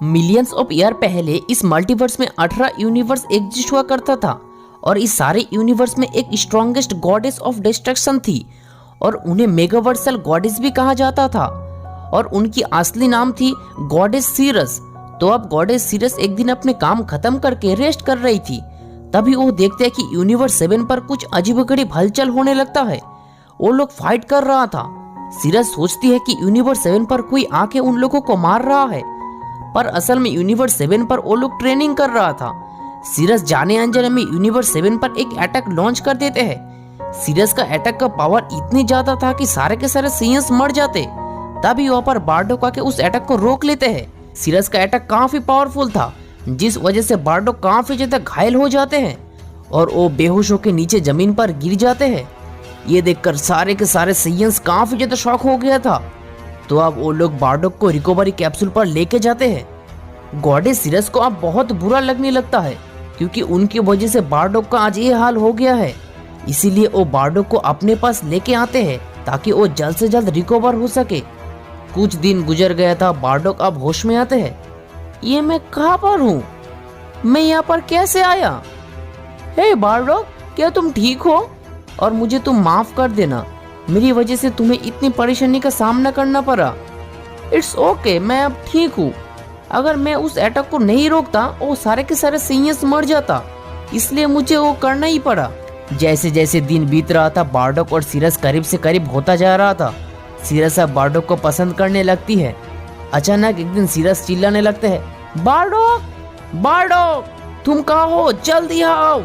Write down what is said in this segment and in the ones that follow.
Millions of year पहले इस multiverse में 18 यूनिवर्स एग्जिस्ट हुआ करता था और इस सारे यूनिवर्स में एक स्ट्रॉन्गेस्ट गॉडेस ऑफ डिस्ट्रक्शन थी और उन्हें मेगावर्सल गॉडेस भी कहा जाता था और उनकी असली नाम थी गॉडेस सीरस। तो अब गॉडेस सीरस एक दिन अपने काम खत्म करके रेस्ट कर रही थी। तभी वो देखते हैं कि यूनिवर्स 7 पर कुछ अजीबोगरीब हलचल होने लगता है। वो लोग फाइट कर रहा था। सीरस सोचती है कि यूनिवर्स 7 पर कोई आके उन लोगों को मार रहा है, पर असल में यूनिवर्स 7 पर वो लोग ट्रेनिंग कर रहा था। सीरस जाने अनजाने में यूनिवर्स 7 पर एक अटैक लॉन्च कर देते हैं। सीरस का अटैक का पावर इतनी ज्यादा था कि सारे के सारे सीएस मर जाते। तभी वहाँ पर बार्डोक आके उस अटैक को रोक लेते हैं। सीरस का अटैक काफी पावरफुल था, जिस वजह से बार्डोक काफी ज्यादा घायल हो जाते हैं और वो बेहोश होकर नीचे जमीन पर गिर जाते हैं। ये देखकर सारे के सारे सीएस काफी ज्यादा शॉक हो गया था। तो अब वो लोग बार्डोक को रिकवरी कैप्सूल पर लेके जाते हैं। गॉडेस सीरस को अब बहुत बुरा लगने लगता है क्योंकि उनकी वजह से बार्डोक का आज ये हाल हो गया है। इसीलिए वो बार्डोक को अपने पास लेके आते हैं ताकि वो जल्द से जल्द रिकवर हो सके। कुछ दिन गुजर गया था। बार्डोक अब होश में आते हैं। ये मैं कहाँ पर हूँ? मैं यहाँ पर कैसे आया? हे बार्डोक, क्या तुम ठीक हो? और मुझे तुम माफ कर देना, मेरी वजह से तुम्हें इतनी परेशानी का सामना करना पड़ा। इट्स ओके, मैं अब ठीक हूँ। अगर मैं उस अटैक को नहीं रोकता वो सारे के सारे सीएस मर जाता, इसलिए मुझे वो करना ही पड़ा। जैसे जैसे दिन बीत रहा था बार्डोक और सीरस करीब से करीब होता जा रहा था। सीरस अब बार्डोक को पसंद करने लगती है। अचानक एक दिन सीरस चिल्लाने लगते हैं, बार्डोक, बार्डोक, तुम कहाँ हो? जल्दी आओ।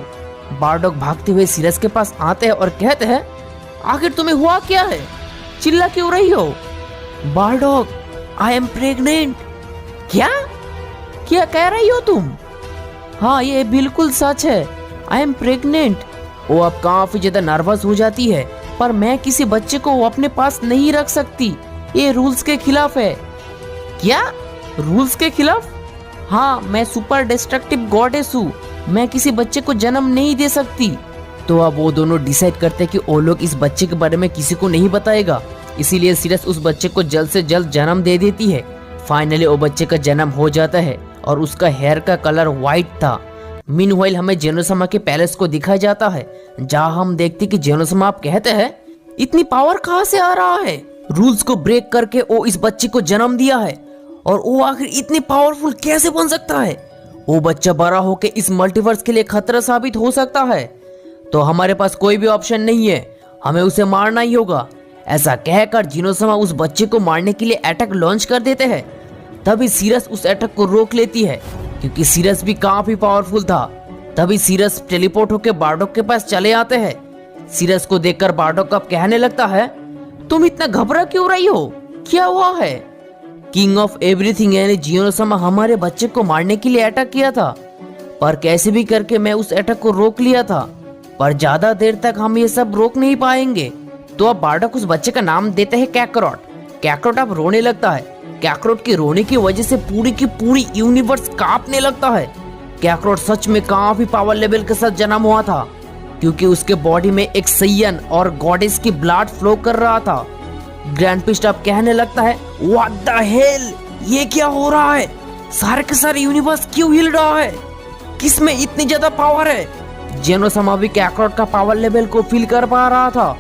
बार्डोक भागते हुए सीरस के पास आते हैं और कहते हैं, आखिर तुम्हें हुआ क्या है? चिल्ला क्यों रही हो? बार्डोक, आई एम प्रेग्नेंट। क्या क्या कह रही हो तुम? हाँ, ये बिल्कुल सच है, आई एम प्रेग्नेंट। वो अब काफी ज्यादा नर्वस हो जाती है, पर मैं किसी बच्चे को अपने पास नहीं रख सकती, ये रूल्स के खिलाफ है। क्या रूल्स के खिलाफ? हाँ, मैं सुपर डिस्ट्रक्टिव गॉडेस हूँ, मैं किसी बच्चे को जन्म नहीं दे सकती। तो अब वो दोनों डिसाइड करते हैं कि वो लोग इस बच्चे के बारे में किसी को नहीं बताएगा। इसीलिए सीरस उस बच्चे को जल्द से जल्द जन्म दे देती है। फाइनली वो बच्चे का जन्म हो जाता है और उसका हेयर का कलर व्हाइट था। मीनवाइल हमें जेनोसामा के पैलेस को दिखाया जाता है, जहाँ हम देखते कि जेनोसामा आप कहते हैं, इतनी पावर कहाँ से आ रहा है? रूल्स को ब्रेक करके वो इस बच्चे को जन्म दिया है और वो आखिर इतनी पावरफुल कैसे बन सकता है? वो बच्चा बड़ा होकर इस मल्टीवर्स के लिए खतरा साबित हो सकता है। तो हमारे पास कोई भी ऑप्शन नहीं है, हमें उसे मारना ही होगा। ऐसा कहकर जेनोसामा उस बच्चे को मारने के लिए अटैक लॉन्च कर देते हैं। तभी सीरस उस अटैक को रोक लेती है क्योंकि सीरस भी काफी पावरफुल था। तभी सीरस टेलीपोर्ट होकर बार्डोक के पास चले आते हैं। सीरस को देखकर बार्डोक अब कहने लगता है, तुम इतना घबरा क्यों रही हो? क्या हुआ है? किंग ऑफ एवरीथिंग यानी जेनोसामा हमारे बच्चे को मारने के लिए अटैक किया था, पर कैसे भी करके मैं उस अटैक को रोक लिया था, पर ज्यादा देर तक हम ये सब रोक नहीं पाएंगे। तो अब बार्डोक उस बच्चे का नाम देते हैं कैकरोट। कैकरोट अब रोने लगता है। कैकरोट के रोने की वजह से पूरी की पूरी यूनिवर्स कांपने लगता है। कैकरोट सच में काफी पावर लेवल के साथ जन्म हुआ था क्योंकि उसके बॉडी में एक सैयन और गॉडेस की ब्लड फ्लो कर रहा था। ग्रैंड पिस्ट अब कहने लगता है, व्हाट द हेल, ये क्या हो रहा है? सारे के सारे यूनिवर्स क्यों हिल रहा है? किसमें इतनी ज्यादा पावर है? जेनोसामा भी कैकरोट का पावर लेवल को फील कर पा रहा था।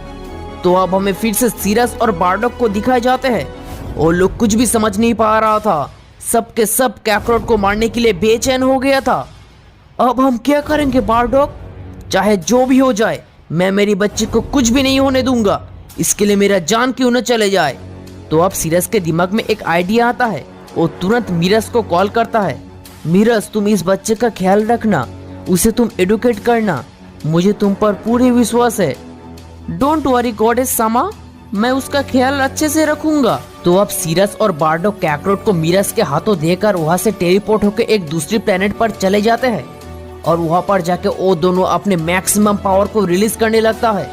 तो अब हमें फिर से सीरस और बार्डोक को दिखाए जाते हैं। वो लोग कुछ भी समझ नहीं पा रहा था। सब के सब कैकरोट को मारने के लिए बेचैन हो गया था। अब हम क्या करेंगे बार्डोक? चाहे जो भी हो जाए, मैं मेरी बच्ची को कुछ भी नहीं होने दूंगा, इसके लिए मेरा जान क्यों न चले जाए। तो अब सीरस के दिमाग में एक आइडिया आता है। वो तुरंत मीरस को कॉल करता है। मीरस, तुम इस बच्चे का ख्याल रखना, उसे तुम एडुकेट करना, मुझे तुम पर पूरी विश्वास है। डोंट वरी गॉडेस सामा, मैं उसका ख्याल अच्छे से रखूंगा। तो अब सीरस और बार्डोक कैकरोट को मीरस के हाथों देकर वहां से टेलीपोर्ट होकर एक दूसरी प्लेनेट पर चले जाते हैं और वहां पर जाके वो दोनों अपने मैक्सिमम पावर को रिलीज करने लगता है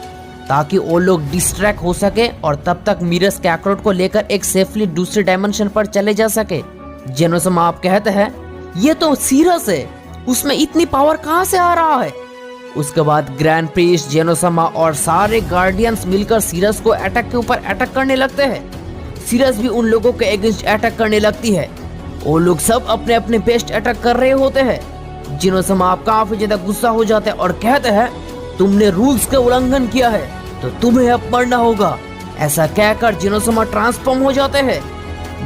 ताकि वो लोग डिस्ट्रैक्ट हो सके और तब तक मीरस कैकरोट को लेकर एक सेफली दूसरे डायमेंशन पर चले जा सके। जेनोसामा आप कहते हैं, ये तो सीरस है, उसमें इतनी पावर कहाँ से आ रहा है? उसके बाद ग्रैंड प्रीस्ट, जेनोसामा और सारे गार्डियंस मिलकर सीरस को अटैक के ऊपर अटैक करने लगते हैं। सीरस भी उन लोगों के अगेंस्ट अटैक करने लगती है। वो लोग सब अपने अपने बेस्ट अटैक कर रहे होते हैं। जिनोसमा आप काफी ज्यादा गुस्सा हो जाते हैं और कहते हैं तुमने रूल्स का उल्लंघन किया है तो तुम्हें अब मरना होगा। ऐसा कहकर जिनोसमा ट्रांसफॉर्म हो जाते हैं।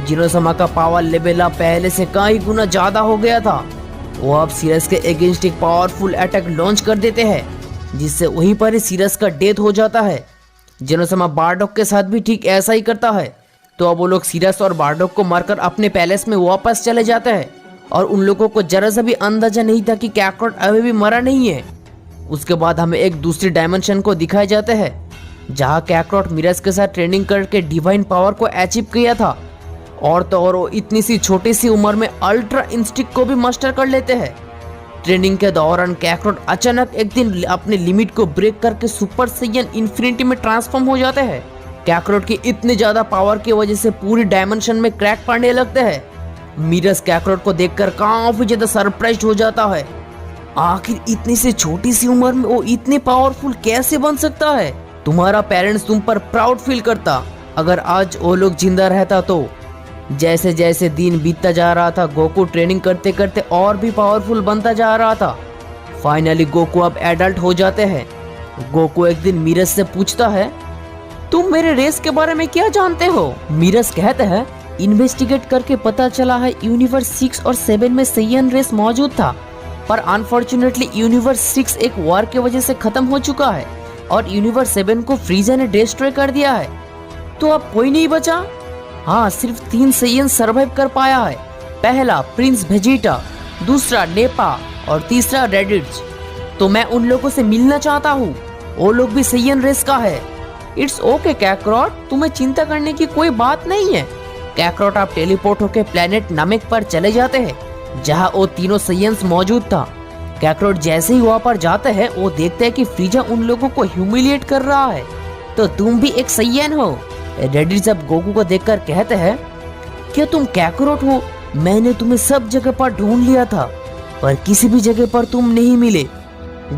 जिनोसमा का पावर लेवल अब पहले से कई गुना ज्यादा हो गया था। वो अब सीरस के अगेंस्ट एक पावरफुल अटैक लॉन्च कर देते हैं जिससे वहीं पर ही सीरस का डेथ हो जाता है। जिनोसमा बारडॉक के साथ भी ठीक ऐसा ही करता है। तो अब वो लोग सीरस और बारडॉक को मारकर अपने पैलेस में वापस चले जाते हैं और उन लोगों को जरा सा भी अंदाजा नहीं था कि कैकरोट अभी भी मरा नहीं है। उसके बाद हमें एक दूसरी डायमेंशन को दिखाए जाते हैं जहाँ कैकरोट मिरस के साथ ट्रेनिंग करके डिवाइन पावर को अचीव किया था। और तो और वो इतनी सी छोटी सी उम्र में अल्ट्रा इंस्टिंक्ट को भी मास्टर कर लेते हैं। ट्रेनिंग के दौरान कैकरोट अचानक एक दिन अपने लिमिट को ब्रेक करके सुपर सैयन इन्फिनिटी में ट्रांसफॉर्म हो जाते हैं। कैकरोट की इतनी ज्यादा पावर की वजह से पूरी डायमेंशन में क्रैक पड़ने लगते हैं। मिरस कैकरोट को देखकर काफी ज्यादा सरप्राइज हो जाता है। आखिर इतनी सी छोटी सी उम्र में वो इतने पावरफुल कैसे बन सकता है? तुम्हारा पेरेंट्स तुम पर प्राउड फील करता अगर आज वो लोग जिंदा रहता तो। जैसे जैसे दिन बीतता जा रहा था गोकू ट्रेनिंग करते करते और भी पावरफुल बनता जा रहा था। फाइनली गोकू अब एडल्ट हो जाते हैं। गोकू एक दिन मिरस से पूछता है तुम मेरे रेस के बारे में क्या जानते हो? मिरस कहते हैं इन्वेस्टिगेट करके पता चला है यूनिवर्स 6 और 7 में सैयन रेस मौजूद था पर अनफॉर्चुनेटली यूनिवर्स 6 एक वॉर की वजह से खत्म हो चुका है और यूनिवर्स 7 को फ्रीजा ने डिस्ट्रॉय कर दिया है। तो अब कोई नहीं बचा। हाँ, सिर्फ 3 सैयन सरवाइव कर पाया है। पहला प्रिंस वेजिटा, दूसरा नेपा और तीसरा रेडिट्स। तो मैं उन लोगों से मिलना चाहता हूँ। वो लोग भी सैयन रेस का है। इट्स ओके कैकरोट, तुम्हें चिंता करने की कोई बात नहीं है। कैकरोट आप टेलीपोर्ट होकर प्लेनेट नमेक पर चले जाते हैं जहाँ वो तीनों सैयन्स मौजूद था। कैकरोट जैसे ही वहाँ पर जाते हैं वो देखते हैं कि फ्रीजा उन लोगों को ह्यूमिलिएट कर रहा है। तो तुम भी एक सैयन हो? रेडिट्स अब गोकू को देखकर कहते हैं क्या तुम कैकरोट हो? मैंने तुम्हें सब जगह पर ढूंढ लिया था पर किसी भी जगह पर तुम नहीं मिले।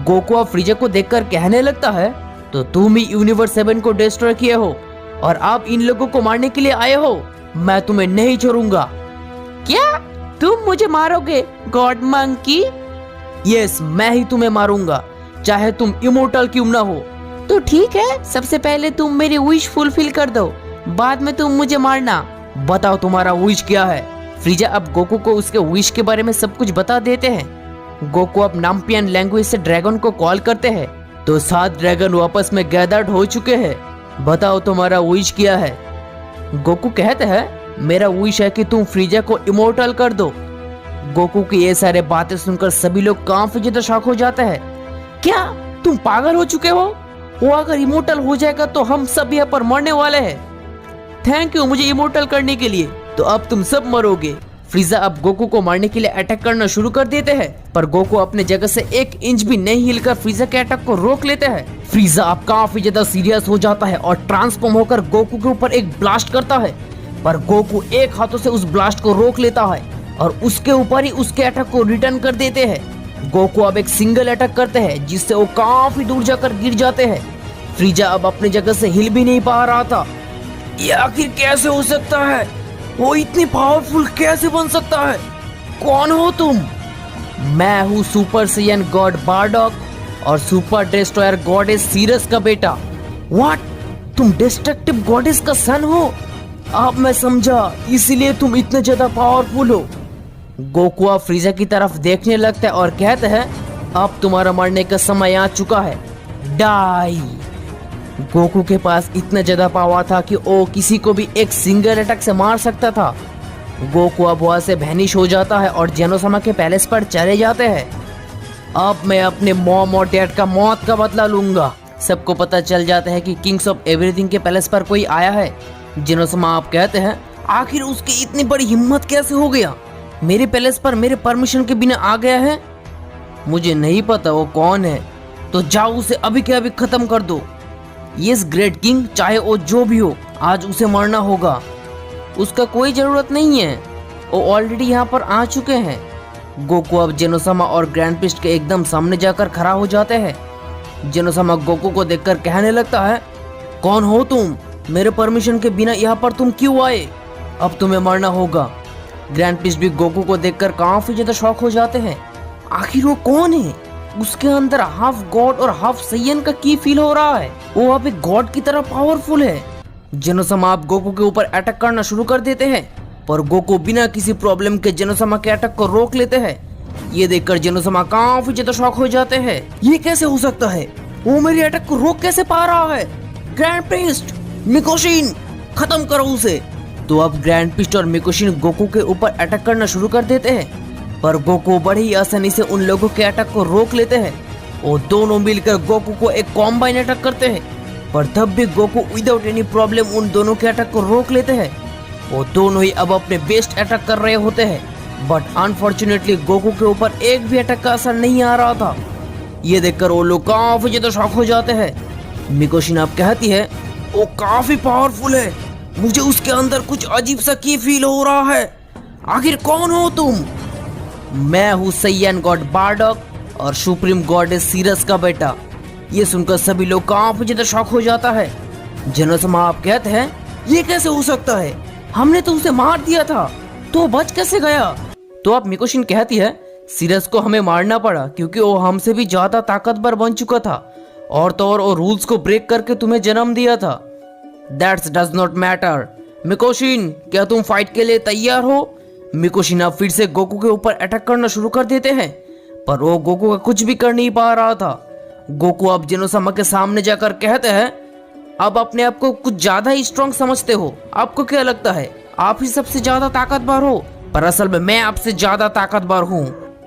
गोकू अब फ्रीजा को देखकर कहने लगता है तो तुम ही यूनिवर्स 7 को डिस्ट्रॉय किए हो और आप इन लोगों को मारने के लिए आए हो। मैं तुम्हें नहीं छोड़ूंगा। क्या तुम मुझे मारोगे गॉड मंकी? यस, मैं ही तुम्हें मारूंगा चाहे तुम इमोर्टल क्यों ना हो। तो ठीक है, सबसे पहले तुम मेरी विश फुलफिल कर दो, बाद में तुम मुझे मारना। बताओ तुम्हारा विश क्या है? फ्रीजा अब गोकू को उसके विश के बारे में सब कुछ बता देते हैं। गोकू अब नाम्पियन लैंग्वेज से ड्रैगन को कॉल करते हैं तो 7 ड्रैगन वापस में गैदर्ड हो चुके हैं। बताओ तुम्हारा विश क्या है? गोकू कहते हैं मेरा विश है कि तुम फ्रीजा को इमोर्टल कर दो। गोकू की ये सारे बातें सुनकर सभी लोग काफी ज्यादा शॉक हो जाते हैं। क्या तुम पागल हो चुके हो? वो अगर इमोर्टल हो जाएगा तो हम सब यहाँ पर मरने वाले हैं। थैंक यू मुझे इमोर्टल करने के लिए। तो अब तुम सब मरोगे। फ्रीजा अब गोकू को मारने के लिए अटैक करना शुरू कर देते हैं पर गोकू अपने जगह से 1 इंच भी नहीं हिलकर फ्रीजा के अटैक को रोक लेते हैं। फ्रीजा अब काफी ज्यादा सीरियस हो जाता है और ट्रांसफॉर्म होकर गोकू के ऊपर एक ब्लास्ट करता है पर गोकू एक हाथों से उस ब्लास्ट को रोक लेता है और उसके ऊपर ही उसके अटैक को रिटर्न कर देते हैं। गोकू अब एक सिंगल अटैक करते हैं जिससे वो काफी दूर जाकर गिर जाते हैं। फ्रीजा अब अपनी जगह से हिल भी नहीं पा रहा था। ये आखिर कैसे हो सकता है? वो इतनी पावरफुल कैसे बन सकता है? कौन हो तुम? मैं हूँ सुपर सैयन गॉड बारडॉक और सुपर डिस्ट्रॉयर गॉडेस सीरस का बेटा। व्हाट? तुम डिस्ट्रक्टिव गॉडेस का सन हो? अब मैं समझा, इसीलिए तुम इतने ज्यादा पावरफुल हो। गोकू अब फ्रीजा की तरफ देखने लगता है और कहते हैं अब तुम्हारा मरने का समय आ चुका है। डाई। गोकू के पास इतना ज्यादा पावर था कि वो किसी को भी एक सिंगल अटैक से मार सकता था। गोकू अब वहां से वैनिश हो जाता है और जेनोसामा के पैलेस पर चले जाते हैं। अब मैं अपने मॉम और डैड का मौत का बदला लूंगा। सबको पता चल जाता है कि किंग्स ऑफ एवरीथिंग के पैलेस पर कोई आया है। जेनोसामा आप कहते हैं आखिर उसकी इतनी बड़ी हिम्मत कैसे हो गया? मेरे पैलेस पर मेरे परमिशन के बिना आ गया है। मुझे नहीं पता वो कौन है, तो जाओ उसे अभी के अभी खत्म कर दो। यस ग्रेट किंग, चाहे वो जो भी हो आज उसे मरना होगा। उसका कोई जरूरत नहीं है, वो ऑलरेडी यहाँ पर आ चुके हैं। गोकू अब जेनोसामा और ग्रैंड प्रिस्ट के एकदम सामने जाकर खड़ा हो जाते हैं। जेनोसामा गोकू को देखकर कहने लगता है कौन हो तुम? मेरे परमिशन के बिना यहाँ पर तुम क्यों आए? अब तुम्हें मरना होगा। ग्रैंड पिस्ट भी गोकू को देखकर काफी ज्यादा शॉक हो जाते हैं। आखिर वो कौन है? उसके अंदर हाफ गॉड और हाफ सैयन का की फील हो रहा है। वो अब एक गॉड की तरह पावरफुल है। जेनोसामा आप गोकू के ऊपर अटैक करना शुरू कर देते हैं, पर गोकू बिना किसी प्रॉब्लम के जेनोसामा के अटैक को रोक लेते हैं। ये देखकर जेनोसामा काफी ज्यादा शॉक हो जाते हैं। ये कैसे हो सकता है? वो मेरी अटैक को रोक कैसे पा रहा है? ग्रैंड पिस्ट, मिकोशिन, खत्म करो उसे। तो अब ग्रैंड पिस्ट और मिकोशिन गोकू के ऊपर अटैक करना शुरू कर देते हैं, पर गोकू बड़ी ही आसानी से उन लोगों के अटैक को रोक लेते हैं। वो दोनों मिलकर गोकू को एक कॉम्बाइन अटैक करते हैं, पर तब भी गोकू विदाउट एनी प्रॉब्लम उन दोनों के अटैक को रोक लेते हैं। वो दोनों ही अब अपने बेस्ट अटैक कर रहे होते हैं, बट अनफॉर्चुनेटली गोकू के ऊपर एक भी अटैक का असर नहीं आ रहा था। ये देखकर वो लोग काफी ज्यादा शॉक हो जाते हैं। मिकोशिन अब कहती है, वो काफी पावरफुल है, मुझे उसके अंदर कुछ अजीब सा की फील हो रहा है। आखिर कौन हो तुम? मैं हूँ सैयन गॉड बार्डॉक और सुप्रीम गॉडेस सीरस का बेटा। ये सुनकर सभी लोग काफी ज्यादा शॉक हो जाता है। जेनोसामा आप कहते हैं, ये कैसे हो सकता है? हमने तो उसे मार दिया था, तो बच कैसे गया? तो आप मिकोशिन कहती है, सीरस को हमें मारना पड़ा क्योंकि वो हमसे भी ज्यादा ताकतवर बन चुका था, और तो और वो रूल्स को ब्रेक करके तुम्हें जन्म दिया था। That's does not matter. Mikoshin, क्या तुम फाइट के लिए तैयार हो? मिकोशिन अब फिर से गोकू के ऊपर अटैक करना शुरू कर देते हैं, पर वो गोकू का कुछ भी कर नहीं पा रहा था। गोकू अब जेनोसामा के सामने जाकर कहते हैं, अब अपने आप को कुछ ज्यादा ही स्ट्रॉन्ग समझते हो। आपको क्या लगता है आप ही सबसे ज्यादा ताकतवर हो? पर असल में मैं आपसे ज्यादा ताकतवर हूँ।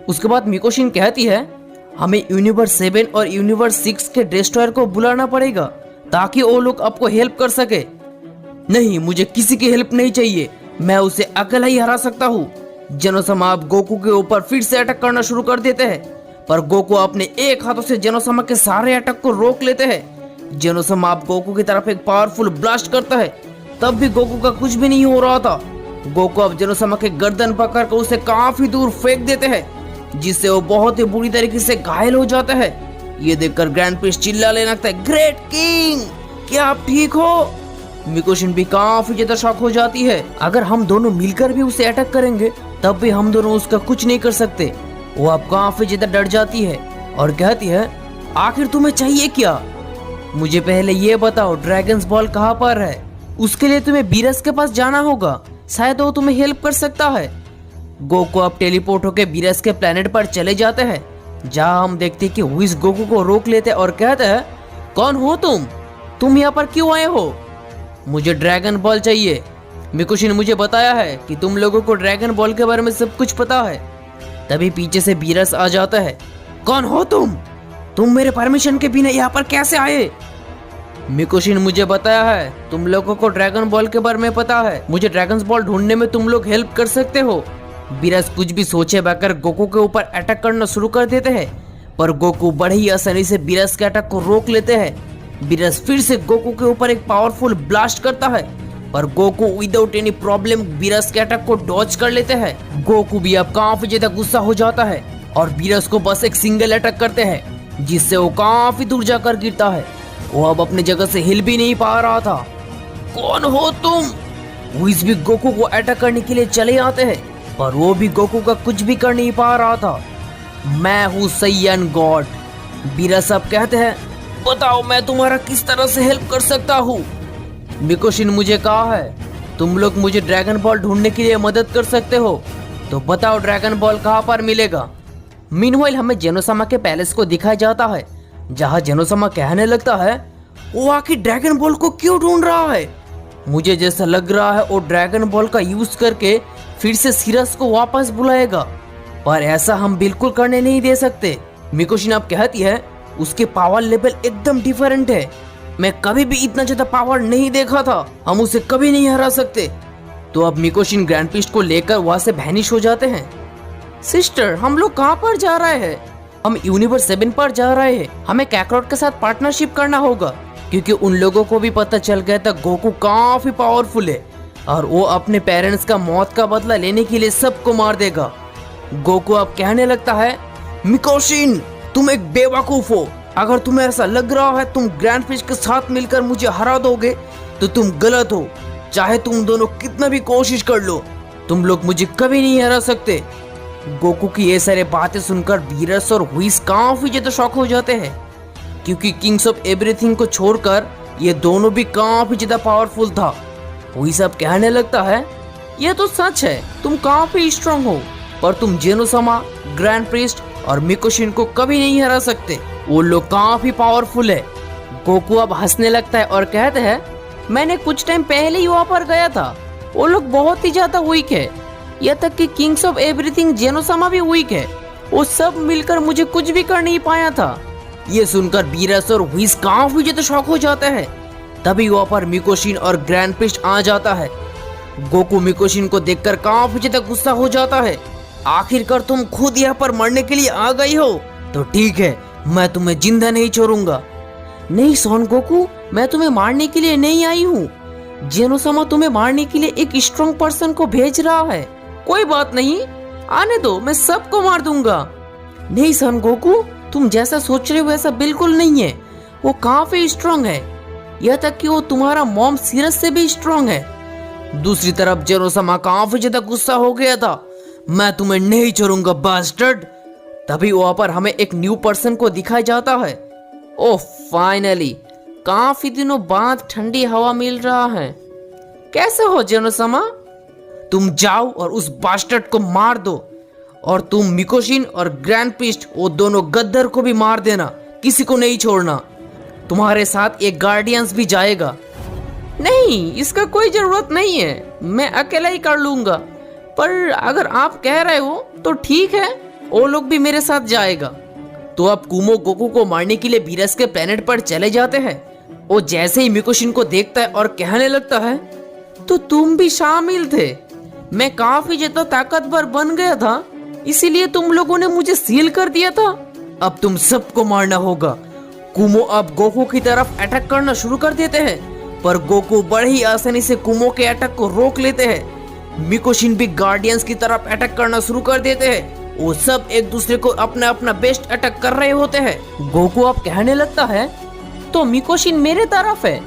उसके बाद मिकोशिन कहती है, हमें यूनिवर्स 7 और यूनिवर्स 6 के डिस्ट्रॉयर को बुलाना पड़ेगा ताकि वो लोग आपको हेल्प कर सके। नहीं, मुझे किसी की हेल्प नहीं चाहिए, मैं उसे अकेला ही हरा सकता हूँ। जेनोसामा अब गोकू के ऊपर फिर से अटैक करना शुरू कर देते हैं, पर गोकू अपने एक हाथों से जेनोसामा के सारे अटैक को रोक लेते हैं। जेनोसामा अब गोकू की तरफ एक पावरफुल ब्लास्ट करता है, तब भी गोकू का कुछ भी नहीं हो रहा था। गोकू अब जेनोसामा के गर्दन पकड़कर उसे काफी दूर फेंक देते हैं, जिससे वो बहुत ही बुरी तरीके से घायल हो जाता है। ये देखकर ग्रैंड पिस्ट चिल्लाने लगता है, ग्रेट किंग, क्या आप ठीक हो? मिकोशिन भी काफी ज्यादा शॉक हो जाती है। अगर हम दोनों मिलकर भी उसे अटैक करेंगे तब भी हम दोनों उसका कुछ नहीं कर सकते। वो अब काफी ज्यादा डर जाती है और कहती है, आखिर तुम्हें चाहिए क्या? मुझे पहले ये बताओ, ड्रैगन्स बॉल कहाँ पर है? उसके लिए तुम्हें बीरस के पास जाना होगा, शायद वो तुम्हें हेल्प कर सकता है। गोकू अब टेलीपोर्ट होकर बीरस के प्लेनेट पर चले जाते हैं, जहाँ हम देखते कि हुइस गोकू को रोक लेते और कहते हैं, कौन हो तुम यहाँ पर क्यों आए हो? मुझे ड्रैगन बॉल चाहिए। मिकोशिन मुझे बताया है कि तुम लोगों को ड्रैगन बॉल के बारे में सब कुछ पता है। तभी पीछे से बीरस आ जाता है, कौन हो तुम मेरे परमिशन के बिना यहाँ पर कैसे आए? मिकोशिन मुझे बताया है तुम लोगों को ड्रैगन बॉल के बारे में पता है, मुझे ड्रैगन बॉल ढूंढने में तुम लोग हेल्प कर सकते हो। बीरस कुछ भी सोचे बगैर गोकू के ऊपर अटैक करना शुरू कर देते हैं, पर गोकू बड़े ही आसानी से बीरस के अटैक को रोक लेते हैं। बीरस फिर से गोकू के ऊपर एक पावरफुल ब्लास्ट करता है, पर Goku without any problem Beerus के अटैक को डॉज कर लेते हैं। गोकू भी अब काफी ज्यादा गुस्सा हो जाता है और बीरस को बस एक सिंगल अटैक करते हैं, जिससे वो काफी दूर जाकर गिरता है। वो अब अपनी जगह से हिल भी नहीं पा रहा था। कौन हो तुम? हुइस भी गोकू को अटैक करने के लिए चले आते हैं, पर वो भी गोकू का कुछ भी कर नहीं पा रहा था। मैं हूँ सैयन गॉड। बीरस अब कहते हैं, बताओ मैं तुम्हारा किस तरह से हेल्प कर सकता हूँ? मिकोशिन मुझे कहा है तुम लोग मुझे ड्रैगन बॉल ढूंढने के लिए मदद कर सकते हो, तो बताओ ड्रैगन बॉल कहाँ पर मिलेगा? मीनवाइल हमें जेनोसामा के पैलेस को दिखाया जाता है, जहाँ जेनोसामा कहने लगता है, वो आखिर ड्रैगन बॉल को क्यों ढूंढ रहा है? मुझे जैसा लग रहा है वो ड्रैगन बॉल का यूज करके फिर से सीरस को वापस बुलाएगा, पर ऐसा हम बिल्कुल करने नहीं दे सकते। मिकोशिन अब कहती है, उसके पावर लेवल एकदम डिफरेंट है, मैं कभी भी इतना ज्यादा पावर नहीं देखा था, हम उसे कभी नहीं हरा सकते। तो अब मिकोशिन ग्रैंड पिस्ट को लेकर वहां से वैनिश हो जाते हैं। सिस्टर, हम लोग कहाँ पर जा रहे हैं? हम यूनिवर्स 7 पर जा रहे हैं, हमें कैकरॉट के साथ पार्टनरशिप करना होगा, क्योंकि उन लोगों को भी पता चल गया था गोकू काफी पावरफुल है और वो अपने पेरेंट्स का मौत का बदला लेने के लिए सबको मार देगा। गोकू अब कहने लगता है, मिकोशिन तुम एक बेवकूफ हो, अगर तुम्हें ऐसा लग रहा है तुम ग्रैंड पिस्ट के साथ मिलकर मुझे हरा दोगे तो तुम गलत हो, चाहे तुम दोनों कितना भी कोशिश कर लो, तुम लोग मुझे कभी नहीं हरा सकते। गोकू की ये सारे बातें सुनकर बीरस और हुईस काफी ज्यादा शॉक हो जाते हैं, क्योंकि किंग्स ऑफ एवरीथिंग को छोड़कर ये दोनों भी काफी ज्यादा पावरफुल था। हुईस अब कहने लगता है, ये तो सच है, तुम काफी स्ट्रांग हो, पर तुम जेनोसामा, ग्रैंड प्रीस्ट और मिकोशिन को कभी नहीं हरा सकते। वो लोग काफी पावरफुल है। गोकू अब हंसने लगता है और कहते हैं, मैंने कुछ टाइम पहले ही वहाँ पर गया था, वो लोग बहुत ही ज्यादा वीक है, यहाँ तक कि किंग्स ऑफ एवरीथिंग जेनोसामा भी वीक है, वो सब मिलकर मुझे कुछ भी कर नहीं पाया था। ये सुनकर बीरस और हुईस काफी ज्यादा शॉक हो जाता है। तभी वहाँ पर मिकोशिन और ग्रैंड प्रीस्ट आ जाता है। गोकू मिकोशिन को देखकर काफी ज्यादा गुस्सा हो जाता है। आखिरकार तुम खुद यहाँ पर मरने के लिए आ गई हो, तो ठीक है, मैं तुम्हें जिंदा नहीं छोड़ूंगा। नहीं सन गोकू, मैं तुम्हें मारने के लिए नहीं आई हूँ। जेनोसामा तुम्हें मारने के लिए एक स्ट्रॉन्ग पर्सन को भेज रहा है। कोई बात नहीं, आने दो, मैं सबको मार दूंगा। नहीं सन गोकू, तुम जैसा सोच रहे हो वैसा बिल्कुल नहीं है, वो काफी स्ट्रॉन्ग है, यह तक कि वो तुम्हारा मॉम सीरस से भी स्ट्रॉन्ग है। दूसरी तरफ जेनोसामा काफी ज्यादा गुस्सा हो गया था। मैं तुम्हें नहीं छोड़ूंगा बास्टर्ड। तभी वहां पर हमें एक न्यू पर्सन को दिखाया जाता है। ओह फाइनली, काफी दिनों बाद ठंडी हवा मिल रहा है। कैसे हो जेनोसामा? तुम जाओ और उस बास्टर्ड को मार दो, और तुम मिकोशिन और ग्रैंड प्रीस्ट वो दोनों गद्दर को भी मार देना, किसी को नहीं छोड़ना। तुम्हारे साथ एक गार्डियंस भी जाएगा। नहीं, इसका कोई जरूरत नहीं है, मैं अकेला ही कर लूंगा, पर अगर आप कह रहे हो तो ठीक है, वो लोग भी मेरे साथ जाएगा। तो अब कुमो गोकू को मारने के लिए बीरस के प्लेनेट पर चले जाते हैं। वो जैसे ही मिकोशिन को देखता है और कहने लगता है, तो तुम भी शामिल थे। मैं काफी ज्यादा ताकतवर बन गया था, इसीलिए तुम लोगों ने मुझे सील कर दिया था। अब तुम सबको मारना होगा। कुमो अब गोकू की तरफ अटैक करना शुरू कर देते हैं, पर गोकू बड़े ही आसानी से कुमो के अटैक को रोक लेते हैं। मिकोशिन भी गार्डियंस की तरफ अटैक करना शुरू कर देते हैं। वो सब एक दूसरे को अपना अपना बेस्ट अटैक कर रहे होते हैं। गोकू अब कहने लगता है, तो मिकोशिन मेरे तरफ है।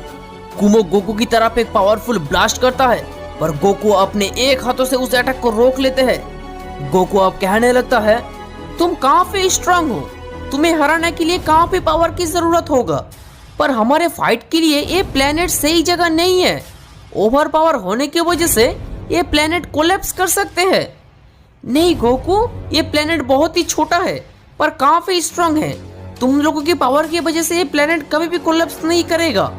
कुमो गोकू की तरफ एक पावरफुल ब्लास्ट करता है, पर गोकू अपने एक हाथों से उस अटैक को रोक लेते हैं। गोकू अब कहने लगता है, तुम काफी स्ट्रांग हो, तुम्हें हराने के लिए काफी पावर की जरूरत होगा, पर हमारे फाइट के लिए ये प्लेनेट सही जगह नहीं है। ओवर पावर होने की वजह से ये प्लेनेट कोलैप्स कर सकते हैं। नहीं गोकू, ये प्लेनेट बहुत ही छोटा है, पर काफी स्ट्रांग है। तुम लोगों की पावर की वजह से ये प्लेनेट कभी भी कोलैप्स नहीं करेगा।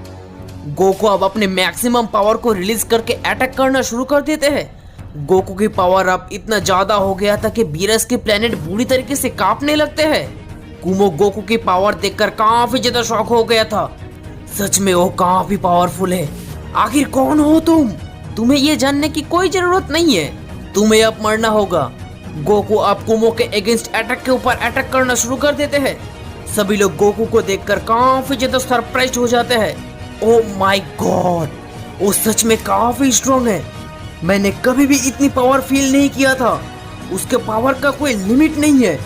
गोकू अब अपने मैक्सिमम पावर को रिलीज करके अटैक करना शुरू कर देते हैं। गोकू की पावर अब इतना ज्यादा हो गया था कि बीरस के प्लेनेट बुरी तरीके से कांपने लगते हैं। कुमो गोकू की पावर देखकर काफी ज्यादा शॉक हो गया था। सच में वो काफी पावरफुल है। आखिर कौन हो तुम? तुम्हें ये जानने की कोई जरूरत नहीं है, तुम्हें अब मरना होगा। गोकू अब कुमो के अगेंस्ट अटैक के ऊपर अटैक करना शुरू कर देते हैं। सभी लोग गोकू को देखकर काफी ज्यादा सरप्राइज हो जाते हैं। ओह माय गॉड, वो सच में काफी स्ट्रॉन्ग है। मैंने कभी भी इतनी पावर फील नहीं किया था। उसके पावर का कोई लिमिट नहीं है।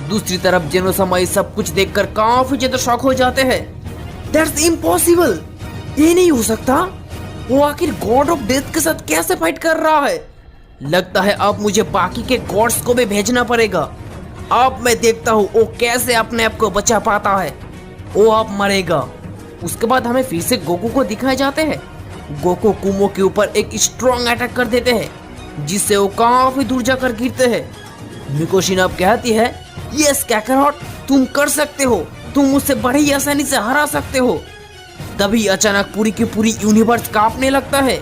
दूसरी तरफ जेनोसामा सब कुछ देखकर काफी ज्यादा शॉक हो जाते हैं। दैट्स इम्पॉसिबल, ये नहीं हो सकता। वो आखिर गॉड ऑफ डेथ के साथ कैसे फाइट कर रहा है? लगता है अब मुझे बाकी के गॉड्स को भी भेजना पड़ेगा। अब मैं देखता हूँ वो कैसे अपने आप को बचा पाता है। वो अब मरेगा। उसके बाद हमें फिर से गोकू को दिखाए जाते हैं। गोकू कुमो के ऊपर एक स्ट्रॉन्ग अटैक कर देते हैं, जिससे वो काफी दूर जाकर गिरते हैं। मिकोशिन अब कहती है, यस काकारोट, तुम कर सकते हो, तुम मुझसे बड़ी ही आसानी से हरा सकते हो। तभी अचानक पूरी की पूरी यूनिवर्स कांपने लगता है,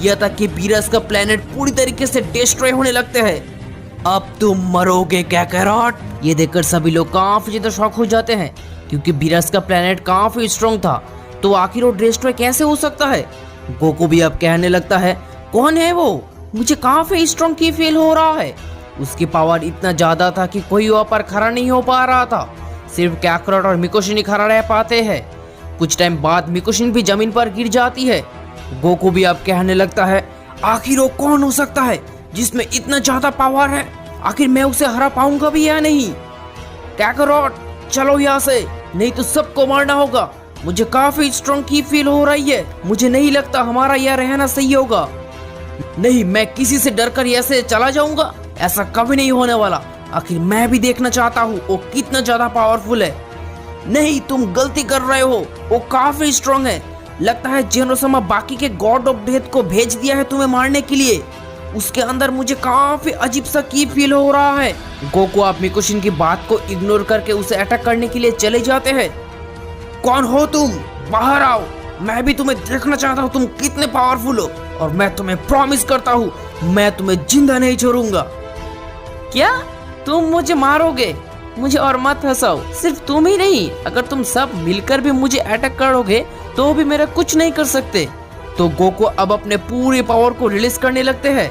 यह तक कि बीरस का प्लेनेट पूरी तरीके से डिस्ट्रॉय होने लगते हैं। अब तुम मरोगे काकारोट। ये देखकर सभी लोग काफी ज्यादा शॉक हो जाते हैं, क्योंकि बीरस का प्लेनेट काफी स्ट्रॉन्ग था, तो आखिर वो डिस्ट्रॉय कैसे हो सकता है? गोकू भी अब कहने लगता है, कौन है वो? मुझे काफी स्ट्रॉन्ग की फील हो रहा है। उसकी पावर इतना ज्यादा था कि कोई वहाँ पर खड़ा नहीं हो पा रहा था। सिर्फ काकारोट और मिकोशिन ही खड़ा रह पाते हैं। कुछ टाइम बाद मिकोशिन भी जमीन पर गिर जाती है। गोकू भी अब कहने लगता है, आखिर वो कौन हो सकता है जिसमें इतना ज्यादा पावर है? आखिर मैं उसे हरा पाऊंगा भी या नहीं? काकारोट, चलो यहाँ से, नहीं तो सबको मारना होगा। मुझे काफी स्ट्रॉन्ग की फील हो रही है। मुझे नहीं लगता हमारा यह रहना सही होगा। नहीं, मैं किसी से डर कर ऐसे चला जाऊंगा, ऐसा कभी नहीं होने वाला। आखिर मैं भी देखना चाहता हूँ वो कितना ज्यादा पावरफुल है। नहीं, तुम गलती कर रहे हो, वो काफी स्ट्रांग है। लगता है जेनोसामा बाकी के गॉड ऑफ डेथ को भेज दिया है तुम्हें मारने के लिए। उसके अंदर मुझे काफी अजीब सा की फील हो रहा है। गोकू आप मिकुशिन की बात को इग्नोर करके उसे अटैक करने के लिए चले जाते हैं। कौन हो तुम? बाहर आओ, मैं भी तुम्हें देखना चाहता हूँ तुम कितने पावरफुल हो, और मैं तुम्हें प्रॉमिस करता हूँ मैं तुम्हें जिंदा नहीं छोड़ूंगा। क्या तुम मुझे मारोगे? मुझे और मत हंसाओ। सिर्फ तुम ही नहीं, अगर तुम सब मिलकर भी मुझे अटैक करोगे तो भी मेरा कुछ नहीं कर सकते। तो गोकू अब अपने पूरे पावर को रिलीज करने लगते हैं।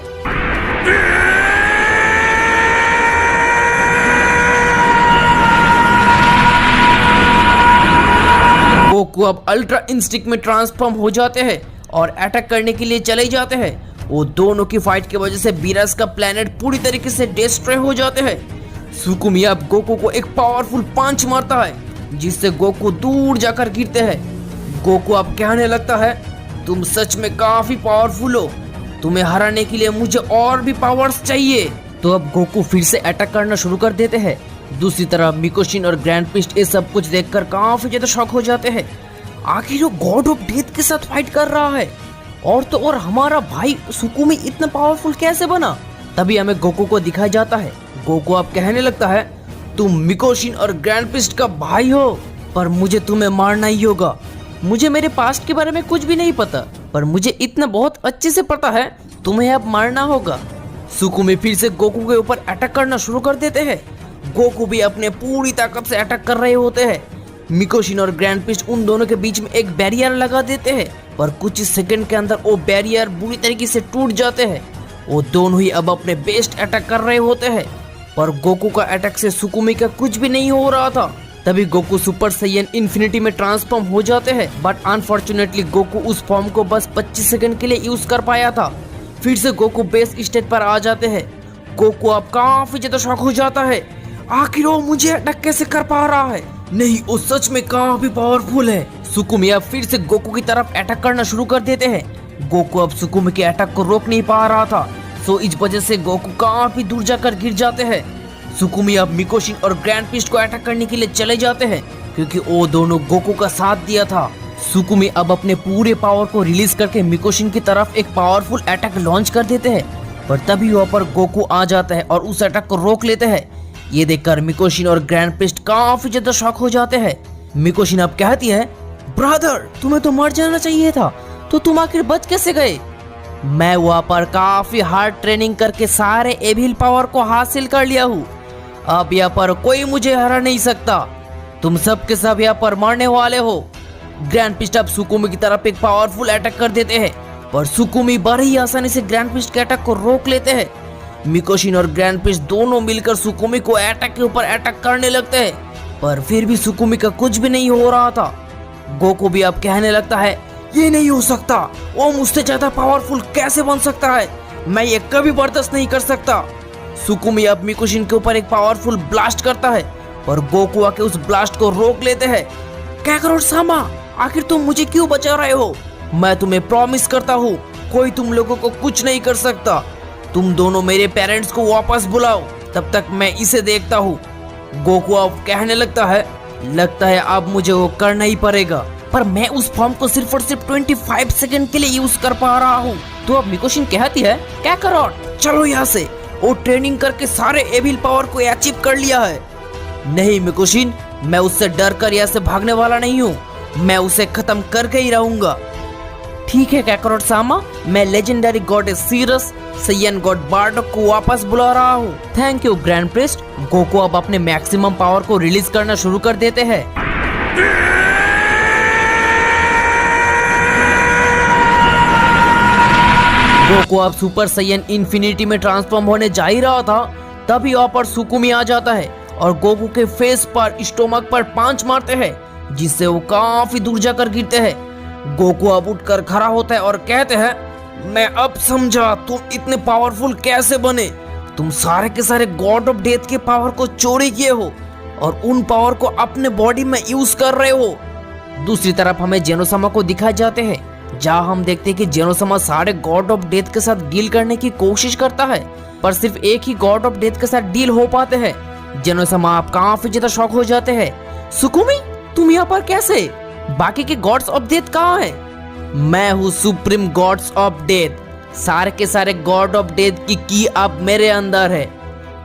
गोकू अब अल्ट्रा इंस्टिंक्ट में ट्रांसफॉर्म हो जाते हैं और अटैक करने के लिए चले जाते हैं। वो दोनों की फाइट की वजह से बीरस का प्लेनेट पूरी तरीके से डिस्ट्रॉय हो जाते हैं। सुकुमी अब गोकू को एक पावरफुल पंच मारता है जिससे गोकू दूर जाकर गिरते हैं। गोकू अब कहने लगता है तुम सच में काफी पावरफुल हो, तुम्हें हराने के लिए मुझे और भी पावर्स चाहिए। तो अब गोकू फिर से अटैक करना शुरू कर देते हैं। दूसरी तरफ मिकोशिन और ग्रैंड पिस्ट ये सब कुछ देखकर काफी ज्यादा शॉक हो जाते हैं। आखिर वो गॉड ऑफ डेथ के साथ फाइट कर रहा है, और तो और हमारा भाई सुकुमी इतना पावरफुल कैसे बना? तभी हमें गोकू को दिखाया जाता है। गोकू अब कहने लगता है तुम मिकोशिन और ग्रैंड पिस्ट का भाई हो, पर मुझे तुम्हें मारना ही होगा। मुझे मेरे पास्ट के बारे में कुछ भी नहीं पता, पर मुझे इतना बहुत अच्छे से पता है तुम्हें अब मारना होगा। सुकुमी फिर से गोकू के ऊपर अटैक करना शुरू कर देते हैं। गोकू भी अपने पूरी ताकत से अटैक कर रहे होते हैं। मिकोशिन और ग्रैंड पिस्ट उन दोनों के बीच में एक बैरियर लगा देते हैं, पर कुछ सेकंड के अंदर वो बैरियर बुरी तरीके से टूट जाते हैं। वो दोनों ही अब अपने बेस्ट अटैक कर रहे होते हैं, पर गोकू का अटैक से सुकुमी का कुछ भी नहीं हो रहा था। तभी गोकू सुपर सैयन इन्फिनिटी में ट्रांसफॉर्म हो जाते हैं, बट अनफॉर्चुनेटली गोकू उस फॉर्म को बस 25 सेकंड के लिए यूज कर पाया था। फिर से गोकू बेस स्टेज पर आ जाते हैं। गोकू अब काफी ज्यादा शॉक हो जाता है, आखिर वो मुझे अटैक कैसे कर पा रहा है? नहीं, वो सच में काफी पावरफुल है। सुकुमी अब फिर से गोकू की तरफ अटैक करना शुरू कर देते हैं। गोकू अब सुकुमी के अटैक को रोक नहीं पा रहा था, सो इस वजह से गोकू काफी दूर जाकर गिर जाते हैं। सुकुमी अब मिकोशिन और ग्रैंड पिस्ट को अटैक करने के लिए चले जाते हैं, क्योंकि वो दोनों गोकू का साथ दिया था। सुकुमी अब अपने पूरे पावर को रिलीज करके मिकोशिन की तरफ एक पावरफुल अटैक लॉन्च कर देते हैं, पर तभी वहाँ पर गोकू आ जाता है और उस अटैक को रोक लेते हैं। ये देखकर मिकोशिन और ग्रैंड पिस्ट काफी ज्यादा शॉक हो जाते हैं। मिकोशिन अब कहती है ब्रदर, तुम्हें तो मर जाना चाहिए था, तो तुम आखिर बच कैसे गए? मैं वहाँ पर काफी हार्ड ट्रेनिंग करके सारे एविल पावर को हासिल कर लिया हूँ। अब यहाँ पर कोई मुझे हरा नहीं सकता। तुम सब के सब यहाँ पर मरने वाले हो। ग्रैंड पिस्ट अब सुकुमी की तरफ एक पावरफुल अटैक कर देते हैं, पर सुकुमी बड़ी ही आसानी से ग्रैंड पिस्ट के अटैक को रोक लेते हैं। मिकोशिन और ग्रैंड पिस्ट दोनों मिलकर सुकुमी को अटैक के ऊपर अटैक करने लगते हैं, पर फिर भी सुकुमी का कुछ भी नहीं हो रहा था। गोकू भी अब कहने लगता है ये नहीं हो सकता, वो मुझसे ज्यादा पावरफुल कैसे बन सकता है? मैं ये कभी बर्दाश्त नहीं कर सकता। सुकुमी अब मिकोशिन के ऊपर एक पावरफुल ब्लास्ट करता है, पर गोकू आके उस ब्लास्ट को रोक लेते हैं। काकारोट सामा, आखिर तुम मुझे क्यों बचा रहे हो? मैं तुम्हें प्रॉमिस करता हूँ कोई तुम लोगों को कुछ नहीं कर सकता। तुम दोनों मेरे पेरेंट्स को वापस बुलाओ, तब तक मैं इसे देखता हूँ। गोकू अब कहने लगता है अब मुझे वो करना ही पड़ेगा, पर मैं उस फॉर्म को सिर्फ और सिर्फ 25 सेकंड के लिए यूज कर पा रहा हूँ। तो अब मिकोशिन कहती है काकारोट चलो यहाँ से, वो ट्रेनिंग करके सारे एविल पावर को अचीव कर लिया है। नहीं मिकोशिन, मैं उससे डर कर यहाँ से भागने वाला नहीं हूँ, मैं उसे खत्म करके ही रहूंगा। ठीक है काकारोट सामा, मैं legendary goddess Cirus Saiyan god Bardock को वापस बुला रहा हूँ। Thank you grand priest. Goku अब अपने मैक्सिमम पावर को रिलीज करना शुरू कर देते हैं। गोकू अब सुपर सैयन इन्फिनिटी में ट्रांसफॉर्म होने जा ही रहा था, तभी वहाँ पर सुकुमी आ जाता है और गोकू के फेस पर स्टोमक पर पांच मारते हैं, जिससे वो काफी दूर जाकर गिरते हैं। गोकू अब उठकर खड़ा होता है और कहते हैं मैं अब समझा तुम इतने पावरफुल कैसे बने। तुम सारे के सारे गॉड ऑफ डेथ के पावर को चोरी किए हो और उन पावर को अपने बॉडी में यूज कर रहे हो। दूसरी तरफ हमें जेनोसामा को दिखाए जाते हैं। जहाँ हम देखते हैं कि जेनोसामा सारे गॉड ऑफ डेथ के साथ डील करने की कोशिश करता है, पर सिर्फ एक ही गॉड ऑफ डेथ के साथ डील हो पाते हैं। जेनोसामा आप काफी ज्यादा शॉक हो जाते हैं। सुकुमी, तुम यहाँ पर कैसे? बाकी के गॉड्स ऑफ डेथ कहाँ हैं? मैं हूँ सुप्रीम गॉड्स ऑफ डेथ। सारे के सारे गॉड ऑफ डेथ की अब मेरे अंदर है।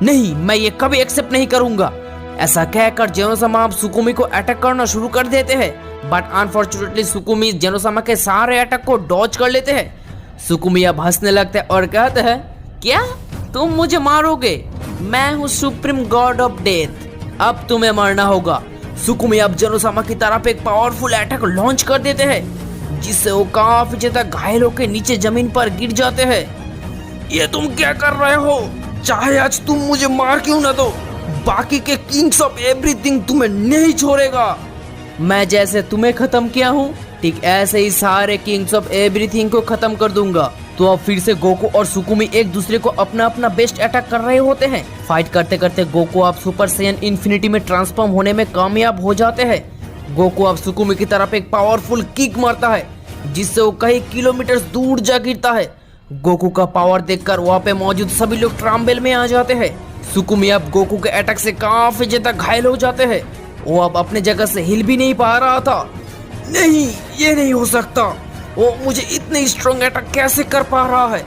नहीं, मैं ये कभी एक्सेप्ट नहीं करूंगा। ऐसा कहकर जेनोसामा अब सुकुमी को अटैक करना शुरू कर देते हैं, बट अनफॉर्चुनेटली सुकुमी जेनोसामा के सारे अटैक को डॉज कर लेते हैं। सुकुमी अब हंसने लगते हैं और कहते हैं, क्या तुम मुझे मारोगे? मैं हूँ सुप्रीम गॉड ऑफ डेथ, अब तुम्हें मरना होगा। सुकुमी अब जेनोसामा की तरफ एक पावरफुल अटैक लॉन्च कर देते हैं, जिससे वो काफी ज्यादा घायल होकर नीचे जमीन पर गिर जाते हैं। ये तुम क्या कर रहे हो? चाहे आज तुम मुझे मार क्यों ना दो, बाकी के किंग्स ऑफ एवरीथिंग तुम्हें नहीं छोड़ेगा। मैं जैसे तुम्हें खत्म किया हूँ, ठीक ऐसे ही सारे किंग्स ऑफ एवरीथिंग को खत्म कर दूंगा। तो अब फिर से गोकू और सुकुमी एक दूसरे को अपना अपना बेस्ट अटैक कर रहे होते हैं। फाइट करते करते गोकू अब सुपर सैयन इन्फिनिटी में ट्रांसफॉर्म होने में कामयाब हो जाते हैं। गोकू अब सुकुमी की तरफ एक पावरफुल किक मारता है, जिससे वो कई किलोमीटर दूर जा गिरता है। गोकू का पावर देखकर वहाँ पे मौजूद सभी लोग ट्रांबेल में आ जाते हैं। सुकुमी अब गोकू के अटैक से काफी ज्यादा घायल हो जाते हैं। वो अब अपने जगह से हिल भी नहीं पा रहा था। नहीं, ये नहीं हो सकता। वो मुझे इतने स्ट्रॉन्ग अटैक कैसे कर पा रहा है?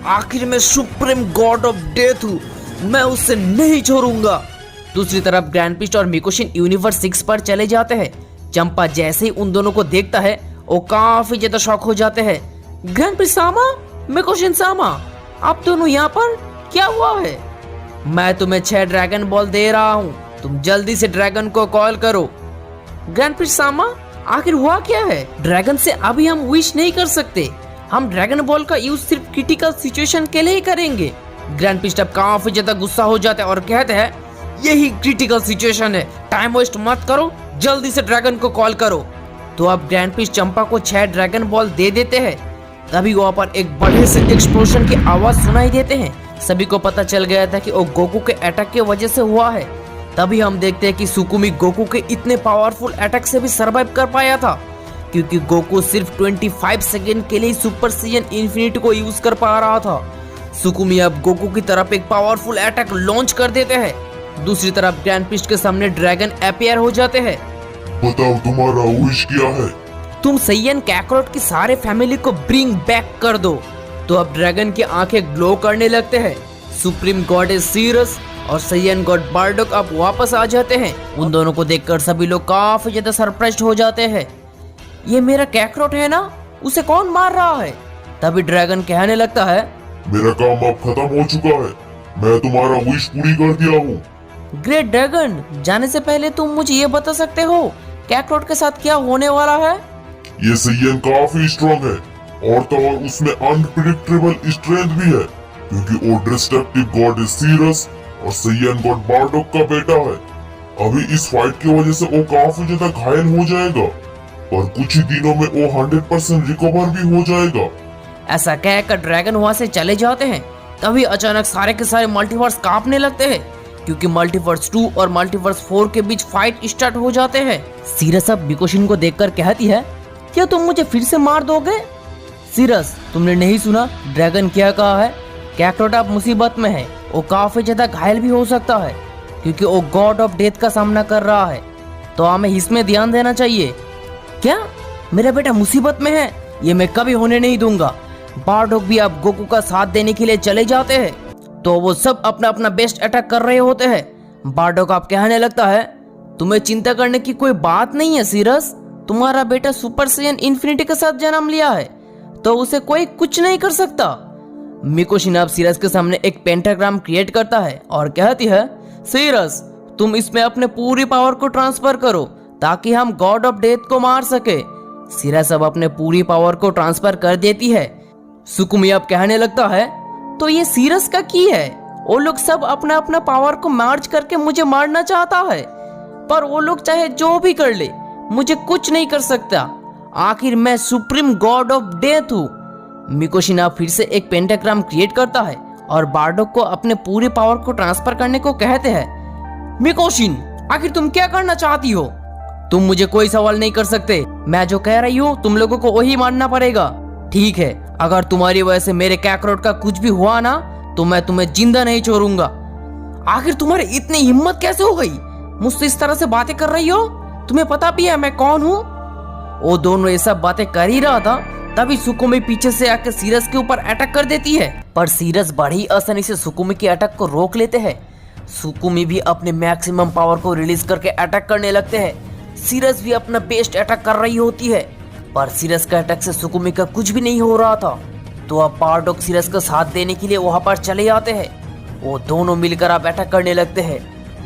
आखिर मैं सुप्रीम गॉड ऑफ डेथ हूँ, मैं उससे नहीं छोड़ूंगा। दूसरी तरफ ग्रैंड पिस्ट और मिकोशिन यूनिवर्स 6 पर चले जाते हैं। चंपा जैसे ही उन दोनों को देखता है, वो काफी ज्यादा शॉक हो जाते हैं। ग्रैंड पिस्ट सामा, मिकोशिन सामा, आप दोनों यहाँ पर? क्या हुआ है? मैं तुम्हें 6 ड्रैगन बॉल दे रहा हूँ, तुम जल्दी से ड्रैगन को कॉल करो। ग्रैंड पिस्ट सामा, आखिर हुआ क्या है? ड्रैगन से अभी हम विश नहीं कर सकते। हम ड्रैगन बॉल का यूज सिर्फ क्रिटिकल सिचुएशन के लिए ही करेंगे। ग्रैंड पिस्ट अब काफी ज्यादा गुस्सा हो जाते हैं और कहते हैं, यही क्रिटिकल सिचुएशन है, टाइम वेस्ट मत करो, जल्दी से ड्रैगन को कॉल करो। तो अब ग्रैंड पिस्ट चंपा को 6 ड्रैगन बॉल दे देते हैं। तभी वहाँ पर एक बड़े से एक्सप्लोजन की आवाज सुनाई देते हैं। सभी को पता चल गया था कि वो गोकू के अटैक की वजह से हुआ है। तभी हम देखते हैं कि सुकुमी गोकू के इतने पावरफुल अटैक से भी सरवाइव कर पाया था, क्योंकि गोकू सिर्फ 25 सेकंड के लिए सुपर सैयन इन्फिनिटी को यूज कर पा रहा था। सुकुमी अब गोकू की तरफ एक पावरफुल अटैक लॉन्च कर देते हैं। दूसरी तरफ ग्रैंड पिस्ट के सामने ड्रैगन अपीयर हो जाते हैं। बताओ तुम्हारा विश क्या है? तुम सैयन कैकरोट की सारे फैमिली को ब्रिंग बैक कर दो। तो अब ड्रैगन की आंखें ग्लो करने लगते हैं। सुप्रीम गॉडेस सीरस और सैयन गॉड बार्डोक अब वापस आ जाते हैं। उन दोनों को देखकर सभी लोग काफी ज्यादा सरप्राइज्ड हो जाते हैं। ये मेरा कैकरोट है ना, उसे कौन मार रहा है? तभी ड्रैगन कहने लगता है, मेरा काम अब खत्म हो चुका है, मैं तुम्हारा विश पूरी कर दिया हूँ। ग्रेट ड्रैगन, जाने से पहले तुम मुझे ये बता सकते हो कैकरोट के साथ क्या होने वाला है? ये सैयन काफी स्ट्रॉन्ग है, और तो और उसमें अनप्रिडिक्टेबल स्ट्रेंथ भी है, क्योंकि वो डिस्ट्रक्टिव गॉडेस सीरस और सैयन गॉड बार्डोक का बेटा है। अभी इस फाइट की वजह से वो काफी ज्यादा घायल हो जाएगा, और कुछ ही दिनों में वो 100% रिकवर भी हो जाएगा। ऐसा कहकर ड्रैगन वहां से चले जाते हैं। तभी अचानक सारे के सारे मल्टीवर्स कांपने लगते हैं, क्योंकि मल्टीवर्स 2 और मल्टीवर्स 4 के बीच फाइट स्टार्ट हो जाते हैं। सीरस अब मिकोशिन को देखकर कहती है, क्या तुम मुझे फिर से मार दोगे? सीरस, तुमने नहीं सुना ड्रैगन क्या कहा है? कैकरोट अब मुसीबत में है, वो काफी ज्यादा घायल भी हो सकता है, क्योंकि वो गॉड ऑफ डेथ का सामना कर रहा है, तो हमें इसमें ध्यान देना चाहिए। क्या मेरा बेटा मुसीबत में है? ये मैं कभी होने नहीं दूंगा। बार्डोक भी अब गोकू का साथ देने के लिए चले जाते हैं। तो वो सब अपना अपना बेस्ट अटैक कर रहे होते हैं। बार्डोक अब कहने लगता है, तुम्हें चिंता करने की कोई बात नहीं है सीरस, तुम्हारा बेटा सुपर सैयन इन्फिनिटी के साथ जन्म लिया है, तो उसे कोई कुछ नहीं कर सकता। मिकोशिन अब सीरस के सामने एक पेंटाग्राम क्रिएट करता है और कहती है, सीरस, तुम इसमें अपने पूरी पावर को ट्रांसफर करो ताकि हम गॉड ऑफ डेथ को मार सके। सीरस अब अपने पूरी पावर को ट्रांसफर कर देती है। सुकुमी अब कहने लगता है, तो ये सीरस का की है, वो लोग सब अपना अपना पावर को मर्ज करके मुझे मारना चाहता है, पर वो लोग चाहे जो भी कर ले मुझे कुछ नहीं कर सकता। आखिर मैं सुप्रीम गॉड ऑफ डेथ हूँ। मिकोशिन अब फिर से एक पेंटाग्राम क्रिएट करता है और बार्डोक को अपने पूरे पावर को ट्रांसफर करने को कहते हैं। मिकोशिन, आखिर तुम क्या करना चाहती हो? तुम मुझे कोई सवाल नहीं कर सकते। मैं जो कह रही हूँ तुम लोगों को वही मानना पड़ेगा। ठीक है, अगर तुम्हारी वजह से मेरे काकरोट का कुछ भी हुआ ना तो मैं तुम्हें जिंदा नहीं छोड़ूंगा। आखिर तुम्हारी इतनी हिम्मत कैसे हो गई? मुझसे इस तरह से बातें कर रही हो? तुम्हें पता भी है मैं कौन हूँ? वो दोनों ये सब बातें कर ही रहा था, तभी सुकुमी पीछे से आकर सीरस के ऊपर अटैक कर देती है। पर सीरस बड़ी आसानी से सुकुमी के अटैक को रोक लेते हैं। सुकुमी भी अपने मैक्सिमम पावर को रिलीज करके अटैक करने लगते हैं। सीरस भी अपना बेस्ट अटैक कर रही होती है, पर सीरस का अटैक से सुकुमी का कुछ भी नहीं हो रहा था। तो अब बारडॉग सीरस का साथ देने के लिए वहां पर चले आते हैं। वो दोनों मिलकर अब अटैक करने लगते हैं।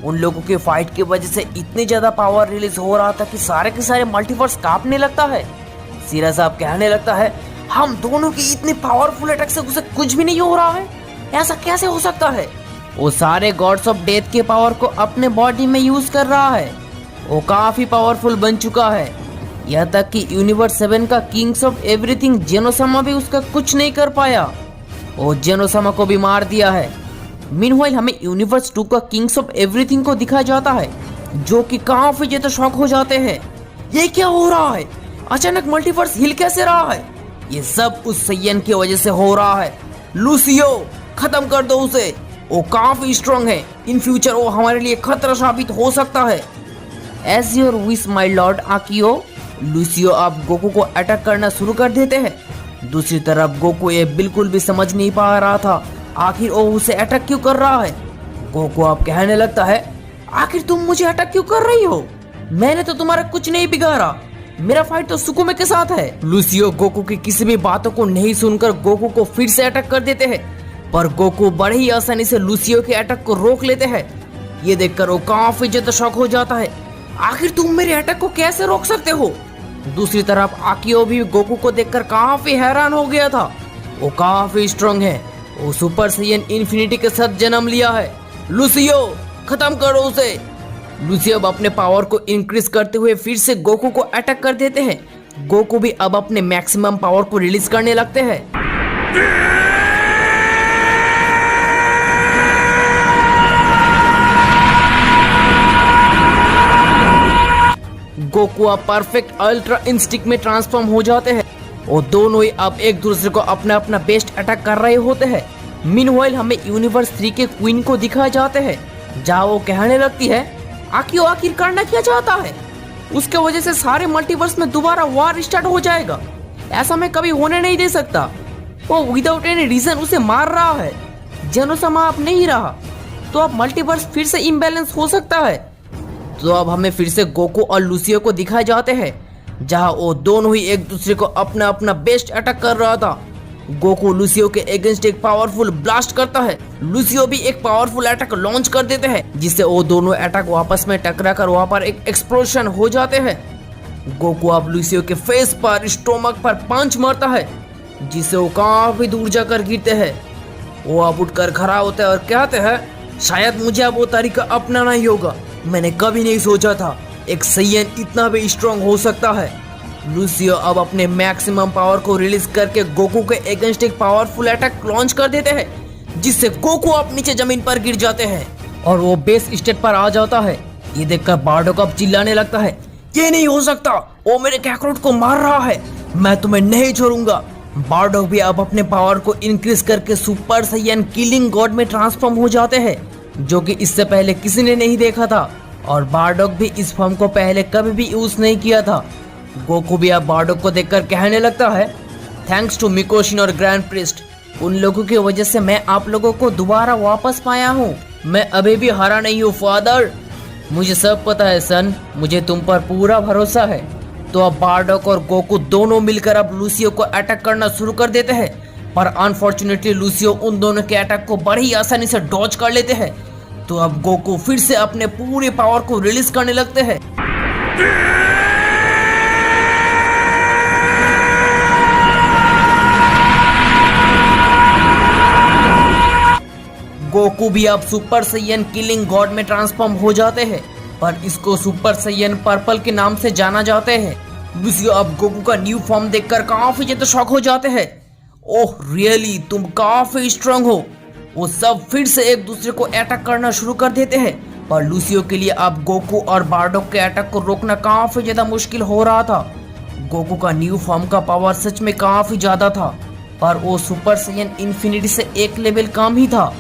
उन लोगों के फाइट की वजह से इतनी ज्यादा पावर रिलीज हो रहा था कि सारे के सारे मल्टीवर्स कांपने लगता है। सीरस अब कहने लगता है, हम दोनों की इतनी पावरफुल अटैक से उसे कुछ भी नहीं हो रहा है, ऐसा कैसे हो सकता है? वो सारे गॉड्स ऑफ डेथ के पावर को अपने बॉडी में यूज कर रहा है। वो काफी पावरफुल बन चुका है, यहाँ तक कि यूनिवर्स 7 का किंग्स ऑफ एवरीथिंग जेनोसामा भी उसका कुछ नहीं कर पाया। वो जेनोसामा को भी मार दिया है। मीनवाइल हमें यूनिवर्स 2 का किंग्स ऑफ एवरीथिंग को दिखाया जाता है, जो कि काफी ज्यादा शॉक हो जाते हैं। ये क्या हो रहा है? अचानक मल्टीवर्स हिल कैसे रहा है? ये सब उस सैयन की वजह से हो रहा है। लूसियो, खत्म कर दो उसे, वो काफी स्ट्रांग है। इन फ्यूचर वो हमारे लिए खतरा साबित हो सकता है। As your wish my lord Akio. Lucio अब गोकू को अटैक करना शुरू कर देते हैं। दूसरी तरफ गोकू ये बिल्कुल भी समझ नहीं पा रहा था आखिर वो उसे अटैक क्यों कर रहा है। गोकू अब कहने लगता है, आखिर तुम मुझे अटैक क्यों कर रही हो? मैंने तो तुम्हारा कुछ नहीं बिगाड़ा, मेरा फाइट तो सुकुमे के साथ है। लूसियो गोकू की किसी भी बातों को नहीं सुनकर गोकू को फिर से अटैक कर देते हैं, पर गोकू बड़े ही आसानी से लूसियो के अटैक को रोक लेते हैं। ये देखकर वो काफी ज्यादा शॉक हो जाता है, आखिर तुम मेरे अटैक को कैसे रोक सकते हो? दूसरी तरफ आकियो भी गोकू को देखकर काफी हैरान हो गया था। वो काफी स्ट्रांग है, वो सुपर सैयन इन्फिनिटी के साथ जन्म लिया है। लूसियो, खत्म करो उसे। लूसियो अब अपने पावर को इंक्रीज करते हुए फिर से गोकू को अटैक कर देते हैं। गोकू भी अब अपने मैक्सिमम पावर को रिलीज करने लगते हैं। गोकू अब परफेक्ट अल्ट्रा इंस्टिंक्ट में ट्रांसफॉर्म हो जाते हैं और दोनों ही अब एक दूसरे को अपना अपना बेस्ट अटैक कर रहे होते हैं। मीनवाइल हमें यूनिवर्स 3 के क्वीन को दिखाए जाते हैं, जहाँ वो कहने लगती है, आकियो आखिर करना क्या चाहता है? उसके वजह से सारे मल्टीवर्स में दोबारा वॉर स्टार्ट हो जाएगा, ऐसा मैं कभी होने नहीं दे सकता। वो विदाउट एनी रीजन उसे मार रहा है। जेनोसामा अब नहीं रहा तो अब मल्टीवर्स फिर से इम्बैलेंस हो सकता है। तो अब हमें फिर से गोकू और लूसियो को दिखाए जाते हैं, जहां वो दोनों ही एक दूसरे को अपना अपना बेस्ट अटैक कर रहा था। गोकू लूसियो के अगेंस्ट एक पावरफुल ब्लास्ट करता है। लूसियो भी एक पावरफुल अटैक लॉन्च कर देते हैं, जिससे वो दोनों अटैक आपस में टकराकर वहां पर एक एक्सप्लोजन हो जाते हैं। गोकू अब लूसियो के फेस पर, स्टोमक पर पंच मारता है, जिससे वो काफी दूर जाकर गिरते हैं। वो अब उठकर खड़ा होता है और कहते हैं, शायद मुझे अब वो तरीका अपनाना ही होगा। मैंने कभी नहीं सोचा था एक सैयन इतना भी स्ट्रांग हो सकता है। लूसियो अब अपने मैक्सिमम पावर को रिलीज करके गोकू के अगेंस्ट एक पावरफुल अटैक लॉन्च कर देते हैं, जिससे गोकू अब नीचे जमीन पर गिर जाते हैं और वो बेस स्टेट पर आ जाता है। ये देखकर बारडॉग अब चिल्लाने लगता है, ये नहीं हो सकता, वो मेरे काकरोट को मार रहा है, मैं तुम्हें नहीं छोड़ूंगा। बारडॉग भी अब अपने पावर को इंक्रीज करके सुपर सैयन किलिंग गॉड में ट्रांसफॉर्म हो जाते हैं, जो कि इससे पहले किसी ने नहीं देखा था और बारडॉग भी इस फॉर्म को पहले कभी भी यूज नहीं किया था। गोकू भी अब बारडॉग को देखकर कहने लगता है, थैंक्स टू मिकोशिन और ग्रैंड प्रिस्ट, उन लोगों की वजह से मैं आप लोगों को दोबारा वापस पाया हूँ। मैं अभी भी हारा नहीं हूँ फादर। मुझे सब पता है सन, मुझे तुम पर पूरा भरोसा है। तो अब बारडॉग और गोकू दोनों मिलकर अब लूसियो को अटैक करना शुरू कर देते हैं, पर अनफॉर्चुनेटली लूसियो उन दोनों के अटैक को बड़ी आसानी से डॉज कर लेते हैं। तो अब गोकू फिर से अपने पूरे पावर को रिलीज करने लगते हैं। गोकू भी अब सुपर सैयन किलिंग गॉड में ट्रांसफॉर्म हो जाते हैं, पर इसको सुपर सैयन पर्पल के नाम से जाना जाते हैं। लूसियो अब गोकू का न्यू फॉर्म देखकर काफी ज्यादा शॉक हो जाते हैं। ओह रियली, तुम काफी स्ट्रांग हो। वो सब फिर से एक दूसरे को अटैक करना शुरू कर देते हैं, पर लूसियो के लिए अब गोकू और बारडॉक के अटैक को रोकना काफी ज्यादा मुश्किल हो रहा था। गोकू का न्यू फॉर्म का पावर सच में काफी ज्यादा था, पर वो सुपर सैयन इन्फिनिटी से एक लेवल कम ही था।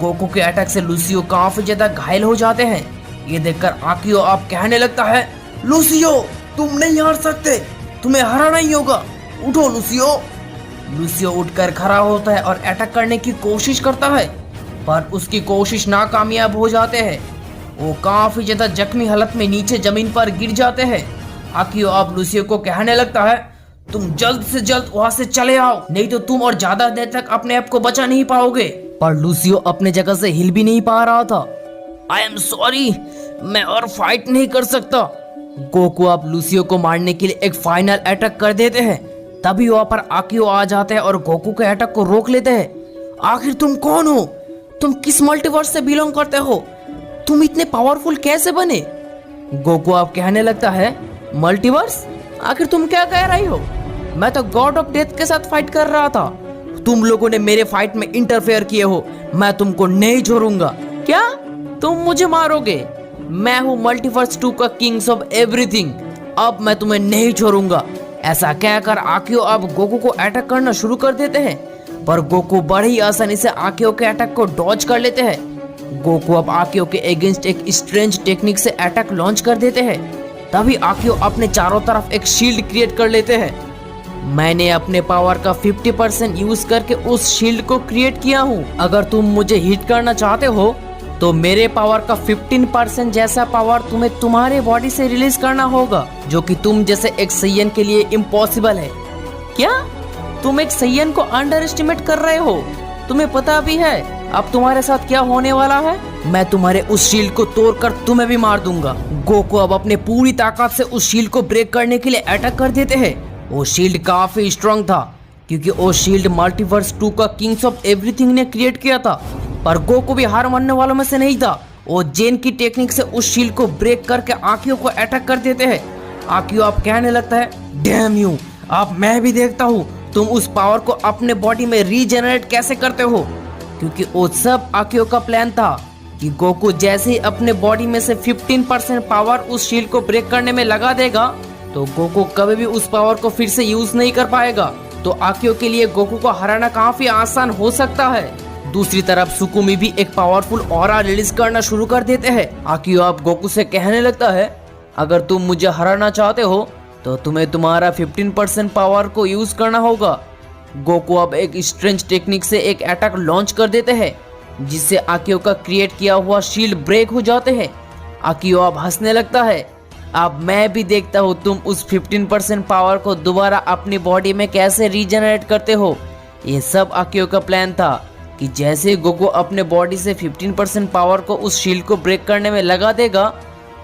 गोकू के अटैक से लूसियो काफी ज्यादा घायल हो जाते हैं। ये देखकर आकियो अब कहने लगता है, लूसियो तुम नहीं हार सकते, तुम्हें हराना ही होगा, उठो लूसियो। लूसियो उठकर खड़ा होता है और अटैक करने की कोशिश करता है, पर उसकी कोशिश नाकामयाब हो जाते हैं। वो काफी ज्यादा जख्मी हालत में नीचे जमीन पर गिर जाते हैं। आकियो अब लूसियो को कहने लगता है, तुम जल्द से जल्द वहां से चले आओ, नहीं तो तुम और ज्यादा देर तक अपने आप को बचा नहीं पाओगे। पर लूसियो अपने जगह से हिल भी नहीं पा रहा था। आई एम सॉरी, मैं और फाइट नहीं कर सकता। गोकू अब लूसियो को मारने के लिए एक फाइनल अटैक कर देते हैं। तभी वहां पर आकियो आ जाते हैं और गोकू के अटैक को रोक लेते हैं। आखिर तुम कौन हो? तुम किस मल्टीवर्स से बिलोंग करते हो? तुम इतने पावरफुल कैसे बने? गोकू अब कहने लगता है, मल्टीवर्स? आखिर तुम क्या कह रही हो? मैं तो गॉड ऑफ डेथ के साथ फाइट कर रहा था। तुम लोगों ने मेरे फाइट में इंटरफेयर किए हो, मैं तुमको नहीं छोड़ूंगा। क्या तुम मुझे मारोगे? मैं हूँ मल्टीवर्स 2 का किंग्स ऑफ एवरीथिंग, अब मैं तुम्हें नहीं छोड़ूंगा। ऐसा कहकर आकियो अब गोकू को अटैक करना शुरू कर देते हैं, पर गोकू बड़ी ही आसानी से आकियो के अटैक को डॉज कर लेते हैं। गोकू अब आकियो के अगेंस्ट एक स्ट्रेंज टेक्निक से अटैक लॉन्च कर देते हैं। तभी आकियो अपने चारों तरफ एक शील्ड क्रिएट कर लेते हैं। मैंने अपने पावर का 50% यूज करके उस शील्ड को क्रिएट किया हूँ। अगर तुम मुझे हिट करना चाहते हो तो मेरे पावर का 15% जैसा पावर तुम्हें तुम्हारे बॉडी से रिलीज करना होगा, जो कि तुम जैसे एक सैयन के लिए इम्पॉसिबल है। क्या तुम एक सैयन को अंडर एस्टिमेट कर रहे हो? तुम्हें पता भी है अब तुम्हारे साथ क्या होने वाला है? मैं तुम्हारे उस शील्ड को तोड़कर तुम्हें भी मार दूंगा। गोकू अब अपने पूरी ताकत से उस शील्ड को ब्रेक करने के लिए अटैक कर देते हैं। वो शील्ड काफी स्ट्रांग था, क्योंकि वो शील्ड मल्टीवर्स 2 का किंग्स ऑफ एवरीथिंग ने क्रिएट किया था। पर गोकू भी हार मानने वालों में से नहीं था। वो जेन की टेक्निक से उस शील्ड को ब्रेक करके आकियो को अटैक कर देते हैं। आकियो अब कहने लगता है, डैम यू, अब मैं भी देखता हूँ तुम उस पावर को अपने बॉडी में रीजेनरेट कैसे करते हो। क्योंकि वो सब आकियो का प्लान था कि गोकू जैसे ही अपने बॉडी में से 15% पावर उस शील्ड को ब्रेक करने में लगा देगा, तो गोकू कभी भी उस पावर को फिर से यूज नहीं कर पाएगा। तो आकियो के लिए गोकू को हराना काफी आसान हो सकता है। दूसरी तरफ सुकुमी भी एक पावरफुल ऑरा रिलीज करना शुरू कर देते हैं। आकियो अब गोकू से कहने लगता है, अगर तुम मुझे हराना चाहते हो तो तुम्हें तुम्हारा 15% पावर को यूज करना होगा। गोकू अब एक स्ट्रेंज टेक्निक से एक अटैक लॉन्च कर देते हैं, जिससे आकियो का क्रिएट किया हुआ शील्ड ब्रेक हो जाते हैं। आकियो अब हंसने लगता है, अब मैं भी देखता हूँ तुम उस 15% पावर को दोबारा अपनी बॉडी में कैसे रीजनरेट करते हो। ये सब आकियो का प्लान था कि जैसे गोकू अपने बॉडी से 15% पावर को उस शील्ड को ब्रेक करने में लगा देगा,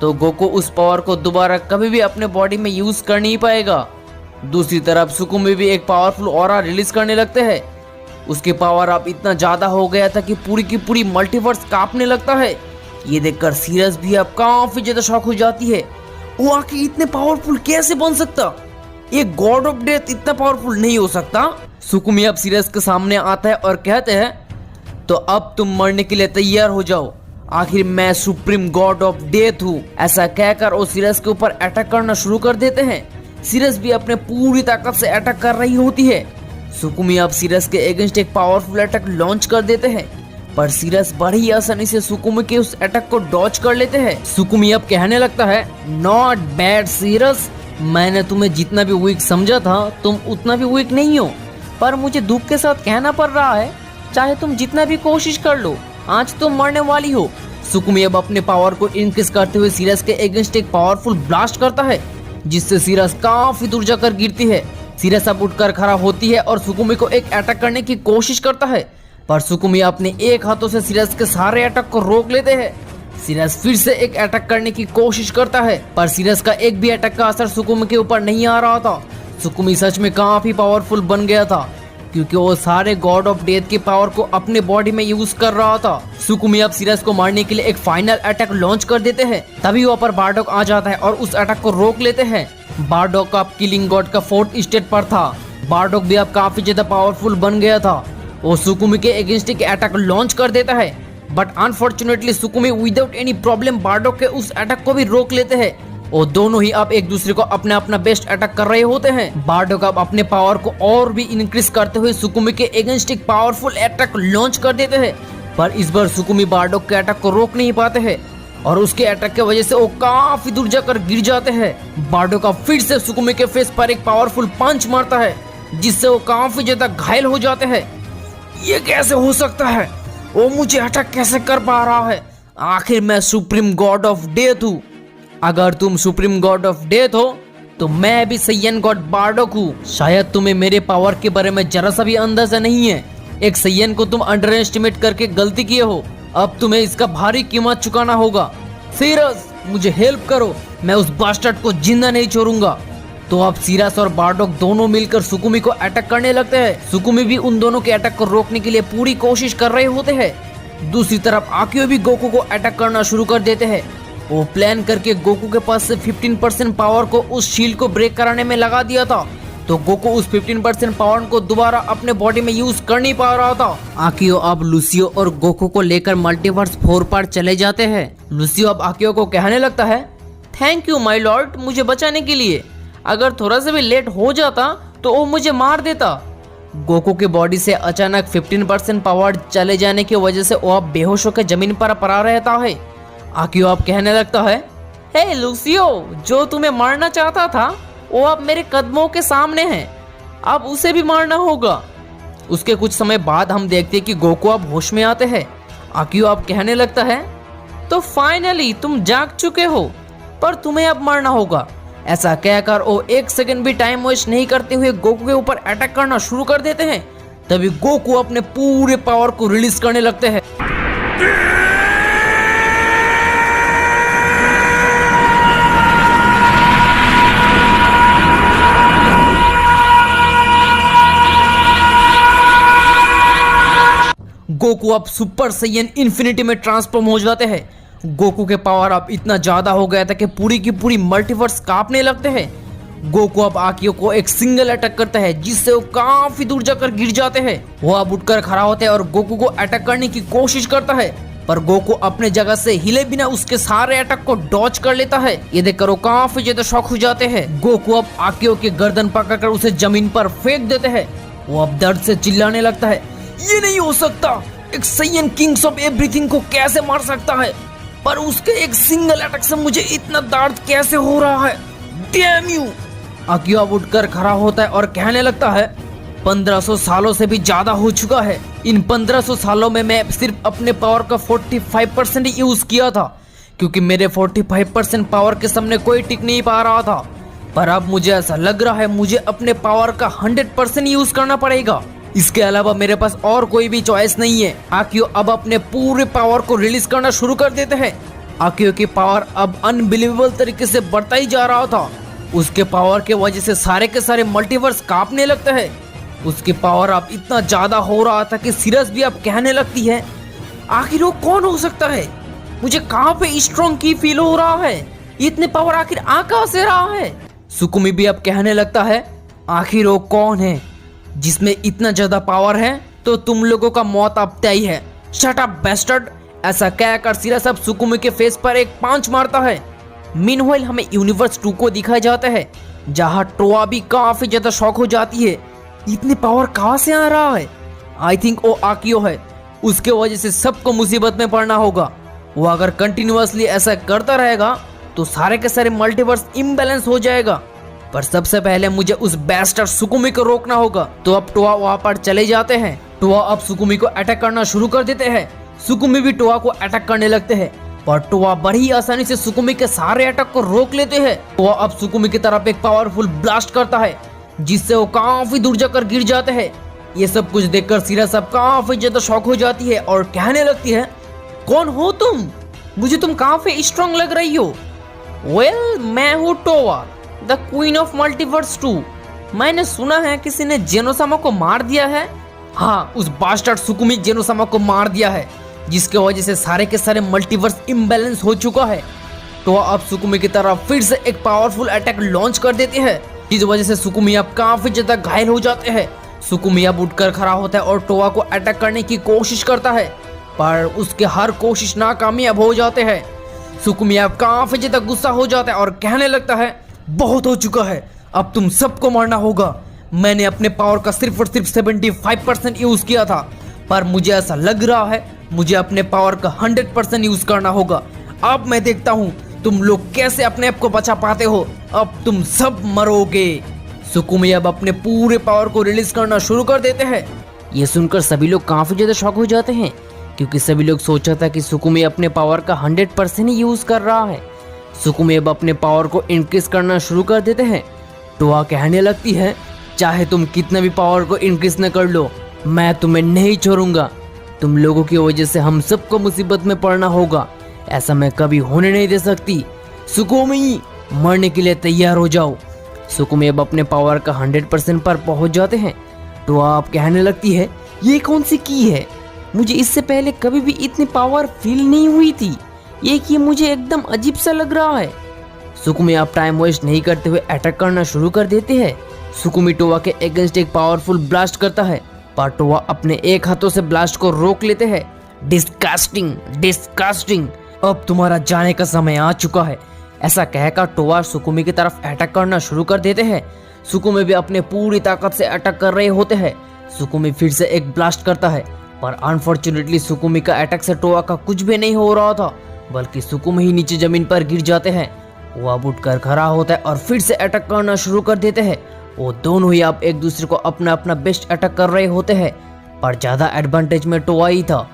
तो गोकू उस पावर को दोबारा कभी भी अपने बॉडी में यूज कर नहीं पाएगा। दूसरी तरफ सुकुमी भी एक पावरफुल ऑरा रिलीज करने लगते हैं। उसकी पावर अब इतना ज्यादा हो गया था कि पूरी की पूरी मल्टीवर्स कांपने लगता है। ये देखकर सीरियस भी अब काफी ज्यादा शॉक हो जाती है। वो आखिर इतने पावरफुल कैसे बन सकता? एक गॉड ऑफ डेथ इतना पावरफुल नहीं हो सकता। सुकुमी अब सीरियस के सामने आता है और कहते हैं, तो अब तुम मरने के लिए तैयार हो जाओ, आखिर मैं सुप्रीम गॉड ऑफ डेथ हूँ। ऐसा कहकर वो सीरियस के ऊपर अटैक करना शुरू कर देते हैं। सीरियस भी अपने पूरी ताकत से अटैक कर रही होती है। सुकुमी अब सीरियस के अगेंस्ट एक पावरफुल अटैक लॉन्च कर देते हैं, पर सीरियस बड़ी आसानी से सुकुमी के उस अटैक को डॉज कर लेते हैं। सुकुमी अब कहने लगता है, नॉट बैड सीरियस, मैंने तुम्हें जितना भी वीक समझा था तुम उतना भी वीक नहीं हो, पर मुझे दुख के साथ कहना पड़ रहा है, चाहे तुम जितना भी कोशिश कर लो, आज तुम मरने वाली हो। सुकुमी अब अपने पावर को इंक्रीज करते हुए सीरियस के अगेंस्ट एक पावरफुल ब्लास्ट करता है, जिससे सीरियस काफी दूर जाकर गिरती है। सीरियस अब उठकर खड़ा होती है और सुकुमी को एक अटैक करने की कोशिश करता है, पर सुकुमी अपने एक हाथों से सीरियस के सारे अटैक को रोक लेते हैं। सीरियस फिर से एक अटैक करने की कोशिश करता है, पर सीरियस का एक भी अटैक का असर सुकुमी के ऊपर नहीं आ रहा था। सुकुमी सच में काफी पावरफुल बन गया था, क्योंकि वो सारे गॉड ऑफ डेथ की पावर को अपने बॉडी में यूज कर रहा था। सुकुमी अब सीरियस को मारने के लिए एक फाइनल अटैक लॉन्च कर देते हैं। तभी वहाँ पर बारडॉक आ जाता है और उस अटैक को रोक लेते हैं। बारडॉक अब किलिंग गॉड का 4th स्टेज पर था। बारडॉक भी अब काफी ज्यादा पावरफुल बन गया था। वो सुकुमी के अगेंस्ट एक अटैक लॉन्च कर देता है, but unfortunately Sukumi without any problem Bardock के उस अटैक को भी रोक लेते हैं और दोनों ही अब एक दूसरे को अपना अपना बेस्ट अटैक कर रहे होते हैं। बार्डोक अब अपने पावर को और भी इंक्रीज करते हुए सुकुमी के अगेंस्ट एक पावरफुल अटैक लॉन्च कर देते हैं, पर इस बार सुकुमी बार्डोक के अटैक को रोक नहीं पाते हैं और उसके अटैक की वजह से वो काफी दूर जाकर गिर जाते हैं। बार्डोक फिर से सुकुमी के फेस पर एक पावरफुल पंच मारता है जिससे वो काफी ज्यादा घायल हो जाते हैं। ये कैसे हो सकता है? वो मुझे अटैक कैसे कर पा रहा है? आखिर मैं सुप्रीम गॉड ऑफ डेथ हूँ। अगर तुम सुप्रीम गॉड ऑफ डेथ हो तो मैं भी सैयन गॉड बार्डोक हूँ। शायद तुम्हें मेरे पावर के बारे में जरा सा भी अंदाजा नहीं है। एक सैयन को तुम अंडर एस्टिमेट करके गलती किए हो, अब तुम्हें इसका भारी कीमत चुकाना होगा। सीरस, मुझे हेल्प करो, मैं उस बास्टर्ड को जिंदा नहीं छोड़ूंगा। तो अब सीरस और बार्डोक दोनों मिलकर सुकुमी को अटैक करने लगते हैं। सुकुमी भी उन दोनों के अटैक को रोकने के लिए पूरी कोशिश कर रहे होते हैं। दूसरी तरफ आकियो भी गोकू को अटैक करना शुरू कर देते हैं। वो प्लान करके गोकू के पास से 15% पावर को उस शील्ड को ब्रेक कराने में लगा दिया था, तो गोकू उस 15% पावर को दोबारा अपने बॉडी में यूज कर नहीं पा रहा था। आकियो अब लुसियो और गोकू को लेकर मल्टीवर्स 4 पर चले जाते हैं। लुसियो अब आकियो को कहने लगता है, थैंक यू माय लॉर्ड मुझे बचाने के लिए। अगर थोड़ा सा भी लेट हो जाता तो वो मुझे मार देता। गोकू की बॉडी से अचानक 15% पावर चले जाने की वजह से वो अब बेहोश होकर जमीन पर पड़ा रहता है। आकियो अब कहने लगता है, हे लुसियो, जो तुम्हें मारना चाहता था वो अब मेरे कदमों के सामने है, अब उसे भी मारना होगा। उसके कुछ समय बाद हम देखते हैं कि गोकू अब होश में आते हैं। आकियो अब कहने लगता है, तो फाइनली तुम जाग चुके हो, पर तुम्हें अब मरना होगा। ऐसा कहकर वो 1 सेकंड भी टाइम वेस्ट नहीं करते हुए गोकू के ऊपर अटैक करना शुरू कर देते हैं। तभी गोकू अपने पूरे पावर को रिलीज करने लगते हैं। गोकू अब सुपर सैयन इन्फिनिटी में ट्रांसफॉर्म हो जाते हैं। गोकू के पावर अब इतना ज्यादा हो गया था कि पूरी की पूरी मल्टीवर्स कांपने लगते हैं। गोकू अब आकियो को एक सिंगल अटैक करता है जिससे वो काफी दूर जाकर गिर जाते हैं। वो अब उठकर खड़ा होता है और गोकू को अटैक करने की कोशिश करता है, पर गोकू अपने जगह से हिले बिना उसके सारे अटैक को डॉच कर लेता है। ये देखकर वो काफी ज्यादा शॉक हो जाते हैं। गोकू अब आकियो की गर्दन पकड़कर उसे जमीन पर फेंक देते हैं। वो अब दर्द से चिल्लाने लगता है, ये नहीं हो सकता, एक सैयन किंग्स ऑफ एवरीथिंग को कैसे मार सकता है, पर उसके एक सिंगल अटैक से मुझे इतना दर्द कैसे हो रहा है, डैम यू। आकियो अब उठकर खड़ा होता है और कहने लगता है, 1500 सालों से भी ज्यादा हो चुका है। इन 1500 सालों में मैं सिर्फ अपने पावर का 45% ही यूज किया था, क्योंकि मेरे 45% पावर के सामने कोई टिक नहीं पा रहा था। पर अब मुझे ऐसा लग रहा है मुझे अपने पावर का 100% यूज करना पड़ेगा। इसके अलावा मेरे पास और कोई भी चॉइस नहीं है। आकियो अब अपने पूरे पावर को रिलीज करना शुरू कर देते हैं। आकियो की पावर अब अनबिलीवेबल तरीके से बढ़ता ही जा रहा था। उसके पावर के वजह से सारे के सारे मल्टीवर्स कांपने लगते हैं। उसकी पावर अब इतना ज्यादा हो रहा था कि सीरस भी अब कहने लगती है, आखिर वो कौन हो सकता है? मुझे कहाँ पे स्ट्रॉन्ग की फील हो रहा है, इतने पावर आखिर आ कहाँ से रहा है? सुकुमी भी अब कहने लगता है, आखिर वो कौन है जिसमें इतना ज्यादा पावर है? तो तुम लोगों का मौत अब तय है। Shut up bastard. ऐसा कहकर सीरस अब सुकुमी के फेस पर एक पांच मारता है। मीनवाइल हमें यूनिवर्स 2 को दिखाया जाता है, जहां टोआ भी काफी ज्यादा शॉक हो जाती है, इतने पावर कहां से आ रहा है? आई थिंक वो आकियो है, उसके वजह से सबको मुसीबत में पड़ना होगा। वो अगर कंटिन्यूअसली ऐसा करता रहेगा तो सारे के सारे मल्टीवर्स इम्बैलेंस हो जाएगा। पर सबसे पहले मुझे उस बेस्टर्ड सुकुमी को रोकना होगा। तो अब टोआ वहां पर चले जाते हैं। टोआ अब सुकुमी को अटैक करना शुरू कर देते हैं। सुकुमी भी टोआ को अटैक करने लगते हैं, पर टोआ बड़ी आसानी से सुकुमी के सारे अटैक को रोक लेते हैं। टोआ अब सुकुमी की तरफ एक पावरफुल ब्लास्ट करता है, जिससे वो काफी दूर जाकर गिर जाते हैं। ये सब कुछ देखकर सीरस अब काफी ज्यादा शॉक हो जाती है और कहने लगती है, कौन हो तुम? मुझे तुम काफी स्ट्रॉन्ग लग रही हो। वेल, मैं हूँ टोआ, द क्वीन ऑफ मल्टीवर्स 2। मैंने सुना है किसी ने जेनोसामा को मार दिया है। हाँ, उस बास्टर्ड सुकुमी जेनोसामा को मार दिया है, जिसके वजह से सारे के सारे मल्टीवर्स इम्बैलेंस हो चुका है। टोआ अब सुकुमी की तरफ फिर से एक पावरफुल अटैक लॉन्च कर देते हैं, जिस वजह से सुकुमी अब काफी ज्यादा घायल हो जाते हैं। सुकुमी अब उठकर खड़ा होता है और टोआ को अटैक करने की कोशिश करता है, पर उसके हर कोशिश नाकामयाब हो जाते हैं। सुकुमी अब काफी ज्यादा गुस्सा हो जाता है और कहने लगता है, बहुत हो चुका है, अब तुम सबको मारना होगा। मैंने अपने पावर का सिर्फ और सिर्फ 75% यूज किया था, पर मुझे ऐसा लग रहा है मुझे अपने पावर का 100% यूज करना होगा। अब मैं देखता हूँ तुम लोग कैसे अपने आप को बचा पाते हो, अब तुम सब मरोगे। सुकुमी अब अपने पूरे पावर को रिलीज करना शुरू कर देते हैं। ये सुनकर सभी लोग काफी ज्यादा शॉक हो जाते हैं, क्योंकि सभी लोग सोचा था कि सुकुमी अपने पावर का 100% ही यूज कर रहा है। सुकुमी अब अपने पावर को इंक्रीज करना शुरू कर देते हैं। टोआ कहने लगती है, चाहे तुम कितना भी पावर को इंक्रीज न कर लो, मैं तुम्हें नहीं छोड़ूंगा। तुम लोगों की वजह से हम सबको मुसीबत में पड़ना होगा, ऐसा मैं कभी होने नहीं दे सकती। सुकुमी, मरने के लिए तैयार हो जाओ। सुकुमी अब अपने पावर का 100% पर पहुंच जाते हैं। तो आप कहने लगती है, ये कौन सी की है, मुझे इससे पहले कभी भी इतनी पावर फील नहीं हुई थी, ये की मुझे एकदम अजीब सा लग रहा है। सुकुमी आप टाइम वेस्ट नहीं करते हुए अटैक करना शुरू कर देते हैं। सुकुमी टोआ के अगेंस्ट एक पावरफुल ब्लास्ट करता है, पर टोआ अपने एक हाथों से ब्लास्ट को रोक लेते हैं। डिस्कास्टिंग, डिस्कास्टिंग, अब तुम्हारा जाने का समय आ चुका है। ऐसा कहकर टोआ सुकुमी की तरफ अटैक करना शुरू कर देते हैं। सुकुमी भी अपने पूरी ताकत से अटैक कर रहे होते हैं। सुकुमी फिर से एक ब्लास्ट करता है, पर अनफॉर्चुनेटली सुकुमी का अटैक से टोआ का कुछ भी नहीं हो रहा था, बल्कि सुकुमी ही नीचे जमीन पर गिर जाते हैं। वो अब उठकर खड़ा होता है और फिर से अटैक करना शुरू कर देते हैं। वो दोनों ही अब एक दूसरे को अपना अपना बेस्ट अटैक कर रहे होते हैं, पर ज्यादा एडवांटेज में टोआ ही था।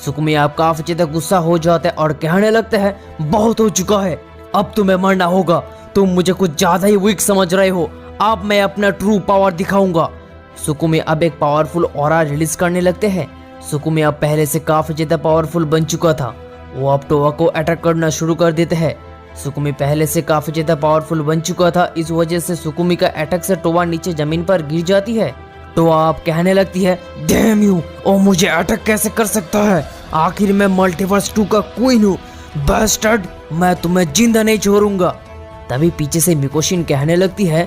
सुकुमी आप काफी ज्यादा गुस्सा हो जाते हैं और कहने लगते हैं, बहुत हो चुका है, अब तुम्हें मरना होगा। तुम मुझे कुछ ज्यादा ही वीक समझ रहे हो, अब मैं अपना ट्रू पावर दिखाऊंगा। सुकुमी अब एक पावरफुल ऑरा रिलीज करने लगते हैं। सुकुमी अब पहले से काफी ज्यादा पावरफुल बन चुका था। वो अब टोआ को अटैक करना शुरू कर देते हैं। सुकुमी पहले से काफी ज्यादा पावरफुल बन चुका था, इस वजह से सुकुमी का अटैक से टोआ नीचे जमीन पर गिर जाती है। टोआ अब कहने लगती है, डैम यू, ओ मुझे अटैक कैसे कर सकता है, आखिर मैं मल्टीवर्स 2 का क्वीन हूँ, बास्टर्ड, मैं तुम्हें जिंदा नहीं छोड़ूंगा। तभी पीछे से मिकोशिन कहने लगती है,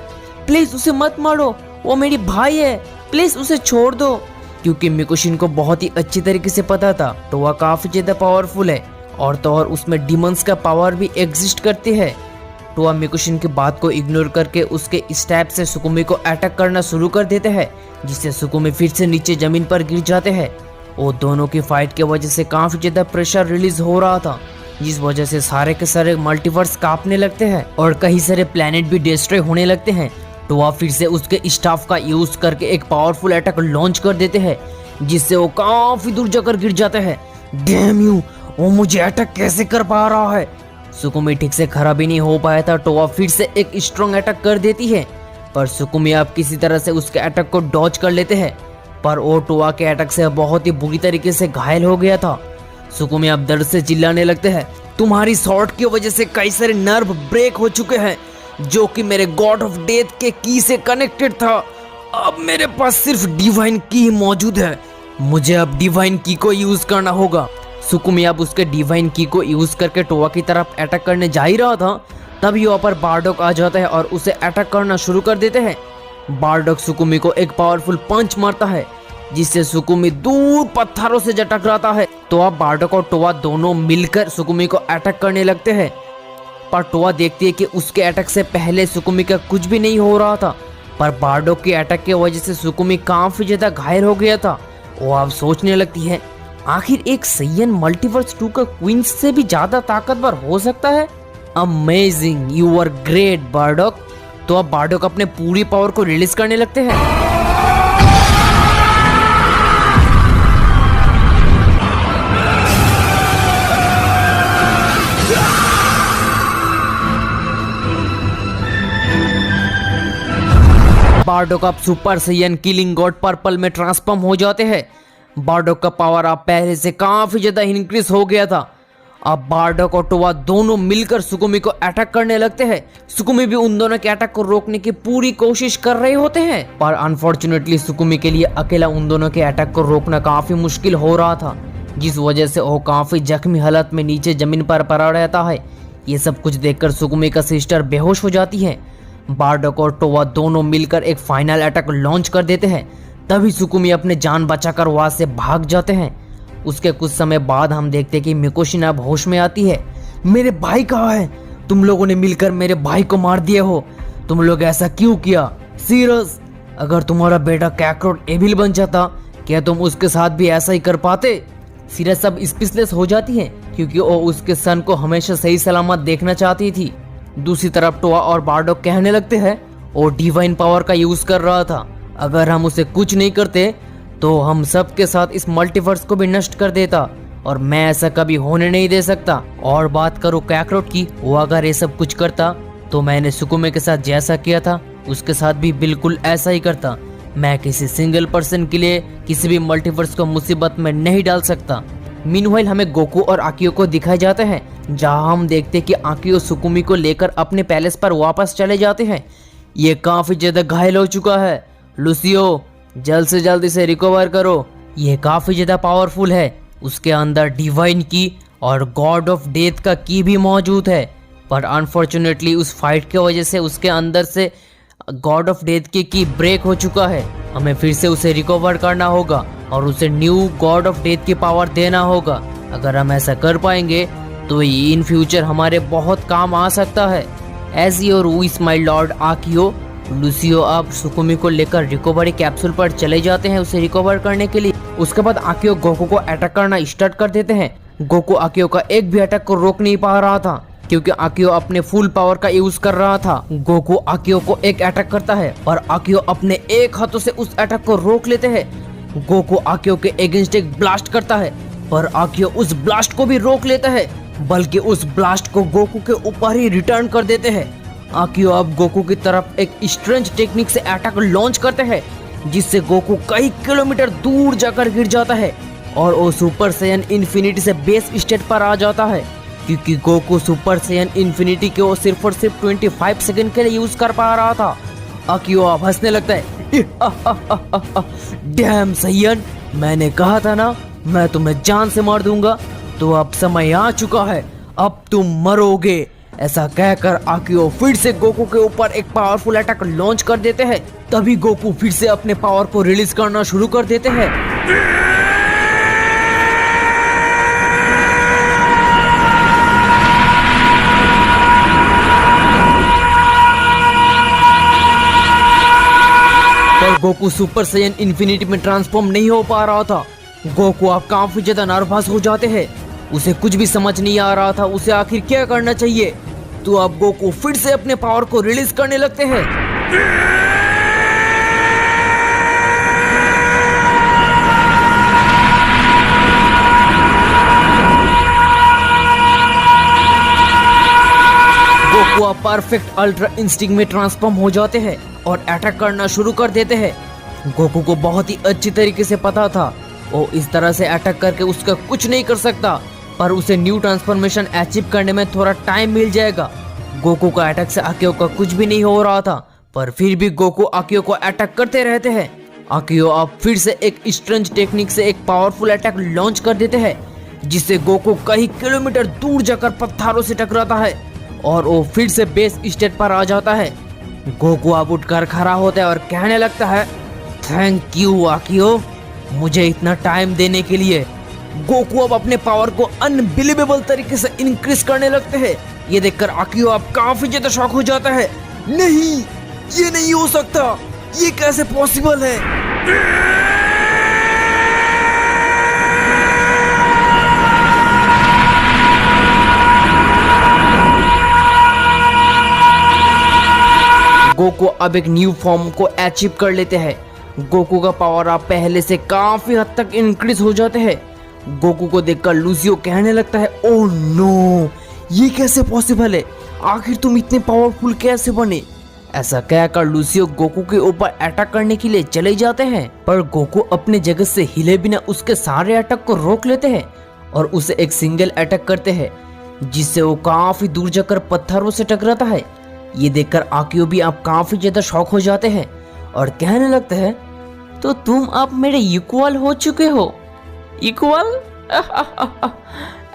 प्लीज उसे मत मारो, वो मेरी भाई है, प्लीज उसे छोड़ दो। क्योंकि मिकोशिन को बहुत ही अच्छी तरीके से पता था टोआ काफी ज्यादा पावरफुल है, और तो और उसमें डिमंस का पावर भी एग्जिस्ट करती है। टोआ मिकोशिन की बात को इग्नोर करके उसके स्टैप से सुकुमी को अटैक करना शुरू कर देते हैं, जिससे सुकुमी फिर से नीचे जमीन पर गिर जाते हैं। वो दोनों की फाइट की वजह से काफी ज्यादा प्रेशर रिलीज हो रहा था, जिस वजह से सारे के सारे मल्टीवर्स कांपने लगते हैं और कई सारे प्लेनेट भी डिस्ट्रॉय होने लगते हैं। टोआ फिर से उसके स्टाफ का यूज करके एक पावरफुल अटैक लॉन्च कर देते हैं, जिससे वो काफी दूर जाकर गिर जाते हैं। डैम यू, वो मुझे अटैक कैसे कर पा रहा है। सुकुमी ठीक से खड़ा भी नहीं हो पाया था, टोआ फिर से एक स्ट्रॉन्ग अटैक कर देती है, पर सुकुमी आप किसी तरह से उसके अटैक को डॉज कर लेते हैं, पर वो टोआ के अटैक से बहुत ही बुरी तरीके से घायल हो गया था। सुकुमी आप दर्द से चिल्लाने लगते हैं, तुम्हारी शॉट की वजह से कई सारे नर्व ब्रेक हो चुके हैं, जो कि मेरे गॉड ऑफ डेथ के की से कनेक्टेड था। अब मेरे पास सिर्फ डिवाइन की ही मौजूद है, मुझे अब डिवाइन की को यूज करना होगा। सुकुमी अब उसके डिवाइन की को यूज करके टोआ की तरफ अटैक करने जा ही रहा था, तभी वहाँ पर बारडॉक आ जाता है और उसे अटैक करना शुरू कर देते हैं। बारडॉक सुकुमी को एक पावरफुल पंच मारता है, जिससे सुकुमी दूर पत्थरों से जा टकराता है। तो अब बारडॉक और टोआ दोनों मिलकर सुकुमी को अटैक करने लगते हैं, पर टोआ देखती है कि उसके अटैक से पहले सुकुमी का कुछ भी नहीं हो रहा था, पर बारडॉक के अटैक की वजह से सुकुमी काफी ज्यादा घायल हो गया था। वो अब सोचने लगती है, आखिर एक सैयन मल्टीवर्स 2 का क्वीन से भी ज्यादा ताकतवर हो सकता है। Amazing, you are great Bardock. तो अब बारडॉक अपने पूरी पावर को रिलीज करने लगते हैं। बारडॉक अब super Saiyan killing God purple में ट्रांसफॉर्म हो जाते हैं। बारडॉक का पावर अब पहले से काफी ज्यादा इंक्रीज हो गया था। अब बारडॉक और टोआ दोनों मिलकर सुकुमी को अटैक करने लगते हैं। सुकुमी भी उन दोनों के अटैक को रोकने की पूरी कोशिश कर रहे होते हैं, पर अनफॉर्चुनेटली सुकुमी के लिए अकेला उन दोनों के अटैक को रोकना काफी मुश्किल हो रहा था, जिस वजह से वो काफी जख्मी हालत में नीचे जमीन पर पड़ा रहता है। ये सब कुछ देखकर सुकुमी का सिस्टर बेहोश हो जाती है। बारडॉक और टोआ दोनों मिलकर एक फाइनल अटैक लॉन्च कर देते हैं। तभी सुकुमी अपने जान बचाकर वहां से भाग जाते हैं। उसके कुछ समय बाद हम देखते कि मिकोशिन अब होश में आती है। मेरे भाई कहाँ है? तुम लोगों ने मिलकर मेरे भाई को मार दिए हो। तुम लोग ऐसा क्यों किया? सीरियस, अगर तुम्हारा बेटा कैकरोट एविल बन जाता, क्या तुम उसके साथ भी ऐसा ही कर पाते? सीरियस अब स्पीचलेस हो जाती है क्योंकि वो उसके सन को हमेशा सही सलामत देखना चाहती थी। दूसरी तरफ टोआ और बारडॉक कहने लगते हैं वो डिवाइन पावर का यूज कर रहा था। अगर हम उसे कुछ नहीं करते तो हम सब के साथ इस मल्टीवर्स को भी नष्ट कर देता और मैं ऐसा कभी होने नहीं दे सकता। और बात करो कैकरोट की, वो अगर ये सब कुछ करता तो मैंने सुकुमे के साथ जैसा किया था उसके साथ भी बिल्कुल ऐसा ही करता। मैं किसी सिंगल पर्सन के लिए किसी भी मल्टीवर्स को मुसीबत में नहीं डाल सकता। मीनवाइल हमें गोकू और आकियो को दिखाए जाते हैं, जहां हम देखते कि आकियो सुकुमी को लेकर अपने पैलेस पर वापस चले जाते हैं। ये काफी ज्यादा घायल हो चुका है। लुसियो, जल्द से जल्द इसे रिकवर करो, ये काफी ज्यादा पावरफुल है। उसके अंदर डिवाइन की और गॉड ऑफ डेथ का की भी मौजूद है, पर अनफॉर्चुनेटली उस फाइट की वजह से उसके अंदर से गॉड ऑफ डेथ की ब्रेक हो चुका है। हमें फिर से उसे रिकवर करना होगा और उसे न्यू गॉड ऑफ डेथ की पावर देना होगा। अगर हम ऐसा कर पाएंगे तो ये इन फ्यूचर हमारे बहुत काम आ सकता है। As your wish my lord Akio. Lucio अब सुकुमी को लेकर रिकवरी कैप्सूल पर चले जाते हैं उसे रिकवर करने के लिए। उसके बाद आकियो गोकू को अटैक करना स्टार्ट कर देते हैं। गोकू आकियो का एक भी अटैक को रोक नहीं पा रहा था क्योंकि आकियो अपने फुल पावर का यूज कर रहा था। गोकू आकियो को एक अटैक करता है और आकियो अपने एक हाथों से उस अटैक को रोक लेते हैं। गोकू आकियो के अगेंस्ट एक ब्लास्ट करता है पर आकियो उस ब्लास्ट को भी रोक लेता है, बल्कि उस ब्लास्ट को गोकू के ऊपर ही रिटर्न कर देते हैं। आकियो अब गोकू की तरफ एक स्ट्रेंज टेक्निक से अटैक लॉन्च करते हैं, जिससे गोकू कई किलोमीटर दूर जाकर गिर जाता है और वो सुपर सैयन इन्फिनिटी से बेस स्टेट पर आ जाता है। क्योंकि गोकू सुपर सैयन इन्फिनिटी को सिर्फ और सिर्फ 25 सेकंड के लिए यूज कर पा रहा था। आकियो अब हंसने लगता है। डैम सैयन, मैंने कहा था ना मैं तुम्हें जान से मार दूंगा, तो अब समय आ चुका है, अब तुम मरोगे। ऐसा कहकर आकियो फिर से गोकू के ऊपर एक पावरफुल अटैक लॉन्च कर देते हैं। तभी गोकू फिर से अपने पावर को रिलीज करना शुरू कर देते हैं। पर गोकू सुपर सैयन इन्फिनिटी में ट्रांसफॉर्म नहीं हो पा रहा था। गोकू अब काफी ज्यादा नर्वस हो जाते हैं। उसे कुछ भी समझ नहीं आ रहा था उसे आखिर क्या करना चाहिए। तो अब गोकू फिर से अपने पावर को रिलीज करने लगते हैं। गोकू अब परफेक्ट अल्ट्रा इंस्टिंक्ट में ट्रांसफॉर्म हो जाते हैं और अटैक करना शुरू कर देते हैं। गोकू को बहुत ही अच्छी तरीके से पता था वो इस तरह से अटैक करके उसका कुछ नहीं कर सकता, पर उसे न्यू ट्रांसफॉर्मेशन अचीव करने में थोड़ा टाइम मिल जाएगा। गोकू का अटैक से आकियो का कुछ भी नहीं हो रहा था, पर फिर भी गोकू आकियो को अटैक करते रहते हैं। आकियो अब फिर से एक स्ट्रेंज टेक्निक से एक पावरफुल अटैक लॉन्च कर देते हैं, जिससे गोकू कई किलोमीटर दूर जाकर पत्थरों से टकराता है और वो फिर से बेस स्टेट पर आ जाता है। गोकू अब उठकर खड़ा होता है और कहने लगता है, थैंक यू आकियो, मुझे इतना टाइम देने के लिए। गोकू अब अपने पावर को अनबिलीवेबल तरीके से इंक्रीज करने लगते हैं। ये देखकर आकियो अब काफी ज्यादा शॉक हो जाता है। नहीं, ये नहीं हो सकता, ये कैसे पॉसिबल है? गोकू अब एक न्यू फॉर्म को अचीव कर लेते हैं। गोकू का पावर अब पहले से काफी हद तक इंक्रीज हो जाते हैं। गोकू को देखकर लुसियो कहने लगता है, ओह नो, ये कैसे पॉसिबल है? आखिर तुम इतने पावरफुल कैसे बने? ऐसा कहकर लुसियो गोकू के ऊपर अटैक करने के लिए चले जाते हैं, पर गोकू अपने जगह से हिले बिना उसके सारे अटैक को रोक लेते हैं और उसे एक सिंगल अटैक करते हैं, जिससे वो काफी दूर जाकर पत्थरों से टकराता है। ये देखकर आकियो भी अब काफी ज्यादा शॉक हो जाते हैं और कहने लगते हैं, तो तुम अब मेरे इक्वल हो चुके हो। इक्वल?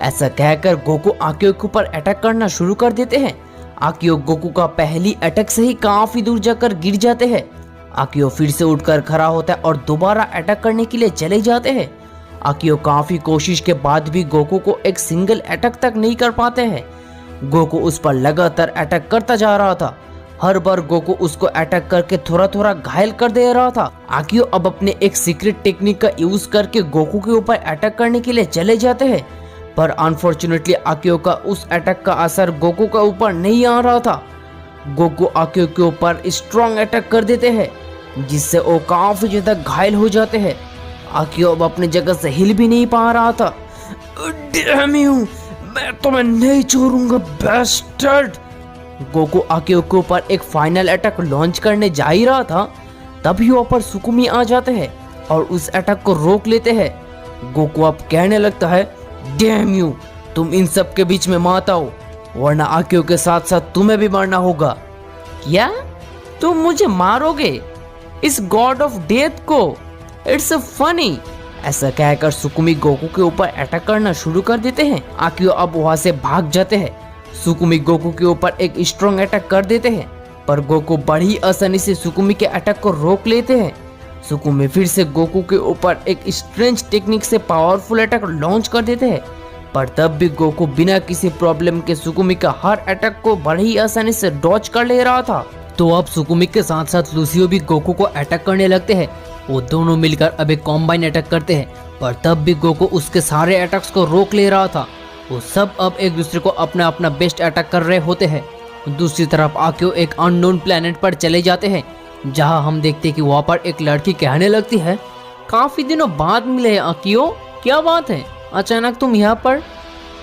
ऐसा कहकर गोकू आकियो के ऊपर अटैक करना शुरू कर देते हैं। आकियो गोकू का पहली अटैक से ही काफी दूर जाकर गिर जाते हैं। आकियो फिर से उठकर खड़ा होता है और दोबारा अटैक करने के लिए चले जाते हैं। आकियो काफी कोशिश के बाद भी गोकू को एक सिंगल अटैक तक नहीं कर पाते हैं। गोकू उस पर लगातार अटैक करता जा रहा था। हर बार गोकू उसको अटैक करके थोड़ा थोड़ा घायल कर दे रहा था। आकियो अब अपने एक सीक्रेट टेक्निक का यूज करके गोकू के ऊपर अटैक करने के लिए चले जाते हैं, पर अनफॉर्चुनेटली आकियो का उस अटैक का असर गोकू के ऊपर नहीं आ रहा था। गोकू आकियो के ऊपर स्ट्रॉन्ग अटैक कर देते हैं, जिससे वो काफी ज्यादा घायल हो जाते हैं। आकियो अब अपनी जगह से हिल भी नहीं पा रहा था। डैम यू, मैं तुम्हें नहीं छोड़ूंगा बास्टर्ड। गोकू आकियो के ऊपर एक फाइनल अटैक लॉन्च करने जा ही रहा था, तभी वहाँ पर सुकुमी आ जाते हैं और उस अटैक को रोक लेते हैं। गोकू अब कहने लगता है, डैम यू, तुम इन सब के बीच में मत आओ, वरना आकियो के साथ साथ तुम्हें भी मरना होगा। क्या तुम मुझे मारोगे, इस गॉड ऑफ डेथ को? It's funny. ऐसा कहकर सुकुमी गोकू के ऊपर अटैक करना शुरू कर देते हैं। आकियो अब वहां से भाग जाते हैं। सुकुमी गोकू के ऊपर एक स्ट्रॉन्ग अटैक कर देते हैं, पर गोकू बड़ी आसानी से सुकुमी के अटैक को रोक लेते हैं। सुकुमी फिर से गोकू के ऊपर एक स्ट्रेंज टेक्निक से पावरफुल अटैक लॉन्च कर देते हैं, पर तब भी गोकू बिना किसी प्रॉब्लम के सुकुमी का हर अटैक को बड़ी आसानी से डॉज कर ले रहा था। तो अब सुकुमी के साथ साथ लूसियो भी गोकू को अटैक करने लगते हैं। वो दोनों मिलकर अब एक कॉम्बाइन अटैक करते हैं, पर तब भी गोकू उसके सारे अटैक्स को रोक ले रहा था। वो सब अब एक दूसरे को अपना अपना बेस्ट अटैक कर रहे होते हैं। दूसरी तरफ आकियो एक अननोन प्लेनेट पर चले जाते हैं, जहां हम देखते हैं कि वहाँ पर एक लड़की कहने लगती है, काफी दिनों बाद मिले आकियो, क्या बात है, अचानक तुम यहाँ पर?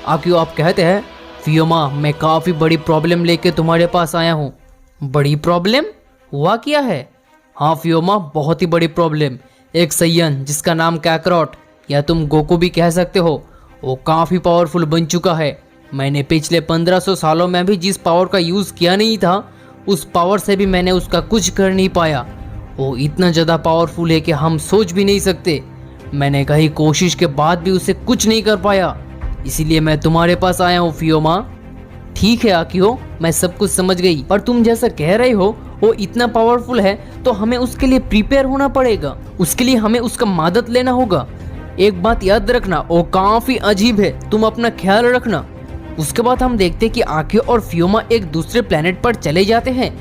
आकियो आप कहते हैं, फियोमा, मैं काफी बड़ी प्रॉब्लम लेके तुम्हारे पास आया हूँ। बड़ी प्रॉब्लम? हुआ क्या है? हाँ फियोमा, बहुत ही बड़ी प्रॉब्लम। एक सैयन जिसका नाम कैकरॉट या तुम गोकू भी कह सकते हो, वो काफ़ी पावरफुल बन चुका है। मैंने पिछले 1500 सालों में भी जिस पावर का यूज़ किया नहीं था, उस पावर से भी मैंने उसका कुछ कर नहीं पाया। वो इतना ज़्यादा पावरफुल है कि हम सोच भी नहीं सकते। मैंने कई कोशिश के बाद भी उसे कुछ नहीं कर पाया, इसीलिए मैं तुम्हारे पास आया हूँ फियोमा। ठीक है आकियो, मैं सब कुछ समझ गई, पर तुम जैसा कह रहे हो वो इतना पावरफुल है तो हमें उसके लिए प्रिपेयर होना पड़ेगा, उसके लिए हमें उसका मदद लेना होगा। एक बात याद रखना, वो काफी अजीब है, तुम अपना ख्याल रखना। उसके बाद हम देखते हैं कि आकियो और फियोमा एक दूसरे प्लेनेट पर चले जाते हैं।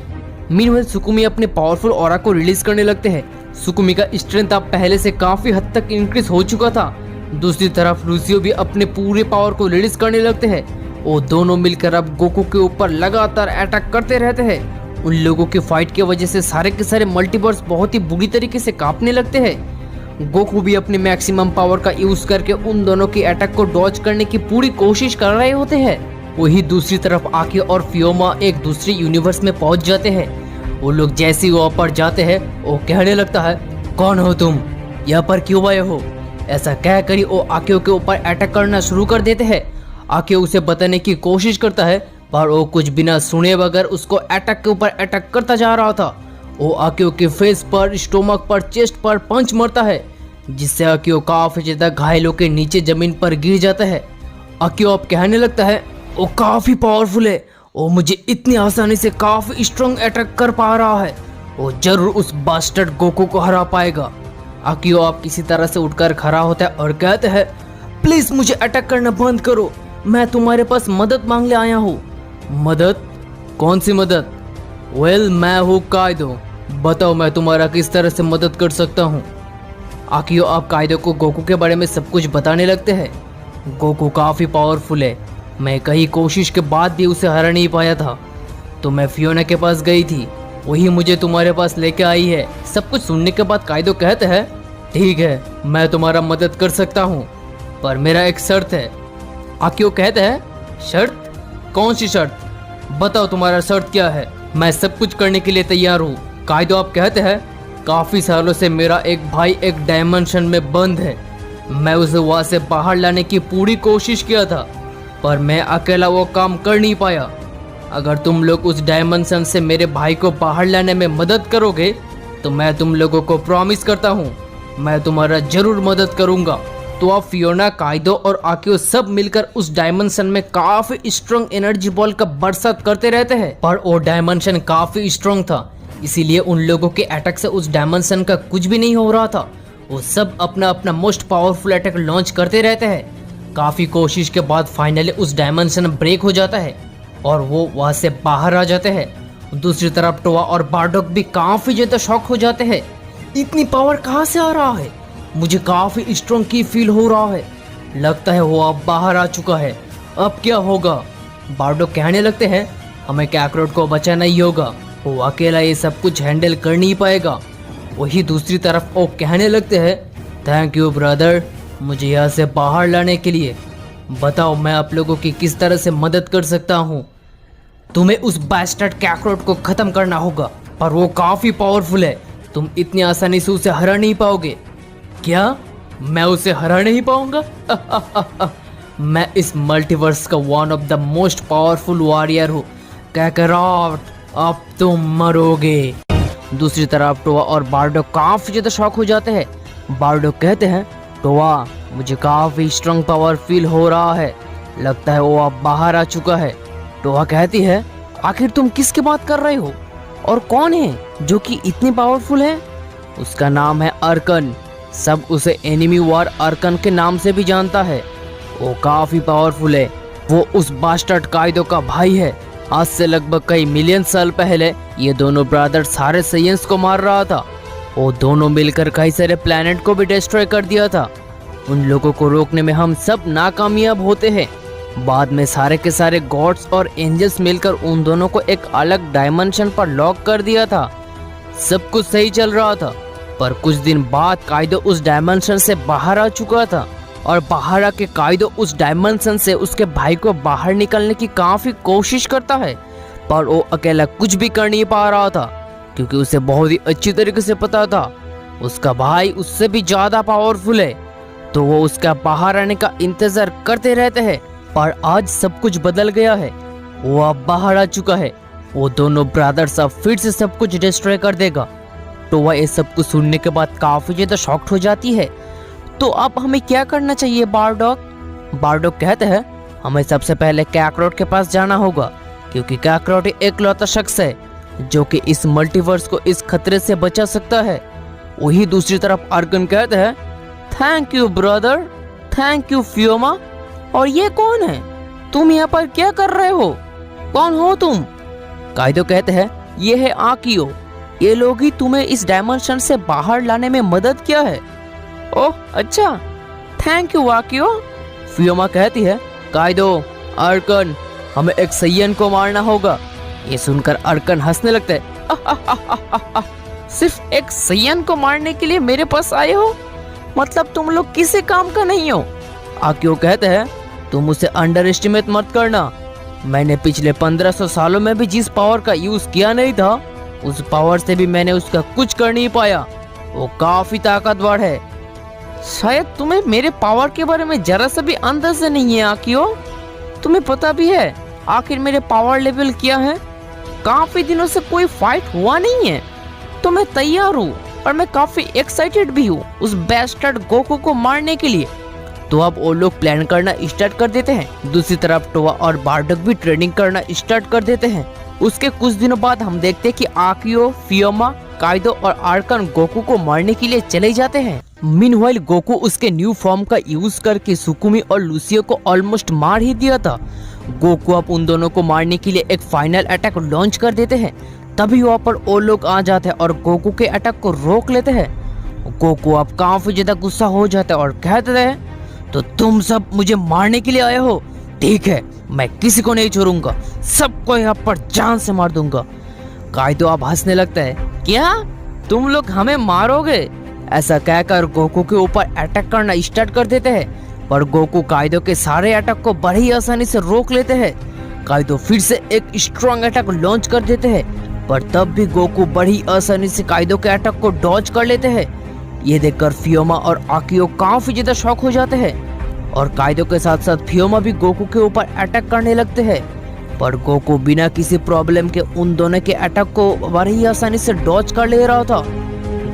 मीनवाइल सुकुमी अपने पावरफुल ऑरा को रिलीज करने लगते हैं। सुकुमी का स्ट्रेंथ अब पहले से काफी हद तक इंक्रीज हो चुका था। दूसरी तरफ लूसियो भी अपने पूरे पावर को रिलीज करने लगते हैं। वो दोनों मिलकर अब गोकू के ऊपर लगातार अटैक करते रहते हैं। उन लोगों की फाइट की वजह से सारे के सारे मल्टीवर्स बहुत ही बुरी तरीके से कांपने लगते हैं। गोकू भी अपनी मैक्सिमम पावर का यूज करके उन दोनों की अटैक को डॉज करने की पूरी कोशिश कर रहे होते हैं। वही दूसरी तरफ आकियो और फियोमा एक दूसरे यूनिवर्स में पहुंच जाते हैं। वो लोग जैसे ही वहाँ पर जाते हैं, वो कहने लगता है, कौन हो तुम, यहाँ पर क्यों आए हो? ऐसा कहकर वो आकियो के ऊपर अटैक करना शुरू कर देते हैं। आकियो उसे बताने की कोशिश करता है, पर वो कुछ बिना सुने बगैर उसको अटैक के ऊपर अटैक करता जा रहा था। वो आकियो के फेस पर, स्टोमक पर, चेस्ट पर पंच मारता है, जिससे आकियो काफी ज्यादा घायलों के नीचे जमीन पर गिर जाता है। आकियो अब कहने लगता है, वो काफी पावरफुल है, वो मुझे इतनी आसानी से काफी स्ट्रॉन्ग अटैक कर पा रहा है, वो जरूर उस बास्टर्ड गोकू को हरा पाएगा। आकियो आप किसी तरह से उठकर खड़ा होता है और कहते हैं, प्लीज मुझे अटैक करना बंद करो, मैं तुम्हारे पास मदद मांगने आया हूँ। मदद? कौन सी मदद? वेल, मैं हूँ काइदो, बताओ मैं तुम्हारा किस तरह से मदद कर सकता हूँ। आकियो आप काइदो को गोकू के बारे में सब कुछ बताने लगते हैं। गोकू काफ़ी पावरफुल है, मैं कई कोशिश के बाद भी उसे हरा नहीं पाया था, तो मैं फियोना के पास गई थी, वही मुझे तुम्हारे पास लेके आई है। सब कुछ सुनने के बाद काइदो कहते हैं, ठीक है, मैं तुम्हारा मदद कर सकता हूँ, पर मेरा एक शर्त है। आकियो कहते हैं, शर्त? कौन सी शर्त? बताओ तुम्हारा शर्त क्या है, मैं सब कुछ करने के लिए तैयार हूँ। काइदो आप कहते हैं, काफ़ी सालों से मेरा एक भाई एक डायमेंशन में बंद है, मैं उसे वहाँ से बाहर लाने की पूरी कोशिश किया था, पर मैं अकेला वो काम कर नहीं पाया। अगर तुम लोग उस डायमेंशन से मेरे भाई को बाहर लाने में मदद करोगे, तो मैं तुम लोगों को प्रॉमिस करता हूँ, मैं तुम्हारा जरूर मदद करूँगा। तो अब फियोना, काइदो और आकियो सब मिलकर उस डायमेंशन में काफी स्ट्रॉन्ग एनर्जी बॉल का बरसात करते रहते हैं, पर वो डायमेंशन काफी स्ट्रॉन्ग था, इसीलिए उन लोगों के अटैक से उस डायमेंशन का कुछ भी नहीं हो रहा था। वो सब अपना अपना मोस्ट पावरफुल अटैक लॉन्च करते रहते हैं। काफ़ी कोशिश के बाद फाइनली उस डायमेंशन ब्रेक हो जाता है और वो वहाँ से बाहर आ जाते हैं। दूसरी तरफ टोआ और बार्डोक भी काफ़ी ज़्यादा शॉक हो जाते हैं। इतनी पावर कहाँ से आ रहा है? मुझे काफ़ी स्ट्रॉन्ग की फील हो रहा है। लगता है वो अब बाहर आ चुका है। अब क्या होगा? बार्डोक कहने लगते हैं हमें कैकरोट को बचाना ही होगा, वो अकेला ये सब कुछ हैंडल कर नहीं पाएगा। वही दूसरी तरफ वो कहने लगते हैं थैंक यू ब्रदर, मुझे यहाँ से बाहर लाने के लिए। बताओ मैं आप लोगों की किस तरह से मदद कर सकता हूँ। तुम्हें उस बैस्टर्ड कैकरोट को ख़त्म करना होगा, पर वो काफ़ी पावरफुल है, तुम इतनी आसानी से उसे हरा नहीं पाओगे। क्या मैं उसे हरा नहीं पाऊंगा? मैं इस मल्टीवर्स का one of the most powerful warrior हूँ कैकरोट, अब तुम मरोगे। दूसरी तरफ टोआ और बार्डोक काफ़ी ज़्यादा शॉक हो जाते हैं। बार्डोक कहते हैं टोआ मुझे काफ़ी स्ट्रॉन्ग पावर फील हो रहा है, लगता है वो अब बाहर आ चुका है। टोआ कहती है आखिर तुम किसकी बात कर रहे हो और कौन है जो कि इतनी पावरफुल है? उसका नाम है अर्कन, सब उसे एनिमी वॉर अर्कन के नाम से भी जानता है। वो काफ़ी पावरफुल है, वो उस बास्टर्ड काइदो का भाई है। आज से लगभग कई मिलियन साल पहले ये दोनों ब्रदर सारे साइंस को मार रहा था। वो दोनों मिलकर कई सारे प्लैनेट को भी डिस्ट्रॉय कर दिया था। उन लोगों को रोकने में हम सब नाकामयाब होते हैं। बाद में सारे के सारे गॉड्स और एंजल्स मिलकर उन दोनों को एक अलग डायमेंशन पर लॉक कर दिया था। सब कुछ सही चल रहा था, पर कुछ दिन बाद काइदो उस डायमेंशन से बाहर आ चुका था और बाहर आके काइदो उस डायमेंशन से उसके भाई को बाहर निकलने की काफ़ी कोशिश करता है, पर वो अकेला कुछ भी कर नहीं पा रहा था क्योंकि उसे बहुत ही अच्छी तरीके से पता था उसका भाई उससे भी ज़्यादा पावरफुल है। तो वो उसका बाहर आने का इंतज़ार करते रहते हैं, पर आज सब कुछ बदल गया है। वो अब बाहर आ चुका है। वो दोनों ब्रदर्स अब फिर से सब कुछ डिस्ट्रॉय कर देगा। तो वह ये सब कुछ सुनने के बाद काफ़ी ज़्यादा शॉक्ड हो जाती है। तो अब हमें क्या करना चाहिए बार्डोक? बार्डोक कहते हैं हमें सबसे पहले कैकरोट के पास जाना होगा, क्योंकि कैकरोट एकलौता शख्स है जो कि इस मल्टीवर्स को इस खतरे से बचा सकता है। वही दूसरी तरफ अर्कन कहते हैं thank you brother, thank you Fioma. और ये कौन है? तुम यहाँ पर क्या कर रहे हो? कौन हो तुम? काइदो कहते हैं ये है आकियो, ये लोग ही तुम्हें इस डायमेंशन से बाहर लाने में मदद किया है। ओह अच्छा, थैंक यू आकियो। फियोमा कहती है काइदो, अर्कन, हमें एक सैयन को मारना होगा। ये सुनकर अर्कन हंसने लगता है सिर्फ एक सैयन को मारने के लिए मेरे पास आए हो? मतलब तुम लोग किसी काम का नहीं हो। आकियो कहते हैं तुम उसे अंडर एस्टिमेट मत करना। मैंने पिछले 1500 सालों में भी जिस पावर का यूज किया नहीं था, उस पावर से भी मैंने उसका कुछ कर नहीं पाया। वो काफी ताकतवर है। शायद तुम्हें मेरे पावर के बारे में जरा सा भी अंदाजा नहीं है आकियो। तुम्हें पता भी है आखिर मेरे पावर लेवल क्या है? काफी दिनों से कोई फाइट हुआ नहीं है, तो मैं तैयार हूँ और मैं काफी एक्साइटेड भी हूँ उस बेस्टर्ड गोकू को मारने के लिए। तो अब वो लोग प्लान करना स्टार्ट कर देते हैं। दूसरी तरफ टोआ और बार्डोक भी ट्रेनिंग करना स्टार्ट कर देते हैं। उसके कुछ दिनों बाद हम देखते हैं कि आकियो, फियोमा, काइदो और अर्कन गोकू को मारने के लिए चले जाते हैं। मीनवाइल गोकू उसके न्यू फॉर्म का यूज करके सुकुमी और लूसियो को ऑलमोस्ट मार ही दिया था। गोकू अब उन दोनों को मारने के लिए एक फाइनल अटैक लॉन्च कर देते हैं। तभी वहाँ पर वो लोग आ जाते हैं और गोकू के अटैक को रोक लेते हैं। गोकू अब काफी ज्यादा गुस्सा हो जाता है और कहते हैं तो तुम सब मुझे मारने के लिए आए हो? ठीक है, मैं किसी को नहीं छोड़ूंगा, सबको यहाँ पर जान से मार दूंगा। काइदो अब हंसने लगता है क्या तुम लोग हमें मारोगे? ऐसा कहकर गोकू के ऊपर अटैक करना स्टार्ट कर देते हैं, पर गोकू काइदो के सारे अटैक को बड़ी आसानी से रोक लेते हैं। काइदो फिर से एक स्ट्रॉन्ग अटैक लॉन्च कर देते हैं, पर तब भी गोकू बड़ी आसानी से काइदो के अटैक को डॉज कर लेते हैं। ये देखकर फियोमा और आकियो काफी ज्यादा शॉक हो जाते हैं और काइदो के साथ साथ फियोमा भी गोकू के ऊपर अटैक करने लगते हैं, पर गोकू बिना किसी प्रॉब्लम के उन दोनों के अटैक को बड़ी आसानी से डॉज कर ले रहा था।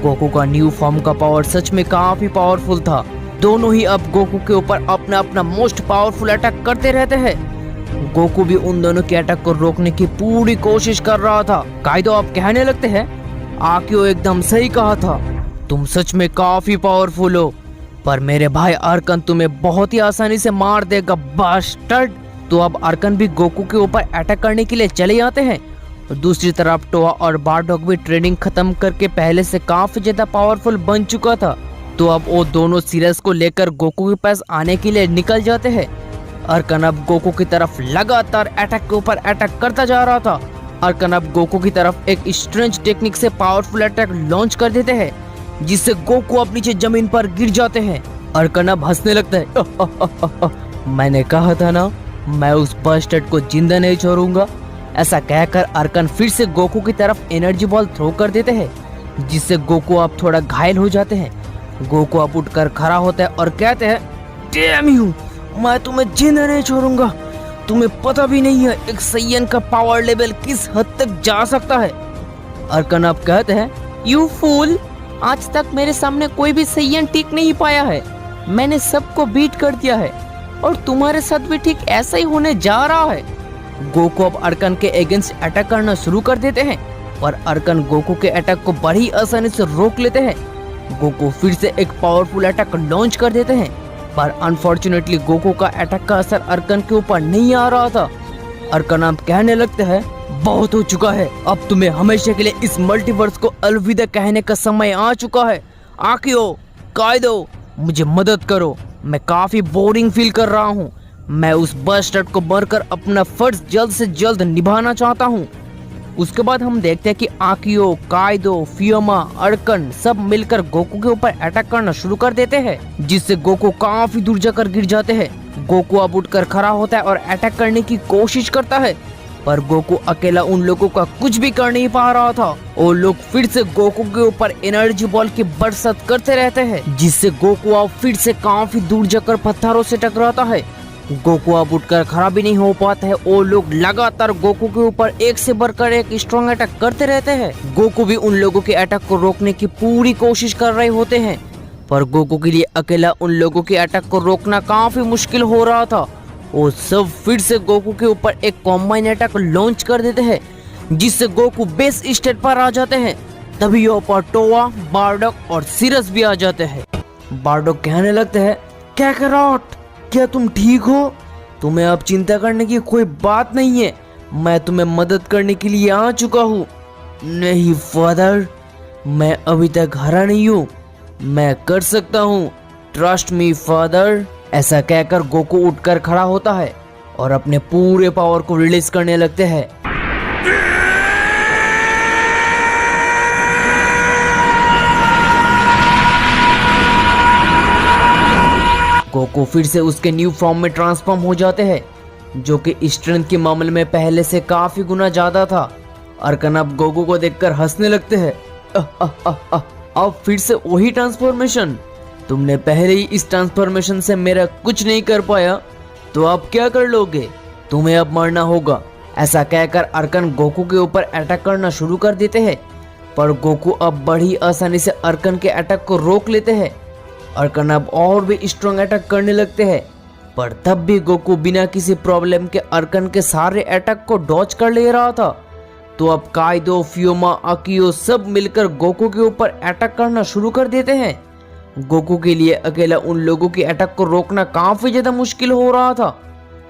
गोकू का न्यू फॉर्म का पावर सच में काफी पावरफुल था। दोनों ही अब गोकू के ऊपर अपना अपना मोस्ट पावरफुल अटैक करते रहते हैं। गोकू भी उन दोनों के अटैक को रोकने की पूरी कोशिश कर रहा था। काइदो अब कहने लगते हैं आकियो एकदम सही कहा था, तुम सच में काफी पावरफुल हो, पर मेरे भाई अर्कन तुम्हें बहुत ही आसानी से मार देगा बास्टर्ड। तो अब अर्कन भी गोकू के ऊपर अटैक करने के लिए चले जाते हैं। और दूसरी तरफ टोआ और बारडॉग भी ट्रेनिंग खत्म करके पहले से काफी ज्यादा पावरफुल बन चुका था। तो अब वो दोनों सीरियस को लेकर गोकू के पास आने के लिए निकल जाते हैं। अर्कन अब गोकू की तरफ लगातार अटैक के ऊपर अटैक करता जा रहा था। अर्कन अब गोकू की तरफ एक स्ट्रेंज टेक्निक से पावरफुल अटैक लॉन्च कर देते हैं, जिससे गोकू अब नीचे जमीन पर गिर जाते हैं। अर्कन अब हंसने लगता है मैंने कहा था ना, मैं उस बास्टर्ड को जिंदा नहीं छोड़ूंगा। ऐसा कहकर अर्कन फिर से गोकू की तरफ एनर्जी बॉल थ्रो कर देते हैं, जिससे गोकू अब थोड़ा घायल हो जाते हैं। गोकू अब उठकर खड़ा होता है और कहते हैं, डैम यू, मैं तुम्हें जिंदा नहीं छोड़ूंगा। तुम्हें पता भी नहीं है एक सैयन का पावर लेवल किस हद तक जा सकता है। अर्कन अब कहते हैं, यू फूल, आज तक मेरे सामने कोई भी सैयन टिक नहीं पाया है। मैंने सबको बीट कर दिया है और तुम्हारे साथ भी ठीक ऐसा ही होने जा रहा है। गोकू अब अर्कन के अगेंस्ट अटैक करना शुरू कर देते हैं और अर्कन गोकू के अटैक को बड़ी आसानी से रोक लेते हैं। गोकू फिर से एक पावरफुल अटैक लॉन्च कर देते हैं, पर अनफॉर्चुनेटली गोकू का अटैक का असर अर्कन के ऊपर नहीं आ रहा था। अर्कन अब कहने लगते हैं, बहुत हो चुका है, अब तुम्हें हमेशा के लिए इस मल्टीवर्स को अलविदा कहने का समय आ चुका है। आकियो, कायदो, मुझे मदद करो, मैं काफी बोरिंग फील कर रहा हूँ। मैं उस बास्टर्ड को मरकर अपना फर्ज जल्द से जल्द निभाना चाहता हूँ। उसके बाद हम देखते हैं कि आकियो, कायदो, फियोमा, अर्कन सब मिलकर गोकू के ऊपर अटैक करना शुरू कर देते हैं, जिससे गोकू काफी दूर जाकर गिर जाते हैं। गोकू अब उठकर खड़ा होता है और अटैक करने की कोशिश करता है, पर गोकू अकेला उन लोगों का कुछ भी कर नहीं पा रहा था। वो लोग फिर से गोकू के ऊपर एनर्जी बॉल की बरसात करते रहते हैं, जिससे गोकू अब फिर से काफी दूर जाकर पत्थरों से टकराता है। गोकू अब उठकर खड़ा भी नहीं हो पाता है। वो लोग लगातार गोकू के ऊपर एक से बढ़कर एक स्ट्रॉन्ग अटैक करते रहते हैं। गोकू भी उन लोगों के अटैक को रोकने की पूरी कोशिश कर रहे होते हैं, पर गोकू के लिए अकेला उन लोगों के अटैक को रोकना काफी मुश्किल हो रहा था। वो सब फिर से गोकू के ऊपर एक कॉम्बाइन अटैक लॉन्च कर देते हैं, जिससे गोकू बेस स्टेट पर आ जाते हैं। तभी ऊपर टोआ, बारडॉग और सीरस भी आ जाते हैं। बारडॉग कहने लगते हैं, कैकरॉट, क्या तुम ठीक हो? तुम्हें अब चिंता करने की कोई बात नहीं है, मैं तुम्हें मदद करने के लिए आ चुका हूँ। नहीं फादर, मैं अभी तक हारा नहीं हूँ, मैं कर सकता हूँ, ट्रस्ट मी फादर। ऐसा कहकर गोकू उठकर खड़ा होता है और अपने पूरे पावर को रिलीज करने लगते हैं। गोकू फिर से उसके न्यू फॉर्म में ट्रांसफॉर्म हो जाते हैं, जो कि स्ट्रेंथ के मामले में पहले से काफी गुना ज्यादा था। अर्कन अब गोकू को देखकर हंसने लगते हैं। अब फिर से वही ट्रांसफॉर्मेशन, तुमने पहले ही इस ट्रांसफॉर्मेशन से मेरा कुछ नहीं कर पाया, तो अब क्या कर लोगे? तुम्हें अब मरना होगा। ऐसा कहकर अर्कन गोकू के ऊपर अटैक करना शुरू कर देते हैं, पर गोकू अब बड़ी आसानी से अर्कन के अटैक को रोक लेते हैं। अर्कन अब और भी स्ट्रॉन्ग अटैक करने लगते हैं, पर तब भी गोकू बिना किसी प्रॉब्लम के अर्कन के सारे अटैक को डॉच कर ले रहा था। तो अब कायदो, फियोमा, आकियो सब मिलकर गोकू के ऊपर अटैक करना शुरू कर देते हैं। गोकू के लिए अकेला उन लोगों के अटैक को रोकना काफी ज्यादा मुश्किल हो रहा था।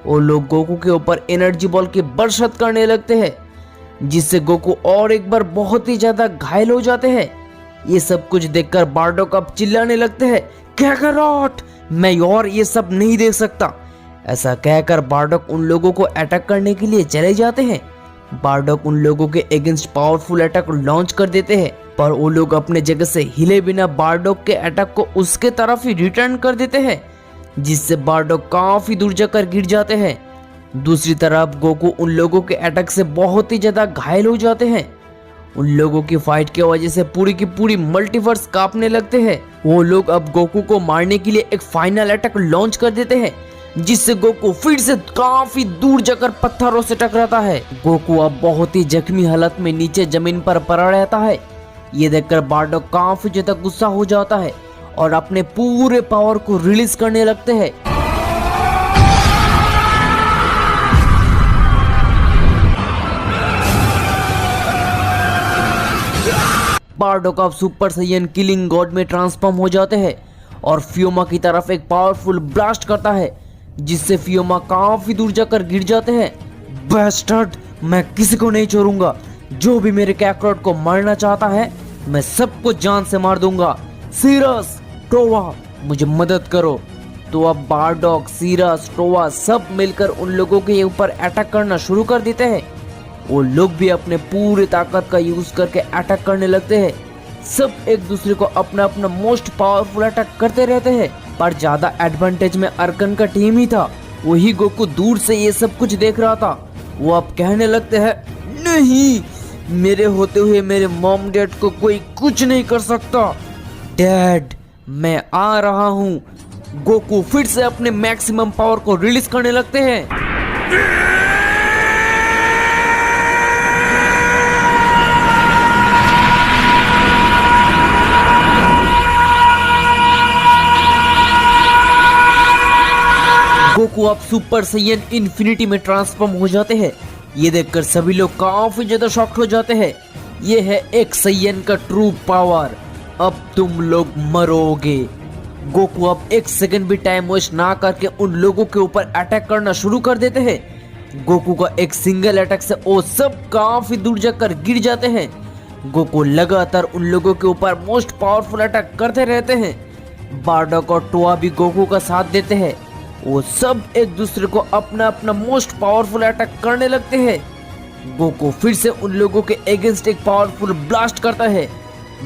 वो लोग गोकू के ऊपर एनर्जी बॉल की बरसात करने लगते हैं, जिससे गोकू और एक बार बहुत ही ज्यादा घायल हो जाते हैं। ये सब कुछ देखकर बारडॉग अब चिल्लाने लगते हैं, कैकरॉट, मैं और ये सब नहीं देख सकता। ऐसा कहकर बारडॉग उन लोगों को अटैक करने के लिए चले जाते हैं। बारडॉग उन लोगों के अगेंस्ट पावरफुल अटैक लॉन्च कर देते हैं, पर वो लोग अपने जगह से हिले बिना बारडॉग के अटैक को उसके तरफ ही रिटर्न कर देते हैं, जिससे बारडॉग काफी दूर जाकर गिर जाते हैं। दूसरी तरफ गोकू उन लोगों के अटैक से बहुत ही ज्यादा घायल हो जाते हैं। उन लोगों की फाइट की वजह से पूरी की पूरी मल्टीवर्स कांपने लगते हैं। वो लोग अब गोकू को मारने के लिए एक फाइनल अटैक लॉन्च कर देते हैं, जिससे गोकू फिर से काफी दूर जाकर पत्थरों से टकराता है। गोकू अब बहुत ही जख्मी हालत में नीचे जमीन पर पड़ा रहता है। ये देखकर बारडॉग काफी ज्यादा गुस्सा हो जाता है और अपने पूरे पावर को रिलीज करने लगते हैं। बारडॉक अब सुपर सैयन किलिंग गॉड में ट्रांसफॉर्म हो जाते हैं और फियोमा की तरफ एक पावरफुल ब्लास्ट करता है जिससे फियोमा काफी दूर जाकर गिर जाते हैं। बेस्टर्ड, मैं किसी को नहीं छोड़ूंगा। जो भी मेरे कैकरॉट को मारना चाहता है मैं सबको जान से मार दूंगा। सीरस, टोवा, मुझे मदद करो। तो अब बारडॉक, सीरस, टोवा सब मिलकर उन लोगों के ऊपर अटैक करना शुरू कर देते हैं। वो लोग भी अपने पूरे ताकत का यूज करके अटैक करने लगते हैं। सब एक दूसरे को अपना अपना मोस्ट पावरफुल अटैक करते रहते हैं, पर ज्यादा एडवांटेज में अर्कन का टीम ही था। वही गोकू दूर से ये सब कुछ देख रहा था। वो अब कहने लगते हैं, नहीं, मेरे होते हुए मेरे मॉम डैड को कोई कुछ नहीं कर सकता। डैड, मैं आ रहा हूँ। गोकू फिर से अपने मैक्सिमम पावर को रिलीज करने लगते हैं। गोकू अब सुपर सैयन इन्फिनिटी में ट्रांसफॉर्म हो जाते हैं। ये देखकर सभी लोग काफी ज्यादा शॉक्ड हो जाते हैं। ये है एक सैयन का ट्रू पावर। अब तुम लोग मरोगे। गोकू अब एक सेकंड भी टाइम वेस्ट ना करके उन लोगों के ऊपर अटैक करना शुरू कर देते हैं। गोकू का एक सिंगल अटैक से वो सब काफी दूर जाकर गिर जाते हैं। गोकू लगातार उन लोगों के ऊपर मोस्ट पावरफुल अटैक करते रहते हैं। बारडॉक और टोआ भी गोकू का साथ देते हैं। वो सब एक दूसरे को अपना अपना मोस्ट पावरफुल अटैक करने लगते हैं। गोकू फिर से उन लोगों के अगेंस्ट एक पावरफुल ब्लास्ट करता है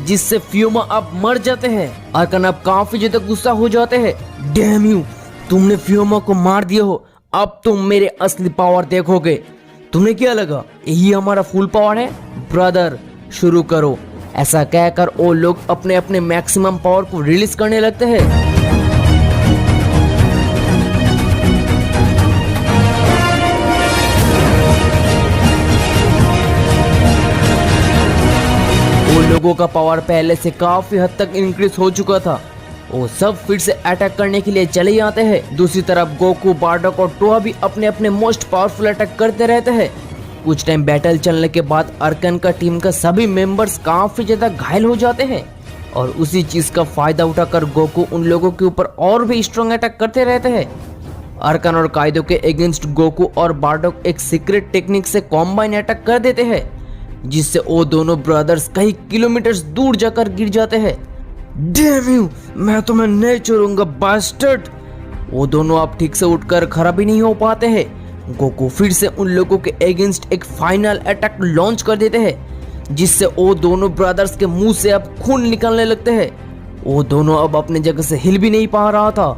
जिससे फियोमा अब मर जाते हैं। अर्कन अब काफी ज्यादा गुस्सा हो जाते हैं। डैम यू, तुमने फियोमा को मार दिया हो, अब तुम मेरे असली पावर देखोगे। तुम्हें क्या लगा यही हमारा फुल पावर है? ब्रदर, शुरू करो। ऐसा कहकर वो लोग अपने अपने मैक्सिमम पावर को रिलीज करने लगते हैं। लोगों का पावर पहले से काफी हद तक इंक्रीज हो चुका था। वो सब फिर से अटैक करने के लिए चले आते हैं। दूसरी तरफ गोकू, बारडॉक और टोआ भी अपने अपने मोस्ट पावरफुल अटैक करते रहते हैं। कुछ टाइम बैटल चलने के बाद अर्कन का टीम का सभी मेंबर्स काफी ज्यादा घायल हो जाते हैं और उसी चीज का फायदा उठाकर गोकू उन लोगों के ऊपर और भी स्ट्रॉन्ग अटैक करते रहते हैं। अर्कन और काइदो के अगेंस्ट गोकू और बारडॉक एक सीक्रेट टेक्निक से कॉम्बाइन अटैक कर देते हैं जिससे वो दोनों ब्रदर्स कई किलोमीटर्स दूर जाकर गिर जाते हैं। डैम यू, मैं तुम्हें नहीं छोड़ूंगा बास्टर्ड। वो दोनों अब ठीक से उठकर खड़ा भी नहीं हो पाते हैं। गोकू फिर से उन लोगों के अगेंस्ट एक फाइनल अटैक लॉन्च कर देते हैं जिससे वो दोनों ब्रदर्स के मुंह से अब खून निकलने लगते हैं। वो दोनों अब अपने जगह से हिल भी नहीं पा रहा था।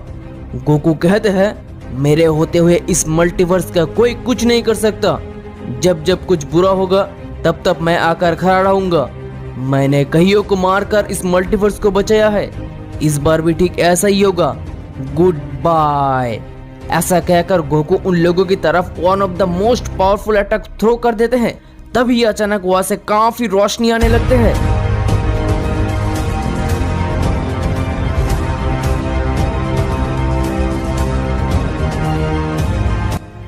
गोकू कहते हैं, मेरे होते हुए इस मल्टीवर्स का कोई कुछ नहीं कर सकता। जब जब कुछ बुरा होगा तब तब मैं आकर खड़ा रहूंगा। मैंने कईयों को मारकर इस मल्टीवर्स को बचाया है, इस बार भी ठीक ऐसा ही होगा। Good bye. ऐसा कहकर गोकू उन लोगों की तरफ one of the most powerful attack throw कर देते हैं। तभी अचानक वहां से काफी रोशनी आने लगते हैं।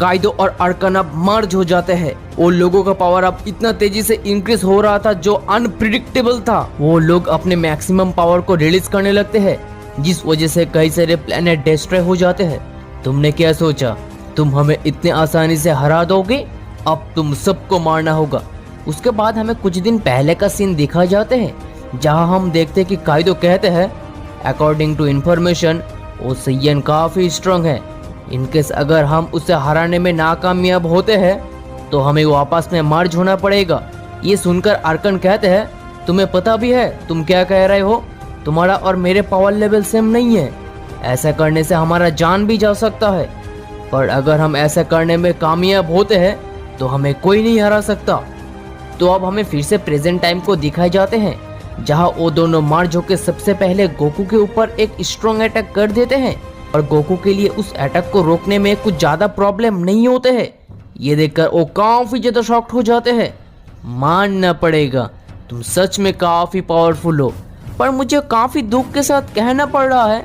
काइदो और अर्कन अब मर्ज हो जाते हैं। वो लोगों का पावर अब इतना तेजी से इंक्रीज हो रहा था जो अनप्रिडिक्टेबल था। वो लोग अपने मैक्सिमम पावर को रिलीज करने लगते हैं जिस वजह से कई सारे प्लेनेट डिस्ट्रॉय हो जाते हैं। तुमने क्या सोचा तुम हमें इतने आसानी से हरा दोगे? अब तुम सबको मारना होगा। उसके बाद हमें कुछ दिन पहले का सीन दिखा जाते हैं जहां हम देखते हैं कि काइदो कहते हैं, अकॉर्डिंग टू इंफॉर्मेशन वो सैयन काफी स्ट्रांग है। इनकेस अगर हम उसे हराने में नाकामयाब होते हैं तो हमें वापस में मर्ज होना पड़ेगा। ये सुनकर अर्कन कहते हैं, तुम्हें पता भी है तुम क्या कह रहे हो? तुम्हारा और मेरे पावर लेवल सेम नहीं है। ऐसा करने से हमारा जान भी जा सकता है, पर अगर हम ऐसा करने में कामयाब होते हैं तो हमें कोई नहीं हरा सकता। तो अब हमें फिर से प्रेजेंट टाइम को दिखाए जाते हैं जहां वो दोनों मर्ज होकर सबसे पहले गोकू के ऊपर एक स्ट्रॉन्ग अटैक कर देते हैं और गोकू के लिए उस अटैक को रोकने में कुछ ज्यादा प्रॉब्लम नहीं होते हैं। ये देखकर वो काफी ज्यादा शॉक्ड हो जाते हैं। मानना पड़ेगा तुम सच में काफी पावरफुल हो, पर मुझे काफी दुख के साथ कहना पड़ रहा है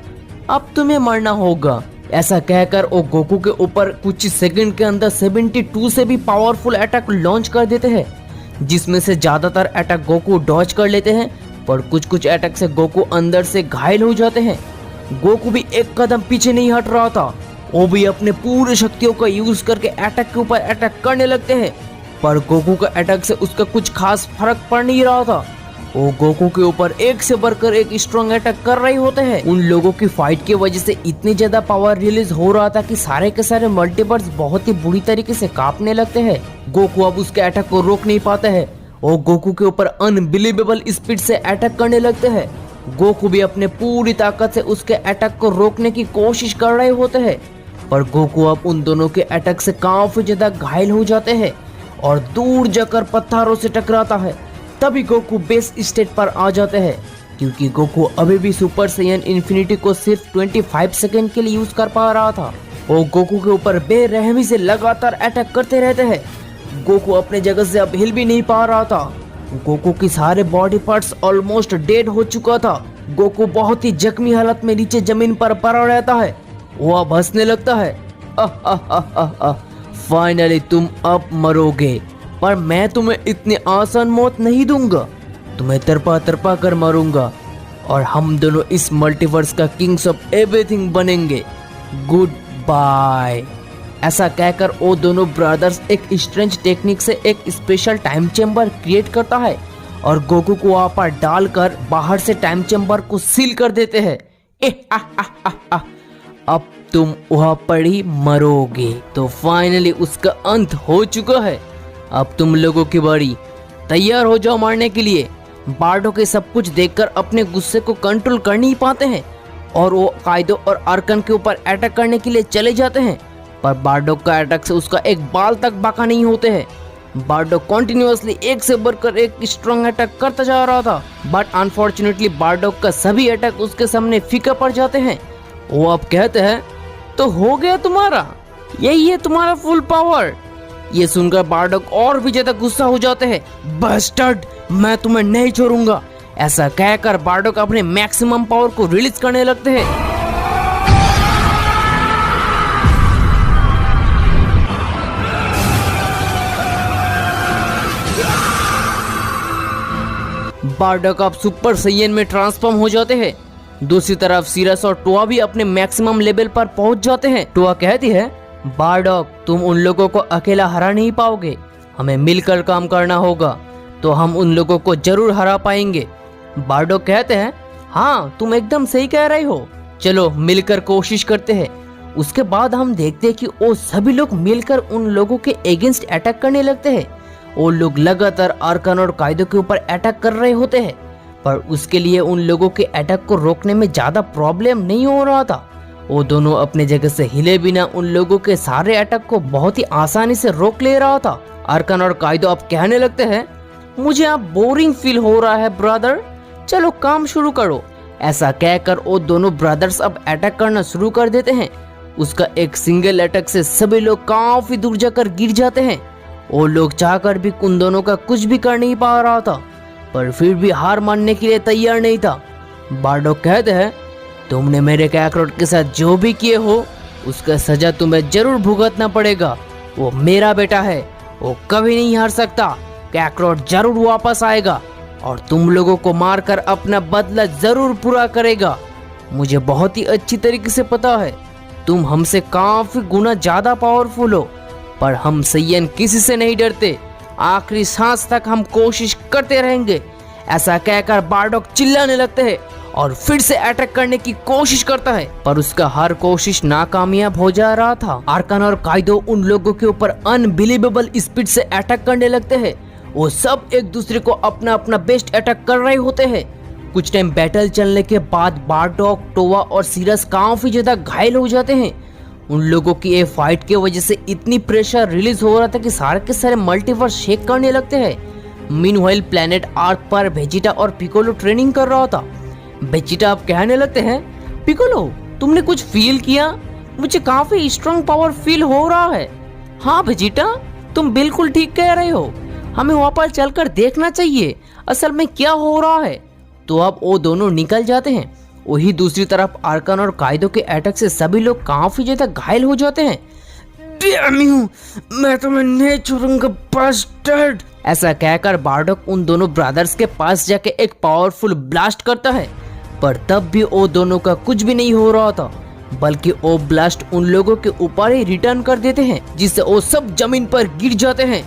अब तुम्हें मरना होगा। ऐसा कहकर वो गोकू के ऊपर कुछ सेकंड के अंदर 72 से भी पावरफुल अटैक लॉन्च कर देते हैं जिसमें से ज्यादातर अटैक गोकू डॉज कर लेते हैं, पर कुछ कुछ अटैक से गोकू अंदर से घायल हो जाते हैं। गोकू भी एक कदम पीछे नहीं हट रहा था, वो भी अपने पूरे शक्तियों का यूज करके अटैक के ऊपर अटैक करने लगते हैं। पर गोकू का अटैक से उसका कुछ खास फर्क पड़ नहीं रहा था। वो गोकू के ऊपर एक से बढ़कर एक स्ट्रॉन्ग अटैक कर रहे होते हैं। उन लोगों की फाइट की वजह से इतनी ज्यादा पावर रिलीज हो रहा था कि सारे के सारे मल्टीवर्स बहुत ही बुरी तरीके से कांपने लगते हैं। गोकू अब उसके अटैक को रोक नहीं पाते हैं। वो गोकू के ऊपर अनबिलीवेबल स्पीड से अटैक करने लगते हैं। गोकू भी अपने पूरी ताकत से उसके अटैक को रोकने की कोशिश कर रहे होते हैं, पर गोकू अब उन दोनों के अटैक से काफी ज्यादा घायल हो जाते हैं और दूर जाकर पत्थरों से टकराता है। तभी गोकू बेस स्टेट पर आ जाते हैं, क्योंकि गोकू अभी भी सुपर सैयन इन्फिनिटी को सिर्फ 25 सेकंड के लिए यूज कर पा रहा था। वो गोकू के ऊपर बेरहमी से लगातार अटैक करते रहते हैं। गोकू अपने जगह से अब हिल भी नहीं पा रहा था। गोकू की सारे बॉडी पार्ट्स ऑलमोस्ट डेड हो चुका था। गोकू बहुत ही जख्मी हालत में नीचे जमीन पर पड़ा रहता है। वो अब हंसने लगता है। फाइनली तुम अब मरोगे, पर मैं तुम्हें इतनी आसान मौत नहीं दूंगा। तुम्हें तरपा तरपा कर मारूंगा और हम दोनों इस मल्टीवर्स का किंग्स ऑफ एवरीथिंग बनेंगे। Good bye. ऐसा कहकर वो दोनों ब्रदर्स एक स्ट्रेंज टेक्निक से एक स्पेशल टाइम चेम्बर क्रिएट करता है और गोकू को वहां पर डालकर बाहर से टाइम चेम्बर को सील कर देते हैं। अब तुम वहां पर ही मरोगे। तो फाइनली उसका अंत हो चुका है। अब तुम लोगों की बारी, तैयार हो जाओ मारने के लिए। बार्डो के सब कुछ देखकर अपने गुस्से को कंट्रोल कर नहीं पाते हैं और वो काइदो और अर्कन के ऊपर अटैक करने के लिए चले जाते हैं, पर बार्डो का अटैक से उसका एक बाल तक बाका नहीं होते हैं। बार्डो कंटिन्यूअसली एक से बढ़कर एक स्ट्रॉन्ग अटैक करता जा रहा था, बट अनफॉर्चुनेटली बार्डो का सभी अटैक उसके सामने फीका पड़ जाते हैं। वो अब कहते हैं, तो हो गया तुम्हारा, यही है तुम्हारा फुल पावर। ये सुनकर बार्डोक और भी ज्यादा गुस्सा हो जाते हैं। बस्टर्ड, मैं तुम्हें नहीं छोड़ूंगा। ऐसा कहकर बार्डोक अपने मैक्सिमम पावर को रिलीज करने लगते हैं। बार्डोक अब सुपर सैयन में ट्रांसफॉर्म हो जाते हैं। दूसरी तरफ सीरस और टोआ भी अपने मैक्सिमम लेवल पर पहुंच जाते हैं। टोआ कहती है, बार्डोक तुम उन लोगों को अकेला हरा नहीं पाओगे, हमें मिलकर काम करना होगा, तो हम उन लोगों को जरूर हरा पाएंगे। बार्डोक कहते हैं, हाँ तुम एकदम सही कह रहे हो, चलो मिलकर कोशिश करते हैं। उसके बाद हम देखते हैं कि वो सभी लोग मिलकर उन लोगों के अगेंस्ट अटैक करने लगते हैं। वो लोग लगातार अर्कन और काइदो के ऊपर अटैक कर रहे होते हैं, पर उसके लिए उन लोगों के अटैक को रोकने में ज्यादा प्रॉब्लम नहीं हो रहा था। वो दोनों अपने जगह से हिले बिना उन लोगों के सारे अटैक को बहुत ही आसानी से रोक ले रहा था। अर्कन और काइदो अब कहने लगते हैं, मुझे अब बोरिंग फील हो रहा है ब्रदर, चलो काम शुरू करो। ऐसा कहकर वो दोनों ब्रदर्स अब अटैक करना शुरू कर देते हैं। उसका एक सिंगल अटैक से सभी लोग काफी दूर जाकर गिर जाते हैं। वो लोग चाहकर भी उन दोनों का कुछ भी कर नहीं पा रहा था, पर फिर भी हार मानने के लिए तैयार नहीं था। बार्डोक कहते हैं, तुमने मेरे कैकरोट के साथ जो भी किए हो उसका सजा तुम्हें जरूर भुगतना पड़ेगा। वो मेरा बेटा है, वो कभी नहीं हार सकता। कैकरोट जरूर वापस आएगा और तुम लोगों को मारकर अपना बदला जरूर पूरा करेगा। मुझे बहुत ही अच्छी तरीके से पता है तुम हमसे काफी गुना ज्यादा पावरफुल हो, पर हम सैयन किसी से नहीं डरते। आखिरी सांस तक हम कोशिश करते रहेंगे। ऐसा कहकर बार्डोक चिल्लाने लगते हैं और फिर से अटैक करने की कोशिश करता है, पर उसका हर कोशिश नाकामयाब हो जा रहा था। अर्कन और काइदो उन लोगों के ऊपर अनबिलीवेबल स्पीड से अटैक करने लगते हैं। वो सब एक दूसरे को अपना अपना बेस्ट अटैक कर रहे होते हैं। कुछ टाइम बैटल चलने के बाद बार्डोक, टोवा और सीरस काफी ज्यादा घायल हो जाते हैं। उन लोगों की ये फाइट की वजह से इतनी प्रेशर रिलीज हो रहा था कि सारे के सारे मल्टीवर्स शेक करने लगते हैं। मीनवाइल प्लेनेट आर्क पर वेजिटा और पिकोलो ट्रेनिंग कर रहा था। वेजिटा अब कहने लगते हैं, पिकोलो तुमने कुछ फील किया? मुझे काफी स्ट्रॉन्ग पावर फील हो रहा है। हाँ वेजिटा, तुम बिल्कुल ठीक कह रहे हो, हमें वहाँ पर चलकर देखना चाहिए असल में क्या हो रहा है। तो अब वो दोनों निकल जाते हैं। वही दूसरी तरफ अर्कन और काइदो के अटैक से सभी लोग काफी ज्यादा घायल हो जाते हैं। डैम यू, मैं तुम्हें नहीं छोड़ूंगा बास्टर्ड। ऐसा कहकर बार्डोक उन दोनों ब्रदर्स के पास जाके एक पावरफुल ब्लास्ट करता है, पर तब भी वो दोनों का कुछ भी नहीं हो रहा था, बल्कि वो ब्लास्ट उन लोगों के ऊपर ही रिटर्न कर देते हैं, जिससे वो सब जमीन पर गिर जाते हैं।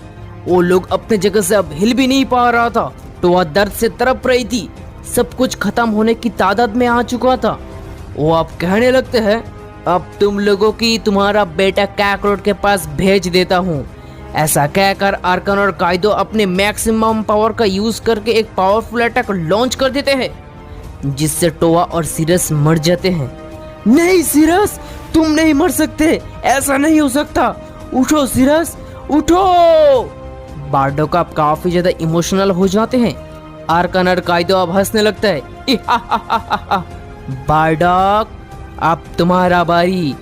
वो लोग अपने जगह से अब हिल भी नहीं पा रहा था, तो वह दर्द से तड़प रही थी। सब कुछ खत्म होने की तादाद में आ चुका था। वो अब कहने लगते हैं, अब तुम लोगों की तुम्हारा बेटा कैकरोट के पास भेज देता हूँ। ऐसा कहकर आर्कन और काइदो अपने मैक्सिमम पावर का यूज करके एक पावरफुल अटैक लॉन्च कर देते हैं, जिससे टोआ और सिरस मर जाते हैं। नहीं सिरस, तुम नहीं मर सकते, ऐसा नहीं हो सकता। उठो सिरस, उठो। बार्डोक अब काफी ज्यादा इमोशनल हो जाते हैं। आर्कन और काइदो अब हंसने लगता है। बार्डोक, अब तुम्हारा बारी,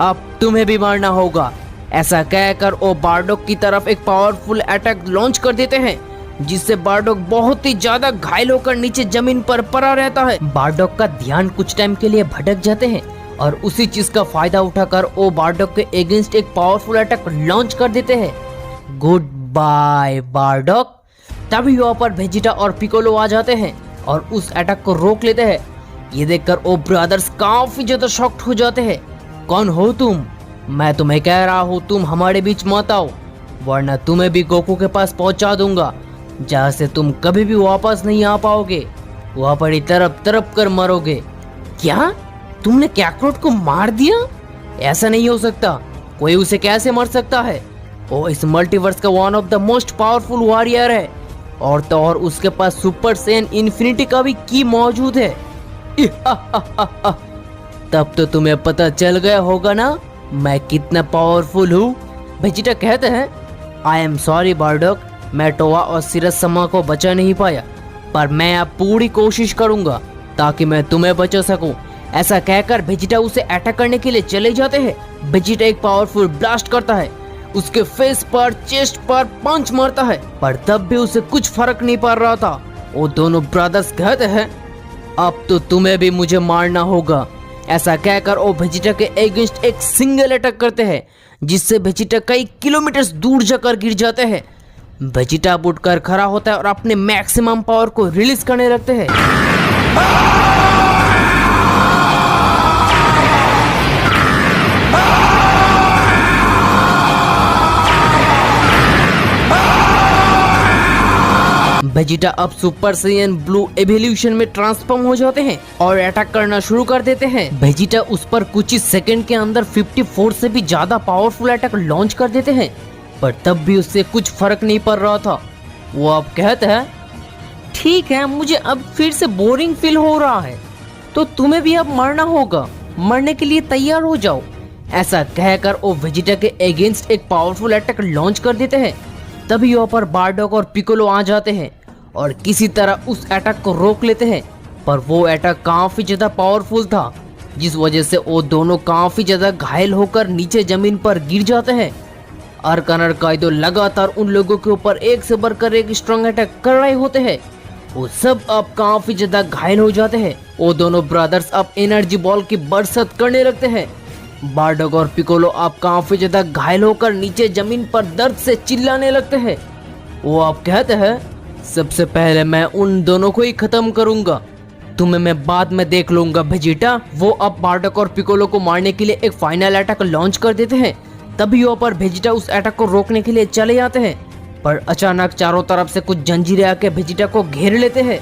अब तुम्हें भी मरना होगा। ऐसा कहकर वो बार्डोक की तरफ एक पावरफुल अटैक लॉन्च कर देते हैं, जिससे बार्डोक बहुत ही ज्यादा घायल होकर नीचे जमीन पर पड़ा रहता है। बार्डोक का ध्यान कुछ टाइम के लिए भटक जाते हैं और उसी चीज का फायदा उठाकर वो बार्डोक के अगेंस्ट एक पावरफुल अटैक लॉन्च कर देते हैं। Goodbye Bardock. तभी वहाँ पर वेजिटा और पिकोलो आ जाते हैं और उस अटैक को रोक लेते हैं। ये देखकर वो ब्रदर्स काफी ज्यादा शॉक्ड हो जाते हैं। कौन हो तुम? मैं तुम्हें कह रहा हूँ तुम हमारे बीच मत आओ, वरना तुम्हें भी गोकू के पास पहुंचा दूंगा, जहाँ से तुम कभी भी वापस नहीं आ पाओगे। वहाँ पर ही तरप तरप कर मरोगे। क्या तुमने कैकरोट को मार दिया? ऐसा नहीं हो सकता, कोई उसे कैसे मार सकता है? वो इस मल्टीवर्स का one of the most powerful warrior है, और तो और उसके पास सुपर सैयन इन्फिनिटी का भी की मौजूद है। तब तो तुम्हें पता चल गया होगा ना मैं कितना पावरफुल हूँ। वेजिटा कहते हैं, आई एम सॉरी बार्डोक, मैं टोआ और सिरस समा को बचा नहीं पाया, पर मैं अब पूरी कोशिश करूंगा ताकि मैं तुम्हें बचा सकूं। ऐसा कहकर वेजिटा उसे अटैक करने के लिए चले जाते हैं। वेजिटा एक पावरफुल ब्लास्ट करता है, उसके फेस पर, चेस्ट पर पंच मारता है, पर तब भी उसे कुछ फर्क नहीं पड़ रहा था। वो दोनों ब्रदर्स कहते हैं, अब तो तुम्हें भी मुझे मारना होगा। ऐसा कहकर वो वेजिटा के अगेंस्ट एक सिंगल अटैक करते हैं, जिससे वेजिटा कई किलोमीटर दूर जाकर गिर जाते हैं। वेजिटा उठकर खड़ा होता है और अपने मैक्सिमम पावर को रिलीज करने लगते हैं। वेजिटा अब सुपर सैयन ब्लू एवोल्यूशन में ट्रांसफॉर्म हो जाते हैं और अटैक करना शुरू कर देते हैं। वेजिटा उस पर कुछ ही सेकंड के अंदर 54 से भी ज्यादा पावरफुल अटैक लॉन्च कर देते हैं, पर तब भी उससे कुछ फर्क नहीं पड़ रहा था। वो अब कहते हैं, ठीक है, मुझे अब फिर से बोरिंग फील हो रहा है, तो तुम्हें भी अब मरना होगा, मरने के लिए तैयार हो जाओ। ऐसा कहकर वो वेजिटा के अगेंस्ट एक पावरफुल अटैक लॉन्च कर देते हैं। तभी वहाँ पर बार्डोक और पिकोलो आ जाते हैं और किसी तरह उस अटैक को रोक लेते हैं, पर वो अटैक काफी ज्यादा पावरफुल था, जिस वजह से वो दोनों काफी ज्यादा घायल होकर नीचे जमीन पर गिर जाते हैं। आर्कन और काइदो लगातार उन लोगों के ऊपर एक से बढ़कर एक स्ट्रॉन्ग अटैक कर रहे होते हैं। वो सब अब काफी ज्यादा घायल हो जाते हैं। वो दोनों ब्रदर्स अब एनर्जी बॉल की बरसात करने लगते हैं। बार्डोक और पिकोलो अब काफी ज्यादा घायल होकर नीचे जमीन पर दर्द से चिल्लाने लगते हैं। वो अब कहते हैं, सबसे पहले मैं उन दोनों को ही खत्म करूंगा, तुम्हें मैं बाद में देख लूंगा वेजिटा। वो अब बार्डोक और पिकोलो को मारने के लिए एक फाइनल अटैक लॉन्च कर देते हैं। तभी वहाँ पर वेजिटा उस अटैक को रोकने के लिए चले जाते हैं, पर अचानक चारों तरफ से कुछ जंजीरें आके वेजिटा को घेर लेते हैं।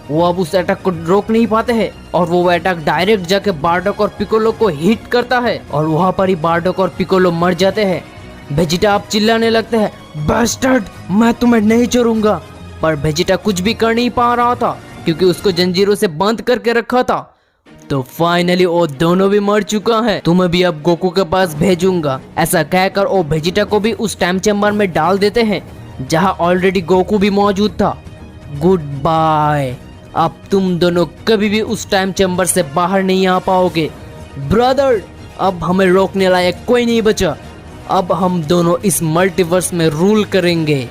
वो अब उस अटैक को रोक नहीं पाते हैं और वो अटैक डायरेक्ट जाके बार्डोक और पिकोलो को हिट करता है और वहाँ पर ही बार्डोक और पिकोलो मर जाते हैं। वेजिटा अब चिल्लाने लगते हैं, बास्टर्ड, मैं तुम्हें नहीं छोड़ूंगा। पर वेजिटा कुछ भी कर नहीं पा रहा था क्योंकि उसको जंजीरों से बंद करके रखा था। तो फाइनली वो दोनों भी मर चुका है, तुम्हें भी अब गोकू के पास भेजूंगा। ऐसा कहकर वो वेजिटा को भी उस टाइम चेम्बर में डाल देते हैं जहाँ ऑलरेडी गोकू भी मौजूद था। गुड बाय, अब तुम दोनों कभी भी उस टाइम चेम्बर से बाहर नहीं आ पाओगे। ब्रदर, अब हमें रोकने लायक कोई नहीं बचा, अब हम दोनों इस मल्टीवर्स में रूल करेंगे।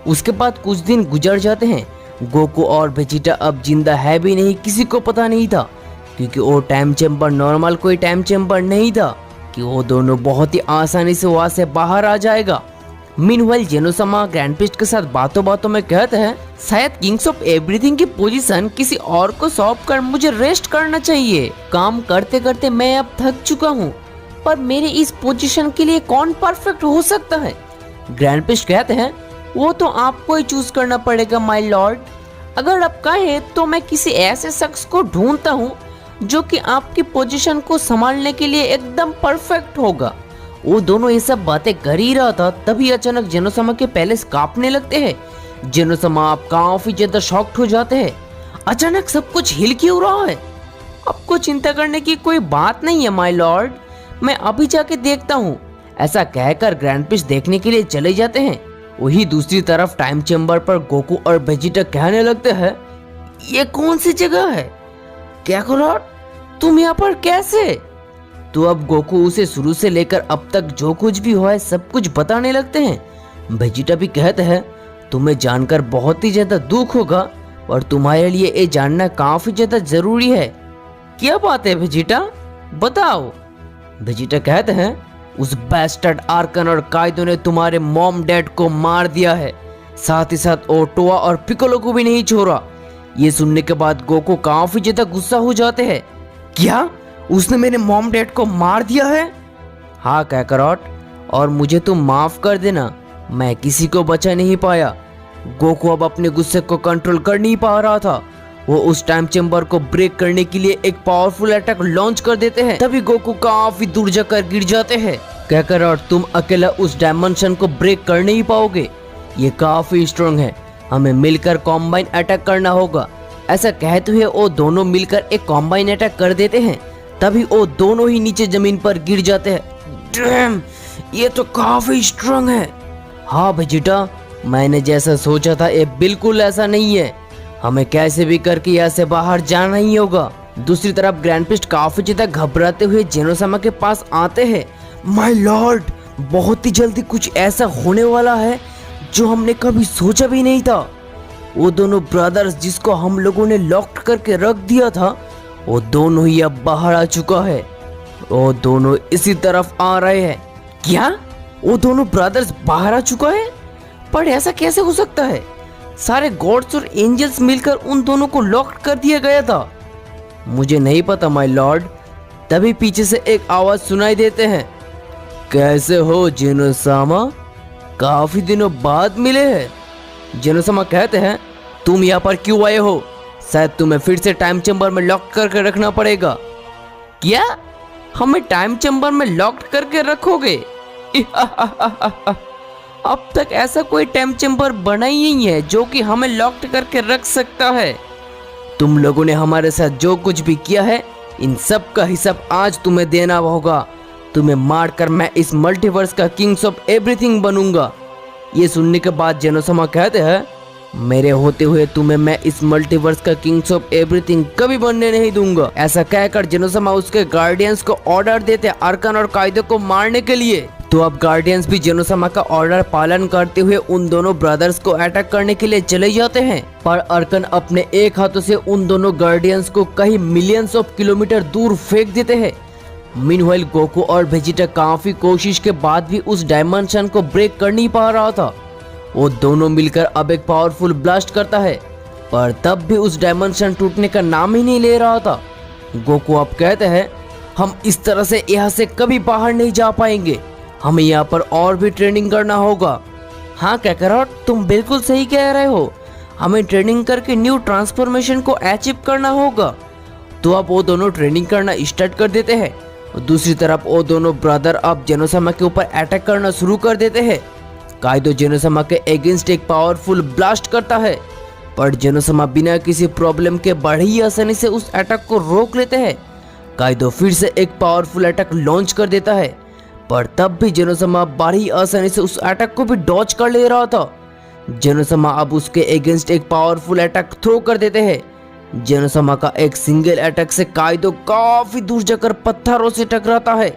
उसके बाद कुछ दिन गुजर जाते हैं। गोकू और वेजिटा अब जिंदा है भी नहीं, किसी को पता नहीं था, क्योंकि वो टाइम चेम्बर नॉर्मल कोई टाइम चेम्बर नहीं था, कि वो दोनों बहुत ही आसानी से वहां से बाहर आ जाएगा। मीनवाइल जेनोसामा ग्रैंडपिस्ट के साथ बातों बातों में कहते हैं, शायद किंग्स ऑफ एवरीथिंग की पोजीशन किसी और को सौंप कर मुझे रेस्ट करना चाहिए। काम करते करते मैं अब थक चुका हूँ, पर मेरे इस पोजीशन के लिए कौन परफेक्ट हो सकता है? ग्रैंडपिस्ट कहते हैं, वो तो आपको ही चूज करना पड़ेगा माय लॉर्ड। अगर आप कहे तो मैं किसी ऐसे शख्स को ढूंढता हूँ जो कि आपकी पोजीशन को संभालने के लिए एकदम परफेक्ट होगा। वो दोनों ये सब बातें कर ही रहा था, तभी अचानक जेनोसामा के पैलेस कांपने लगते हैं। जेनोसामा आप काफी ज्यादा शॉक्ड हो जाते हैं। अचानक सब कुछ हिल क्यों रहा है? आपको चिंता करने की कोई बात नहीं है माय लॉर्ड, मैं अभी जाके देखता हूँ। ऐसा कहकर ग्रैंडपिस्ट देखने के लिए चले जाते हैं। वही दूसरी तरफ टाइम चेम्बर पर गोकू और वेजिटा कहने लगते हैं, ये कौन सी जगह है? कैकरोट, तुम यहाँ पर कैसे? तो अब गोकू उसे शुरू से लेकर अब तक जो कुछ भी हुआ है सब कुछ बताने लगते हैं। वेजिटा भी कहते हैं, तुम्हें जानकर बहुत ही ज्यादा दुख होगा और तुम्हारे लिए ये जानना काफी ज्यादा जरूरी है। क्या बात है वेजिटा, बताओ। वेजिटा कहते हैं, उस बैस्टर्ड आर्कन और काइदो ने तुम्हारे मॉम डैड को मार दिया है, साथ ही साथ ओटोआ और पिकोलो को भी नहीं छोड़ा। ये सुनने के बाद गोकू काफी ज्यादा गुस्सा हो जाते हैं। क्या उसने मेरे मॉम डैड को मार दिया है? हाँ कैकरोट, और मुझे तुम माफ कर देना, मैं किसी को बचा नहीं पाया। गोकू अब अपने गुस्से को कंट्रोल कर नहीं पा रहा था। वो उस टाइम चेम्बर को ब्रेक करने के लिए एक पावरफुल अटैक लॉन्च कर देते हैं। तभी गोकू काफी दूर जाकर गिर जाते हैं। कैकरोट, तुम अकेला उस डायमेंशन को ब्रेक कर नहीं पाओगे, ये काफी स्ट्रॉन्ग है, हमें मिलकर कॉम्बाइन अटैक करना होगा। ऐसा कहते हुए वो दोनों मिलकर एक कॉम्बाइन अटैक कर देते हैं। तभी वो दोनों ही नीचे जमीन पर गिर जाते हैं। डैम, ये तो काफी स्ट्रांग है। हाँ वेजिटा, मैंने जैसा सोचा था ये बिल्कुल ऐसा नहीं है, हमें कैसे भी करके यहाँ से बाहर जाना ही होगा। दूसरी तरफ ग्रैंडपिस्ट काफी ज्यादा घबराते हुए जेनोसामा के पास आते हैं। माय लॉर्ड, बहुत ही जल्दी कुछ ऐसा होने वाला है जो हमने कभी सोचा भी नहीं था। वो दोनों ब्रदर्स जिसको हम लोगों ने लॉक करके रख दिया था, वो दोनों ही अब बाहर आ चुका है। वो दोनों इसी तरफ आ रहे हैं। क्या वो दोनों ब्रदर्स बाहर आ चुका है? पर ऐसा कैसे हो सकता है? सारे गॉड्स और एंजल्स मिलकर उन दोनों को लॉक कर दिया गया था। मुझे नहीं पता माय लॉर्ड। तभी पीछे से एक आवाज सुनाई देते हैं, कैसे हो जेनोसामा, काफी दिनों बाद मिले हैं। जेनोसामा कहते हैं, तुम यहाँ पर क्यों आए हो? शायद तुम्हें फिर से टाइम चेम्बर में लॉक करके रखना पड़ेगा। क्या हमें टाइम चेम्बर में लॉक करके रखोगे? अब तक ऐसा कोई टाइम चेम्बर बना ही नहीं है जो कि हमें लॉक करके रख सकता है। तुम लोगों ने हमारे साथ जो कुछ भी किया है, इन सब का हिसाब आज तुम्हें देना होगा। तुम्हें मारकर मैं इस मल्टीवर्स का किंग्स ऑफ एवरीथिंग बनूंगा। ये सुनने के बाद जेनोसामा कहते हैं, मेरे होते हुए तुम्हें मैं इस मल्टीवर्स का किंग्स ऑफ एवरीथिंग कभी बनने नहीं दूंगा। ऐसा कहकर जेनोसामा उसके गार्डियंस को ऑर्डर देते आर्कन और काइदो को मारने के लिए। तो अब गार्डियंस भी जेनोसामा का ऑर्डर पालन करते हुए उन दोनों ब्रदर्स को अटैक करने के लिए चले जाते हैं। पर अर्कन अपने एक हाथों से उन दोनों गार्डियंस को कई मिलियंस ऑफ किलोमीटर दूर फेंक देते हैं। मीनवाइल गोकू और वेजिटा काफी कोशिश के बाद भी उस डायमेंशन को ब्रेक कर नहीं पा रहा था। वो दोनों मिलकर अब एक पावरफुल ब्लास्ट करता है, पर तब भी उस डायमेंशन टूटने का नाम ही नहीं ले रहा था। गोकू अब कहते हैं, हम इस तरह से यहाँ से कभी बाहर नहीं जा पाएंगे, हमें यहाँ पर और भी ट्रेनिंग करना होगा। हाँ कैकरोट, तुम बिल्कुल सही कह रहे हो, हमें ट्रेनिंग करके न्यू ट्रांसफॉर्मेशन को अचीव करना होगा। तो अब वो दोनों ट्रेनिंग करना स्टार्ट कर देते हैं। दूसरी तरफ वो दोनों ब्रदर अब जेनोसामा के ऊपर अटैक करना शुरू कर देते हैं। काइदो जेनोसामा के अगेंस्ट एक पावरफुल ब्लास्ट करता है, पर जेनोसामा बिना किसी प्रॉब्लम के बड़ी आसानी से उस अटैक को रोक लेते हैं। काइदो फिर से एक पावरफुल अटैक लॉन्च कर देता है, पर तब भी जेनोसामा बड़ी आसानी से उस अटैक को भी डॉज कर ले रहा था। जेनोसामा अब उसके अगेंस्ट एक पावरफुल अटैक थ्रो कर देते हैं। जेनोसामा का एक सिंगल अटैक से काइदो काफी दूर जाकर पत्थरों से टकराता है।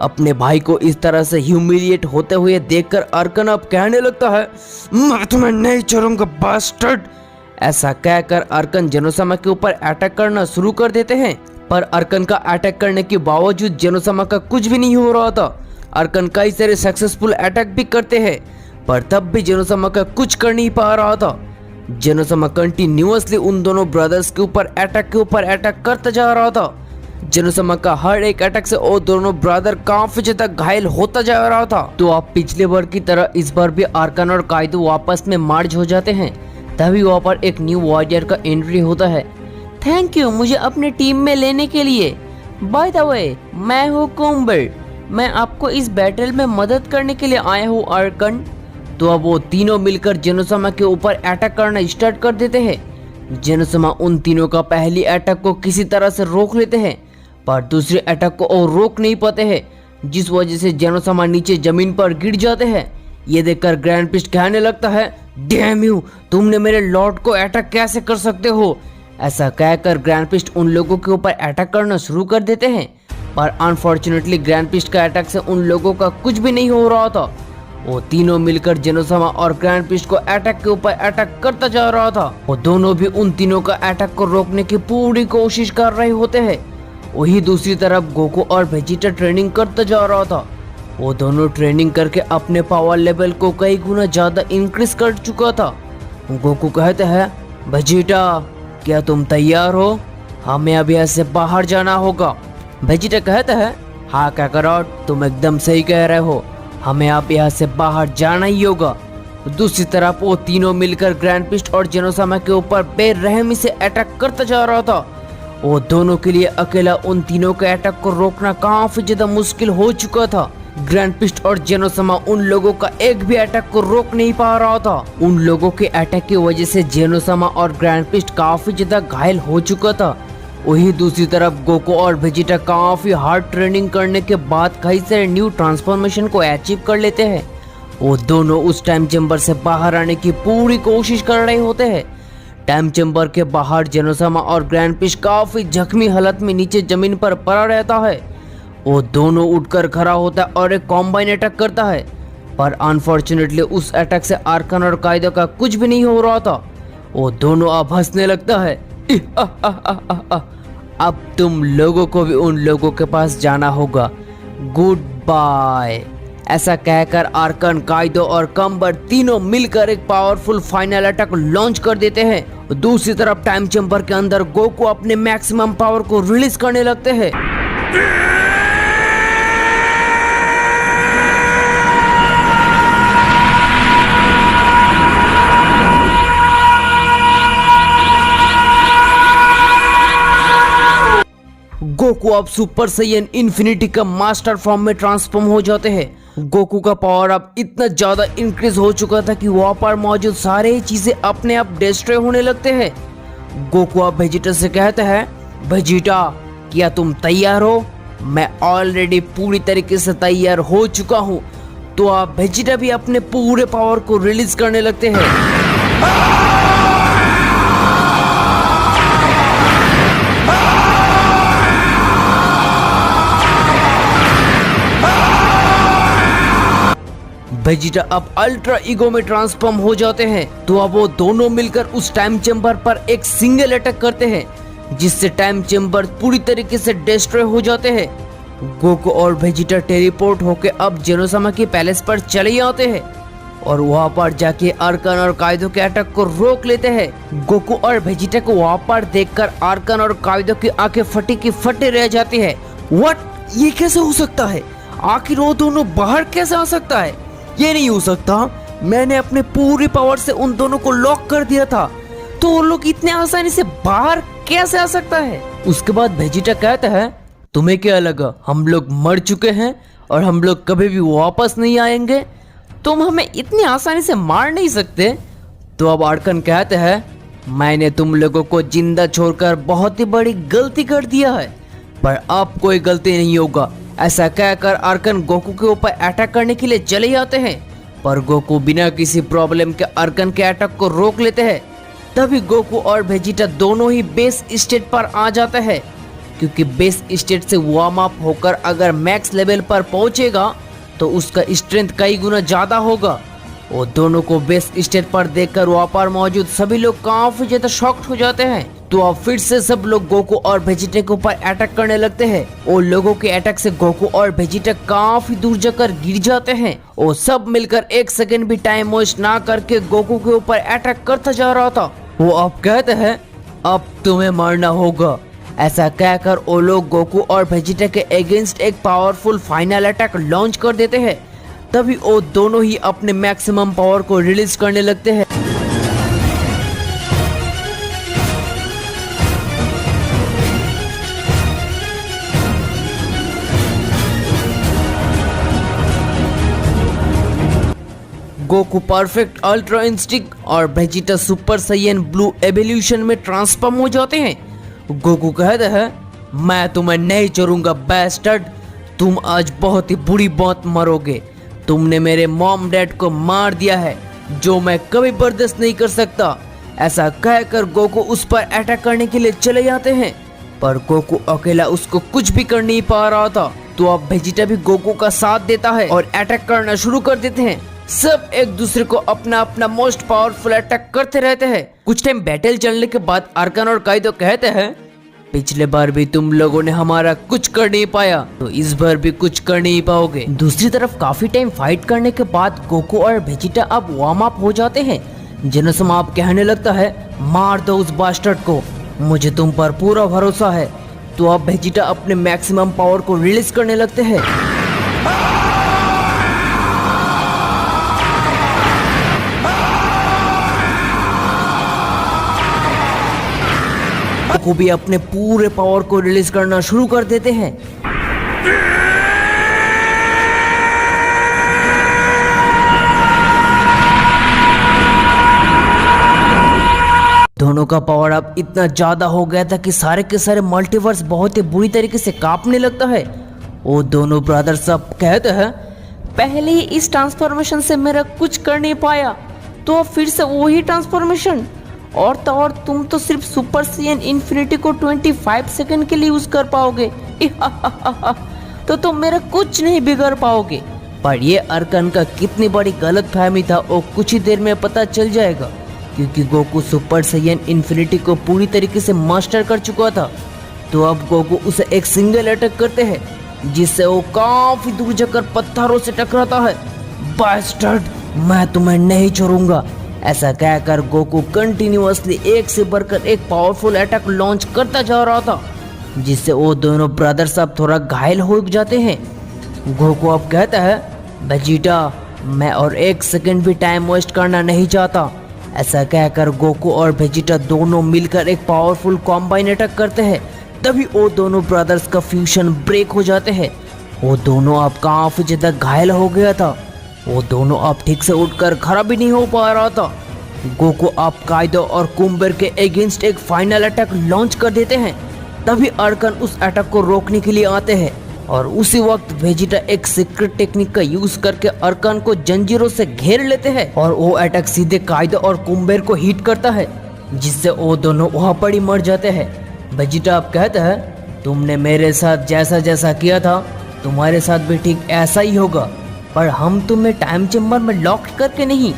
अपने भाई को इस तरह से ह्यूमिलिएट होते हुए देखकर अर्कन अब कहने लगता है, मैं तुम्हें नहीं छोड़ूंगा बास्टर्ड। ऐसा कहकर अर्कन जेनोसामा के ऊपर अटैक करना शुरू कर देते हैं, पर अर्कन का अटैक करने के बावजूद जेनोसामा का कुछ भी नहीं हो रहा था। अर्कन कई सारे सक्सेसफुल अटैक भी करते हैं पर तब भी जेनोसामा का कुछ कर नहीं पा रहा था। जेनोसामा कंटिन्यूअसली उन दोनों ब्रदर्स के ऊपर अटैक करता जा रहा था। जेनोसामा का हर एक अटैक से वो दोनों ब्रदर काफी ज्यादा घायल होता जा रहा था। तो अब पिछले बार की तरह इस बार भी अर्कन और काइदो आपस में मर्ज हो जाते हैं। तभी वहाँ पर एक न्यू वॉरियर का एंट्री होता है। थैंक यू मुझे अपने टीम में लेने के लिए। बाय द वे मैं हूँ कुम्बर, मैं आपको इस बैटल में मदद करने के लिए आया हूँ अर्कन। तो अब वो तीनों मिलकर जेनोसामा के ऊपर अटैक करना स्टार्ट कर देते हैं। जेनोसामा उन तीनों का पहली अटैक को किसी तरह से रोक लेते हैं पर दूसरे अटैक को और रोक नहीं पाते हैं, जिस वजह से जेनोसामा नीचे जमीन पर गिर जाते हैं। ये देखकर ग्रैंड प्रिस्ट कहने लगता है, डैम यू, तुमने मेरे लॉर्ड को अटैक कैसे कर सकते हो। ऐसा कहकर ग्रैंड प्रिस्ट उन लोगों के ऊपर अटैक करना शुरू कर देते हैं पर अनफॉर्चुनेटली ग्रैंड प्रिस्ट का अटैक से उन लोगों का कुछ भी नहीं हो रहा था। वो तीनों मिलकर जेनोसामा और ग्रैंड प्रिस्ट को अटैक के ऊपर अटैक करता जा रहा था। वो दोनों भी उन तीनों का अटैक को रोकने की पूरी कोशिश कर रहे होते हैं। वही दूसरी तरफ गोकू और वेजिटा ट्रेनिंग करता जा रहा था। वो दोनों ट्रेनिंग करके अपने पावर लेवल को कई गुना ज्यादा इंक्रीज कर चुका था। गोकू कहते हैं, वेजिटा क्या तुम तैयार हो, हमें अभी ऐसे बाहर जाना होगा। वेजिटा कहता है, हाँ काकारोट तुम एकदम सही कह रहे हो, हमें अब यहाँ से बाहर जाना ही होगा। दूसरी तरफ वो तीनों मिलकर ग्रैंड प्रिस्ट और जेनोसामा के ऊपर बेरहमी से अटैक करता जा रहा था। वो दोनों के लिए अकेला उन तीनों के अटैक को रोकना काफी ज्यादा मुश्किल हो चुका था। ग्रैंड प्रिस्ट और जेनोसामा उन लोगों का एक भी अटैक को रोक नहीं पा रहा था। उन लोगों के अटैक की वजह से जेनोसामा और ग्रैंड प्रिस्ट काफी ज्यादा घायल हो चुका था। वही दूसरी तरफ गोकू और वेजिटा काफी हार्ड ट्रेनिंग करने के बाद कई सारे न्यू ट्रांसफॉर्मेशन को अचीव कर लेते हैं। वो दोनों उस टाइम चेंबर से बाहर आने की पूरी कोशिश कर रहे होते हैं। टाइम चेंबर के बाहर जेनोसामा और ग्रैंड प्रिस्ट काफी जख्मी हालत में नीचे जमीन पर पड़ा रहता है। वो दोनों उठकर खड़ा होता है और एक कॉम्बाइन अटैक करता है पर अनफॉर्चुनेटली उस अटैक से अर्कन और काइदो का कुछ भी नहीं हो रहा था। वो दोनों अब हंसने लगता है। अब तुम लोगों को भी उन लोगों के पास जाना होगा, गुड बाय। ऐसा कहकर अर्कन, काइदो और कम्बर तीनों मिलकर एक पावरफुल फाइनल अटैक लॉन्च कर देते हैं। दूसरी तरफ टाइम चेंबर के अंदर गोकू अपने मैक्सिमम पावर को रिलीज करने लगते हैं। गोकू अब सुपर सैयन इन्फिनिटी का मास्टर फॉर्म में ट्रांसफॉर्म हो जाते हैं। गोकू का पावर अब इतना ज्यादा इंक्रीज हो चुका था कि वहां पर मौजूद सारे चीजें अपने आप डिस्ट्रॉय होने लगते हैं। गोकू अब वेजिटा से कहते हैं, वेजिटा क्या तुम तैयार हो? मैं ऑलरेडी पूरी तरीके से तैयार हो चुका हूँ। तो अब वेजिटा भी अपने पूरे पावर को रिलीज करने लगते हैं। वेजिटा अब अल्ट्रा ईगो में ट्रांसफॉर्म हो जाते हैं। तो अब वो दोनों मिलकर उस टाइम चेंबर पर एक सिंगल अटैक करते हैं जिससे टाइम चेंबर पूरी तरीके से डिस्ट्रॉय हो जाते हैं। गोकू और वेजिटा टेलीपोर्ट होके अब जेनोसामा के पैलेस पर चले आते हैं और वहाँ पर जाके अर्कन और काइदो के अटैक को रोक लेते हैं। गोकू और वेजिटा को वहाँ पर देखकर अर्कन और काइदो की आंखें फटी की फटे रह जाती है। व्हाट, ये कैसे हो सकता है? आखिर वो दोनों बाहर कैसे आ सकता है? ये नहीं हो सकता, मैंने अपने पूरी पावर से उन दोनों को लॉक कर दिया था, तो वो लोग इतने आसानी से बाहर कैसे आ सकता है? उसके बाद वेजिटा कहता है, तुम्हें क्या लगा हम लोग मर चुके हैं और हम लोग कभी भी वापस नहीं आएंगे? तुम हमें इतनी आसानी से मार नहीं सकते। तो अब अर्कन कहते हैं, मैंने तुम लोगों को जिंदा छोड़कर बहुत ही बड़ी गलती कर दिया है, पर अब कोई गलती नहीं होगा। ऐसा कहकर अर्कन गोकू के ऊपर अटैक करने के लिए चले जाते हैं पर गोकू बिना किसी प्रॉब्लम के अर्कन के अटैक को रोक लेते हैं। तभी गोकू और वेजिटा दोनों ही बेस स्टेट पर आ जाते हैं क्योंकि बेस स्टेट से वार्म अप होकर अगर मैक्स लेवल पर पहुंचेगा तो उसका स्ट्रेंथ कई गुना ज्यादा होगा। वो दोनों को बेस स्टेट पर देखकर वहाँ पर मौजूद सभी लोग काफी ज्यादा शॉक्ड हो जाते हैं तो अब फिर से सब लोग गोकू और वेजिटा के ऊपर अटैक करने लगते हैं। और लोगों के अटैक से गोकू और वेजिटा काफी दूर जाकर गिर जाते हैं। और सब मिलकर एक सेकंड भी टाइम वेस्ट ना करके गोकू के ऊपर अटैक करता जा रहा था। वो अब कहते हैं अब तुम्हें मरना होगा। ऐसा कहकर वो लोग गोकू और वेजिटा के अगेंस्ट एक पावरफुल फाइनल अटैक लॉन्च कर देते हैं। तभी वो दोनों ही अपने मैक्सिमम पावर को रिलीज करने लगते हैं। गोकू परफेक्ट अल्ट्रा इंस्टिंक्ट और वेजिटा सुपर साइयन ब्लू एवोल्यूशन में ट्रांसफॉर्म हो जाते हैं। गोकू कहते हैं मैं तुम्हें नहीं छोड़ूंगा बेस्टर्ड, तुम आज बहुत ही बुरी मौत मरोगे। तुमने मेरे मॉम डैड को मार दिया है जो मैं कभी बर्दाश्त नहीं कर सकता। ऐसा कहकर गोकू उस पर अटैक करने के लिए चले जाते हैं, पर गोकू अकेला उसको कुछ भी कर नहीं पा रहा था। तो अब वेजिटा भी गोकू का साथ देता है और अटैक करना शुरू कर देते हैं। सब एक दूसरे को अपना अपना मोस्ट पावरफुल अटैक करते रहते हैं। कुछ टाइम बैटल चलने के बाद अर्कन और काइदो कहते हैं पिछले बार भी तुम लोगों ने हमारा कुछ कर नहीं पाया, तो इस बार भी कुछ कर नहीं पाओगे। दूसरी तरफ काफी टाइम फाइट करने के बाद गोकू और वेजिटा अब वार्म अप हो जाते हैं। जेनोसमा अब कहने लगता है मार दो उस बास्टर्ड को, मुझे तुम पर पूरा भरोसा है। तो अब वेजिटा अपने मैक्सिमम पावर को रिलीज करने लगते हैं। गोकू भी अपने पूरे पावर को रिलीज करना शुरू कर देते हैं। दोनों का पावर अब इतना ज्यादा हो गया था कि सारे के सारे मल्टीवर्स बहुत ही बुरी तरीके से कांपने लगता है। वो दोनों ब्रदर्स अब कहते हैं पहले ही इस ट्रांसफॉर्मेशन से मेरा कुछ कर नहीं पाया, तो अब फिर से वही ट्रांसफॉर्मेशन। और तो और तुम तो सिर्फ सुपर साइयन इन्फिनिटी को 25 सेकंड के लिए यूज कर पाओगे तो तुम मेरा कुछ नहीं बिगड़ पाओगे। पर ये अर्कन का कितनी बड़ी गलतफहमी था वो कुछ ही देर में पता चल जाएगा, क्योंकि गोकू सुपर साइयन इन्फिनिटी को पूरी तरीके से मास्टर कर चुका था। तो अब गोकू उसे एक सिंगल अटैक करते हैं जिससे वो काफी दूर जाकर पत्थरों से टकराता है। बास्टर्ड, मैं तुम्हें नहीं छोड़ूंगा। ऐसा कहकर गोकू कंटिन्यूअसली एक से बढ़कर एक पावरफुल अटैक लॉन्च करता जा रहा था, जिससे वो दोनों ब्रदर्स अब थोड़ा घायल हो जाते हैं। गोकू अब कहता है वेजिटा, मैं और एक सेकंड भी टाइम वेस्ट करना नहीं चाहता। ऐसा कहकर गोकू और वेजिटा दोनों मिलकर एक पावरफुल कॉम्बाइन अटैक करते हैं। तभी वो दोनों ब्रदर्स का फ्यूजन ब्रेक हो जाते हैं। वो दोनों अब काफी ज्यादा घायल हो गया था। वो दोनों अब ठीक से उठकर खड़ा भी नहीं हो पा रहा था। गोकू अब काइदो और कुम्बर के अगेंस्ट एक फाइनल अटैक लॉन्च कर देते हैं। तभी अर्कन उस अटैक को रोकने के लिए आते हैं और उसी वक्त वेजिटा एक सीक्रेट टेक्निक का यूज करके अर्कन को जंजीरों से घेर लेते हैं और वो अटैक सीधे काइदो और कुम्बर को हिट करता है, जिससे वो दोनों वहां पर ही मर जाते हैं। वेजिटा अब कहता है तुमने मेरे साथ जैसा जैसा किया था तुम्हारे साथ भी ठीक ऐसा ही होगा, पर हम तुम्हें टाइम चेम्बर में लॉक करके नहीं,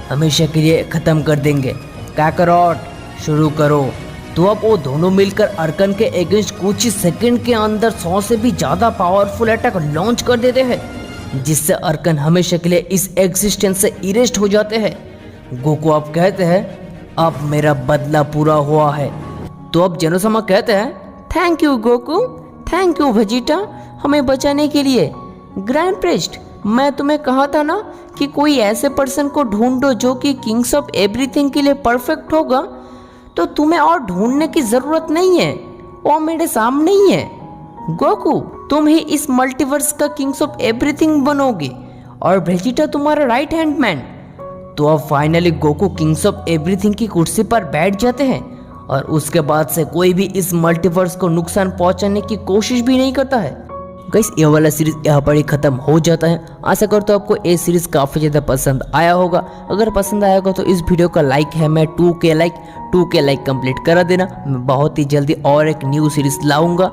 हमेशा के लिए खत्म कर देंगे। काकरॉट, शुरू करो। तो अब वो दोनों मिलकर अर्कन के अगेंस्ट कुछ ही सेकंड के अंदर 100 से भी ज्यादा पावरफुल अटैक लॉन्च कर देते हैं, जिससे अर्कन हमेशा के लिए इस एग्जिस्टेंस से इरेस्ट हो जाते हैं। गोकू अब कहते हैं अब मेरा बदला पूरा हुआ है। तो अब जेनोसमा कहते हैं thank you Goku, thank you Vegeta हमें बचाने के लिए। ग्रैंड प्रिस्ट, मैं तुम्हें कहा था ना कि कोई ऐसे पर्सन को ढूंढो जो कि किंग्स ऑफ एवरीथिंग के लिए परफेक्ट होगा, तो तुम्हें और ढूंढने की जरूरत नहीं है, वो मेरे सामने ही है। गोकू, तुम ही इस मल्टीवर्स का किंग्स ऑफ एवरीथिंग बनोगे और वेजिटा तुम्हारा राइट हैंड मैन। तो अब finally Goku Kings of everything की कुर्सी पर बैठ जाते हैं और उसके बाद से कोई भी इस मल्टीवर्स को नुकसान पहुंचाने की कोशिश भी नहीं करता है। गाइस, ये वाला सीरीज यहाँ पर ही खत्म हो जाता है। आशा करता हूँ आपको ये सीरीज काफी ज्यादा पसंद आया होगा। अगर पसंद आया होगा तो इस वीडियो का लाइक है, मैं 2K लाइक कंप्लीट करा देना। मैं बहुत ही जल्दी और एक न्यू सीरीज लाऊंगा।